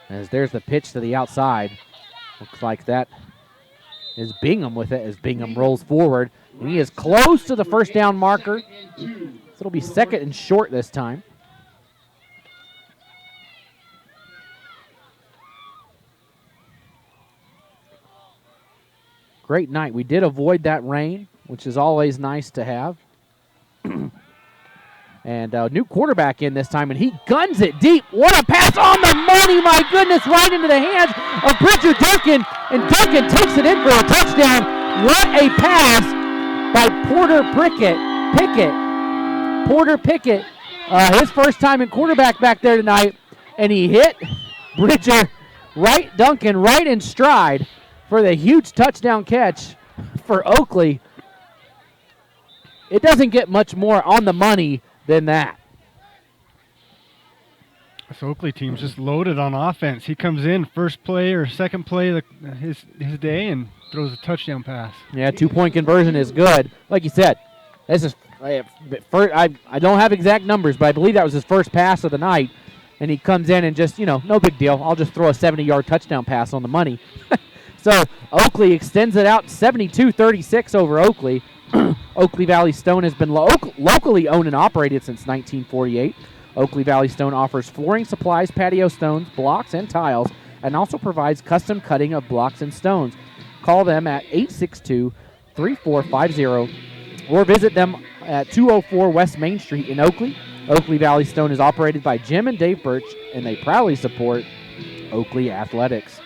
As there's the pitch to the outside. Looks like that is Bingham with it as Bingham rolls forward. And he is close to the first down marker. So it'll be second and short this time. Great night. We did avoid that rain, which is always nice to have. And new quarterback in this time, and he guns it deep. What a pass on the money, my goodness, right into the hands of Bridger Duncan, and Duncan takes it in for a touchdown. What a pass by Porter Pickett, his first time in quarterback back there tonight, and he hit Bridger Duncan right in stride for the huge touchdown catch for Oakley. It doesn't get much more on the money than that. This Oakley team's just loaded on offense. He comes in first play or second play of his day and throws a touchdown pass. Yeah, 2-point conversion is good. Like you said, this is I don't have exact numbers, but I believe that was his first pass of the night. And he comes in and just, no big deal. I'll just throw a 70-yard touchdown pass on the money. So Oakley extends it out 72-36 over Oakley. Oakley Valley Stone has been locally owned and operated since 1948. Oakley Valley Stone offers flooring supplies, patio stones, blocks, and tiles, and also provides custom cutting of blocks and stones. Call them at 862-3450 or visit them at 204 West Main Street in Oakley. Oakley Valley Stone is operated by Jim and Dave Birch, and they proudly support Oakley Athletics.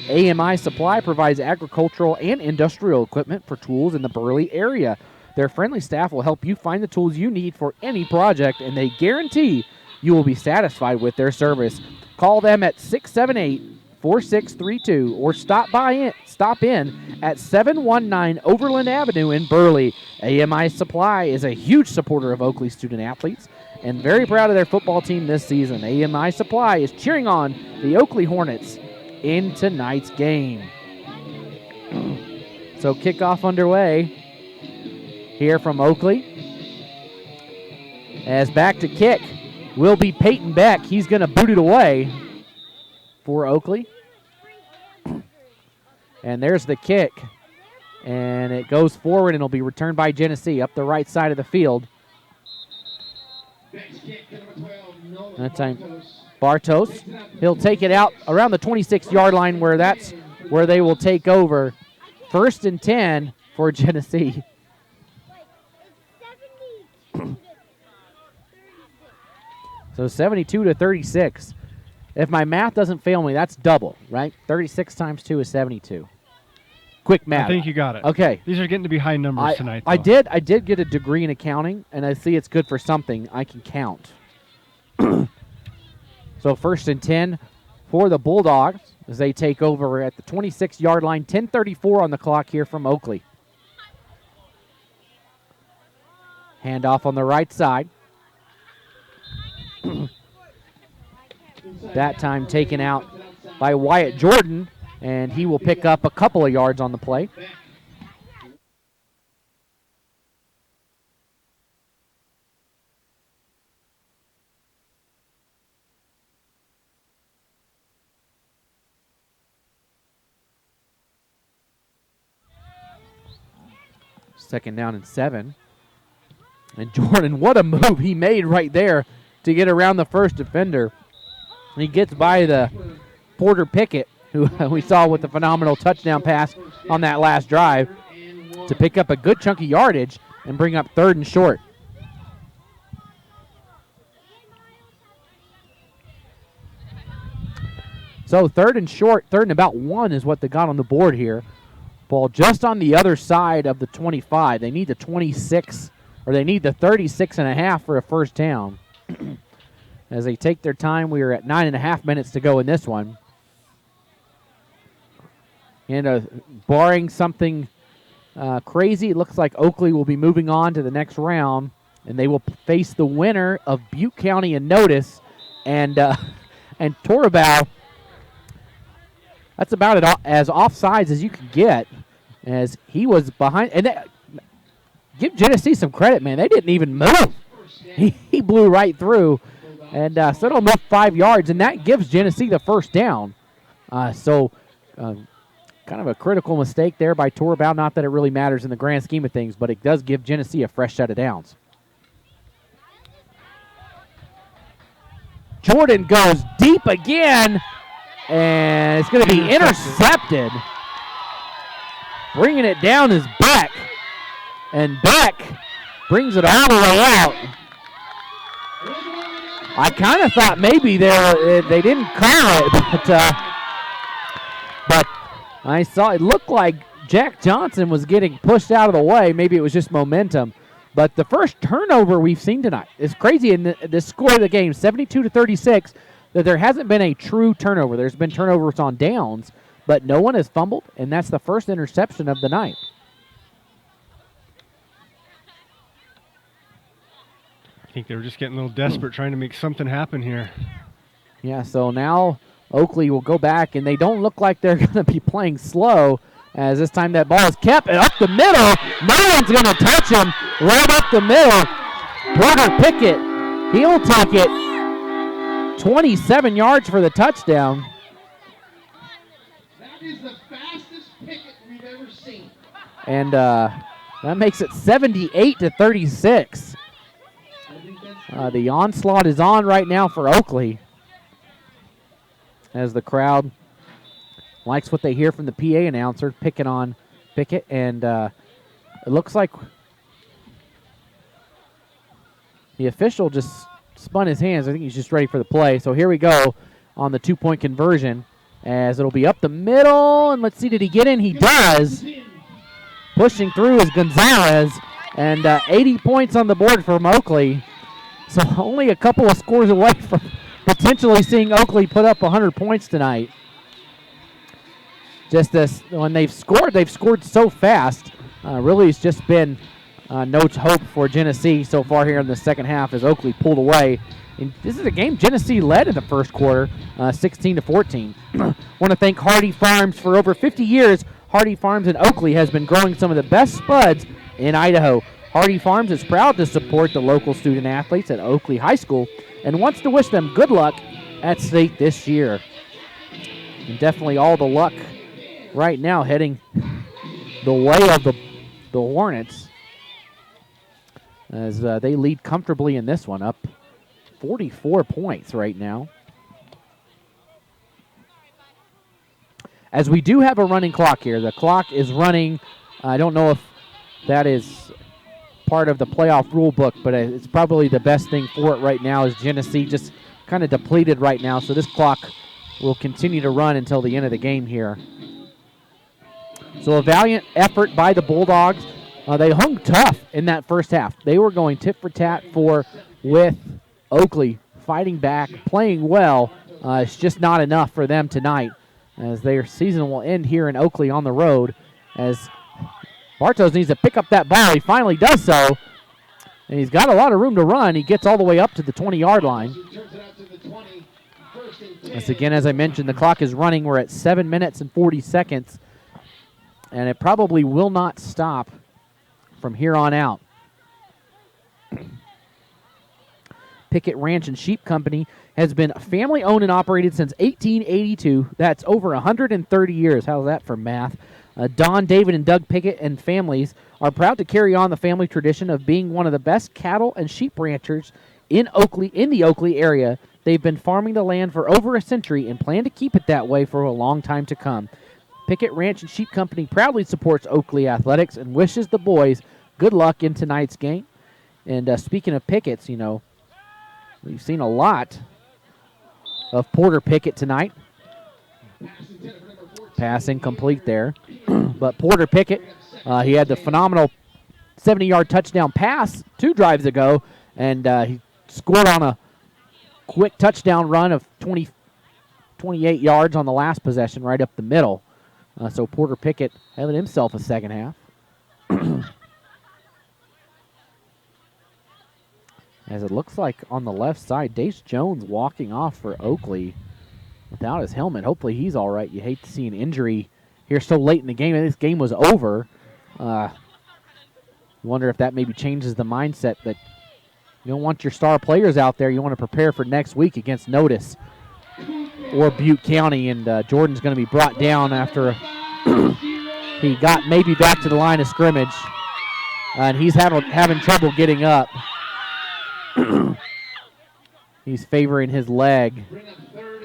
AMI Supply provides agricultural and industrial equipment for tools in the Burley area. Their friendly staff will help you find the tools you need for any project, and they guarantee you will be satisfied with their service. Call them at 678-4632 or stop in at 719 Overland Avenue in Burley. AMI Supply is a huge supporter of Oakley student athletes and very proud of their football team this season. AMI Supply is cheering on the Oakley Hornets in tonight's game. So kickoff underway here from Oakley. As back to kick will be Peyton Beck. He's going to boot it away for Oakley. And there's the kick. And it goes forward and will be returned by Genesee up the right side of the field. That time Bartos. He'll take it out around the 26-yard line where that's where they will take over. 1st and 10 for Genesee. So 72-36. If my math doesn't fail me, that's double, right? 36 times 2 is 72. Quick math. I think you got it. Okay. These are getting to be high numbers tonight. I did get a degree in accounting, and I see it's good for something. I can count. So 1st and 10 for the Bulldogs as they take over at the 26-yard line. 10:34 on the clock here from Oakley. Handoff on the right side. That time taken out by Wyatt Jordan, and he will pick up a couple of yards on the play. Second down and 7. And Jordan, what a move he made right there to get around the first defender. And he gets by the Porter Pickett, who we saw with the phenomenal touchdown pass on that last drive, to pick up a good chunk of yardage and bring up 3rd and short. So 3rd and short, 3rd and about 1 is what they got on the board here. Ball just on the other side of the 25. They need the 26, or they need the 36.5 for a first down. As they take their time, we are at 9.5 minutes to go in this one. And barring something crazy, it looks like Oakley will be moving on to the next round, and they will face the winner of Butte County and Notice and Torabao. That's about as offsides as you can get, as he was behind. And give Genesee some credit, man. They didn't even move. He blew right through. And so it'll move 5 yards, and that gives Genesee the first down. So kind of a critical mistake there by Torabao. Not that it really matters in the grand scheme of things, but it does give Genesee a fresh set of downs. Jordan goes deep again, and it's going to be intercepted. Bringing it down is Beck, and Beck brings it all the way out. I kind of thought maybe they didn't call it, but I saw it looked like Jack Johnson was getting pushed out of the way. Maybe it was just momentum. But the first turnover we've seen tonight is crazy in the score of the game, 72-36, that there hasn't been a true turnover. There's been turnovers on downs, but no one has fumbled, and that's the first interception of the night. I think they were just getting a little desperate trying to make something happen here. Yeah, so now Oakley will go back, and they don't look like they're going to be playing slow, as this time that ball is kept and up the middle. No one's going to touch him. Right up the middle. Porter Pickett, he'll take it. 27 yards for the touchdown. That is the fastest picket we've ever seen. And that makes it 78-36. The onslaught is on right now for Oakley, as the crowd likes what they hear from the PA announcer picking on Pickett, and it looks like the official just spun his hands. I think he's just ready for the play. So here we go on the two-point conversion, as it'll be up the middle, and let's see, did he get in? He does. Pushing through is Gonzalez, and 80 points on the board from Oakley. So only a couple of scores away from potentially seeing Oakley put up 100 points tonight. Just this, when they've scored so fast. Really, it's just been no hope for Genesee so far here in the second half as Oakley pulled away. And this is a game Genesee led in the first quarter, 16-14. Want to thank Hardy Farms. For over 50 years, Hardy Farms in Oakley has been growing some of the best spuds in Idaho. Hardy Farms is proud to support the local student athletes at Oakley High School and wants to wish them good luck at state this year. And definitely all the luck right now heading the way of the Hornets, as they lead comfortably in this one, up 44 points right now. As we do have a running clock here. The clock is running. I don't know if that is part of the playoff rule book, but it's probably the best thing for it right now, is Genesee just kind of depleted right now. So this clock will continue to run until the end of the game here. So a valiant effort by the Bulldogs. They hung tough in that first half. They were going tit for tat with Oakley, fighting back, playing well. It's just not enough for them tonight, as their season will end here in Oakley on the road, as Bartos needs to pick up that ball. He finally does so, and he's got a lot of room to run. He gets all the way up to the 20-yard line. As again, as I mentioned, the clock is running. We're at 7 minutes and 40 seconds, and it probably will not stop from here on out. Pickett Ranch and Sheep Company has been family owned and operated since 1882. That's over 130 years. How's that for math? Don, David, and Doug Pickett and families are proud to carry on the family tradition of being one of the best cattle and sheep ranchers in the Oakley area. They've been farming the land for over a century and plan to keep it that way for a long time to come. Pickett Ranch and Sheep Company proudly supports Oakley athletics and wishes the boys good luck in tonight's game. And speaking of Pickett's, we've seen a lot of Porter Pickett tonight. Pass incomplete there. But Porter Pickett, he had the phenomenal 70-yard touchdown pass 2 drives ago, and he scored on a quick touchdown run of 28 yards on the last possession right up the middle. So Porter Pickett having himself a second half. As it looks like on the left side, Dace Jones walking off for Oakley without his helmet. Hopefully he's all right. You hate to see an injury here so late in the game. This game was over. You wonder if that maybe changes the mindset that you don't want your star players out there. You want to prepare for next week against Notice or Butte County, and Jordan's going to be brought down after he got maybe back to the line of scrimmage, and he's having trouble getting up. He's favoring his leg.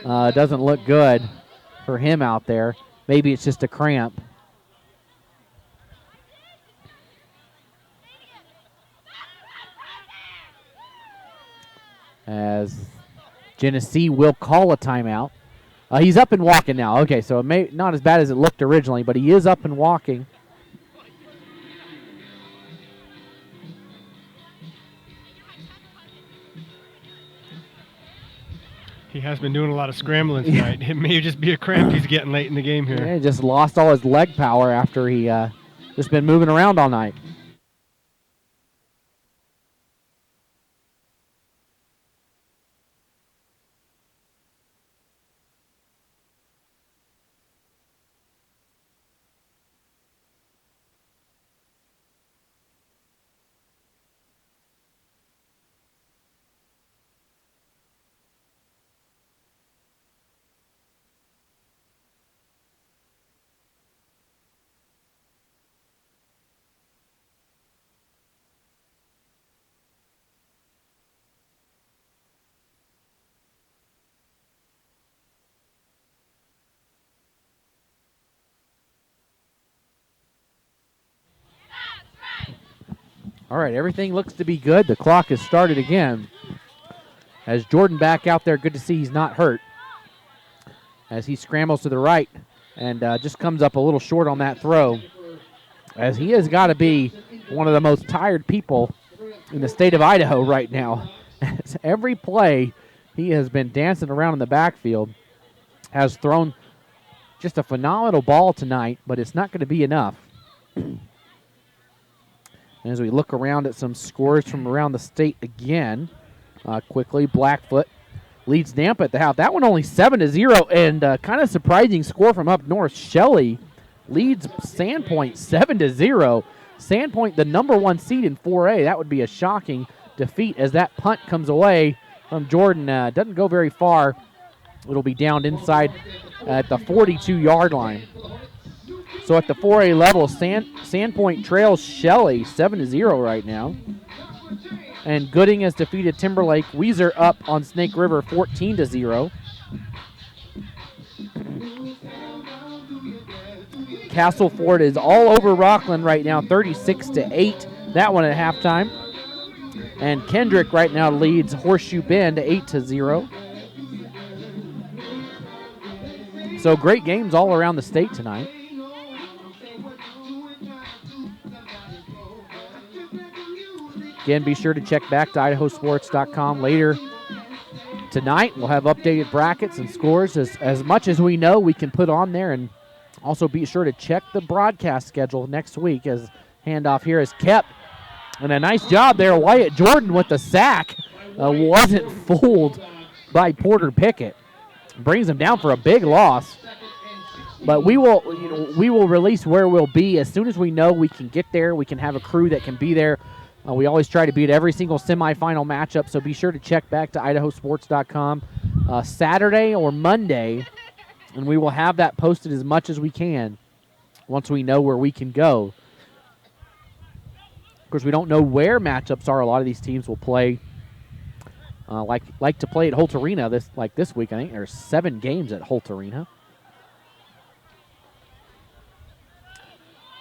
Doesn't look good for him out there. Maybe it's just a cramp. As Genesee will call a timeout. He's up and walking now. Okay, so it may not as bad as it looked originally, but he is up and walking. He has been doing a lot of scrambling tonight. It may just be a cramp he's getting late in the game here. Yeah, he just lost all his leg power after he just been moving around all night. All right, everything looks to be good. The clock has started again. As Jordan back out there, good to see he's not hurt. As he scrambles to the right and just comes up a little short on that throw. As he has got to be one of the most tired people in the state of Idaho right now. As every play, he has been dancing around in the backfield. Has thrown just a phenomenal ball tonight, but it's not going to be enough. As we look around at some scores from around the state again, quickly, Blackfoot leads Nampa at the half. That one only 7-0, and kind of surprising score from up north. Shelley leads Sandpoint 7-0. Sandpoint, the number 1 seed in 4A. That would be a shocking defeat as that punt comes away from Jordan. Doesn't go very far. It'll be downed inside at the 42-yard line. So at the 4A level, Sandpoint trails Shelley 7-0 right now. And Gooding has defeated Timberlake. Weiser up on Snake River 14-0. Castleford is all over Rockland right now, 36-8. That one at halftime. And Kendrick right now leads Horseshoe Bend 8-0. So great games all around the state tonight. Again, be sure to check back to IdahoSports.com later tonight. We'll have updated brackets and scores. As much as we know, we can put on there. And also be sure to check the broadcast schedule next week as handoff here is kept. And a nice job there, Wyatt Jordan with the sack. Wasn't fooled by Porter Pickett. Brings him down for a big loss. But we will release where we'll be as soon as we know we can get there. We can have a crew that can be there. We always try to beat every single semifinal matchup, so be sure to check back to IdahoSports.com Saturday or Monday, and we will have that posted as much as we can once we know where we can go. Of course, we don't know where matchups are. A lot of these teams will play, like to play at Holt Arena this week. I think there's 7 games at Holt Arena.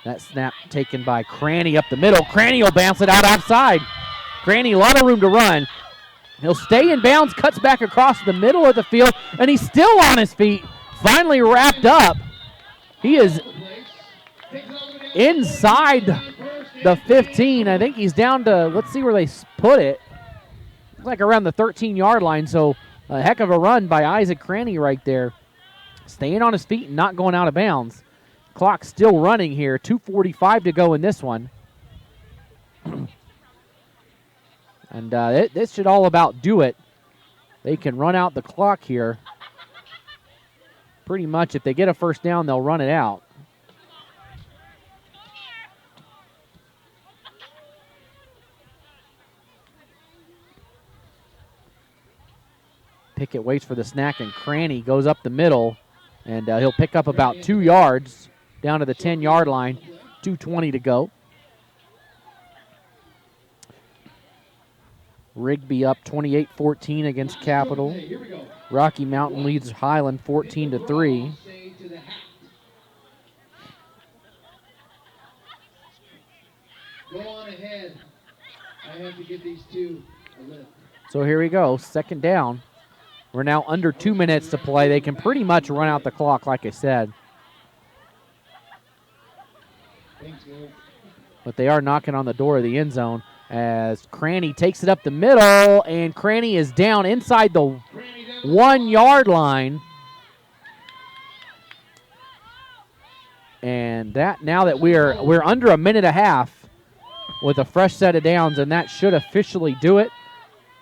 That snap taken by Cranny up the middle. Cranny will bounce it out outside. Cranny, a lot of room to run. He'll stay in bounds, cuts back across the middle of the field, and he's still on his feet. Finally wrapped up. He is inside the 15. I think he's down to, let's see where they put it. Looks like around the 13-yard line, so a heck of a run by Isaac Cranny right there. Staying on his feet and not going out of bounds. Clock still running here. 2:45 to go in this one. And this should all about do it. They can run out the clock here. Pretty much, if they get a first down, they'll run it out. Pickett waits for the snack, and Cranny goes up the middle, and he'll pick up about 2 yards. Down to the 10-yard line, 2:20 to go. Rigby up 28-14 against Capital. Rocky Mountain leads Highland 14-3. Go on ahead. I have to give these two a lift. So here we go, second down. We're now under 2 minutes to play. They can pretty much run out the clock, like I said. But they are knocking on the door of the end zone as Cranny takes it up the middle, and Cranny is down inside the 1-yard line. And that now that we're under a minute and a half with a fresh set of downs, and that should officially do it.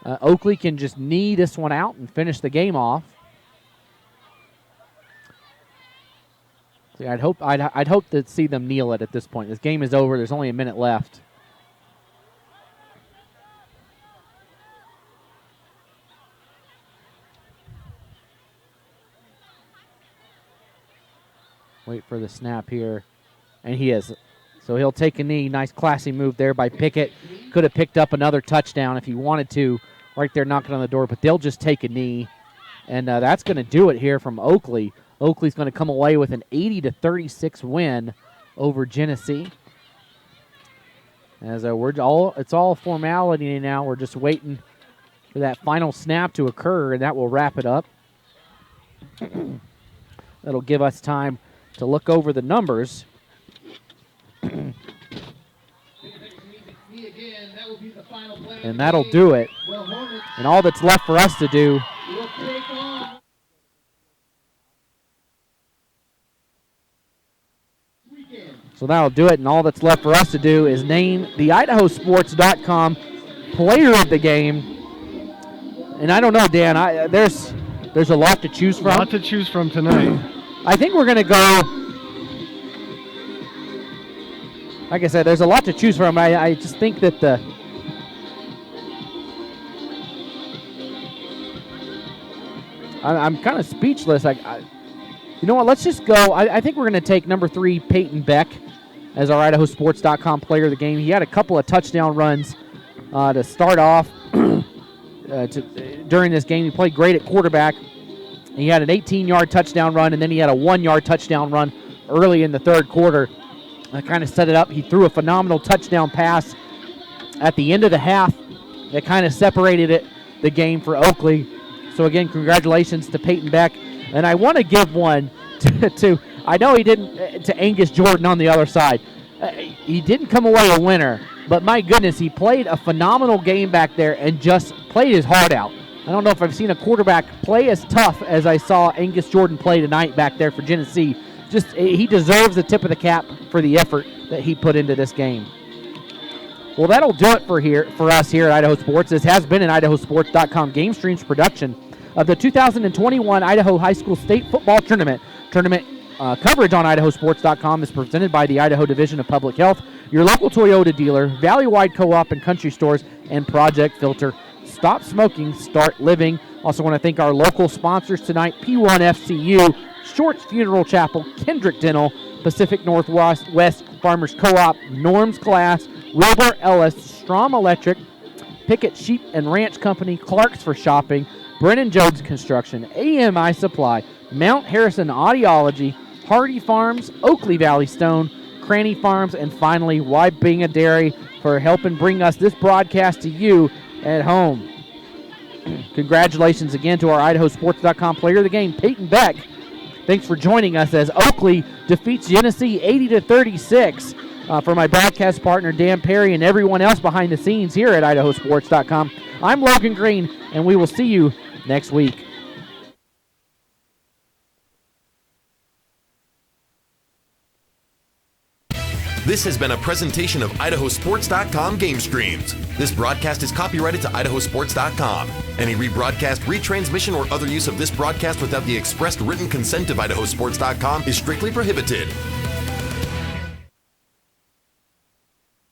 Oakley can just knee this one out and finish the game off. See, I'd hope to see them kneel it at this point. This game is over. There's only a minute left. Wait for the snap here. And he is. So he'll take a knee. Nice classy move there by Pickett. Could have picked up another touchdown if he wanted to. Right there knocking on the door. But they'll just take a knee. And that's going to do it here from Oakley. Oakley's going to come away with an 80-36 win over Genesee. As it's all formality now. We're just waiting for that final snap to occur, and that will wrap it up. That'll give us time to look over the numbers. And that'll do it. And all that's left for us to do and all that's left for us to do is name the IdahoSports.com player of the game. And I don't know, Dan, there's a lot to choose from. A lot to choose from tonight. I think we're going to go, like I said, there's a lot to choose from. I just think that I'm kind of speechless. You know what? Let's just go. I think we're going to take number 3, Peyton Beck, as our IdahoSports.com player of the game. He had a couple of touchdown runs to start off during this game. He played great at quarterback. He had an 18-yard touchdown run, and then he had a 1-yard touchdown run early in the third quarter. Kind of set it up. He threw a phenomenal touchdown pass at the end of the half that kind of separated the game for Oakley. So, again, congratulations to Peyton Beck. And I want to give one to I know he didn't, to Angus Jordan on the other side. He didn't come away a winner, but my goodness, he played a phenomenal game back there and just played his heart out. I don't know if I've seen a quarterback play as tough as I saw Angus Jordan play tonight back there for Genesee. He deserves the tip of the cap for the effort that he put into this game. Well, that'll do it for us here at Idaho Sports. This has been an IdahoSports.com Game Streams production of the 2021 Idaho High School State Football Tournament. Coverage on IdahoSports.com is presented by the Idaho Division of Public Health, your local Toyota dealer, Valley-wide Co-op and Country Stores, and Project Filter. Stop smoking, start living. Also want to thank our local sponsors tonight, P1FCU, Shorts Funeral Chapel, Kendrick Dental, Pacific Northwest Farmers Co-op, Norm's Glass, Wilbur Ellis, Strom Electric, Pickett Sheep and Ranch Company, Clark's for Shopping, Brennan Jones Construction, AMI Supply, Mount Harrison Audiology, Hardy Farms, Oakley Valley Stone, Cranny Farms, and finally, Wybinga Dairy for helping bring us this broadcast to you at home. Congratulations again to our IdahoSports.com player of the game, Peyton Beck. Thanks for joining us as Oakley defeats Genesee 80-36. For my broadcast partner, Dan Perry, and everyone else behind the scenes here at IdahoSports.com, I'm Logan Green, and we will see you next week. This has been a presentation of IdahoSports.com Game Streams. This broadcast is copyrighted to IdahoSports.com. Any rebroadcast, retransmission, or other use of this broadcast without the expressed written consent of IdahoSports.com is strictly prohibited.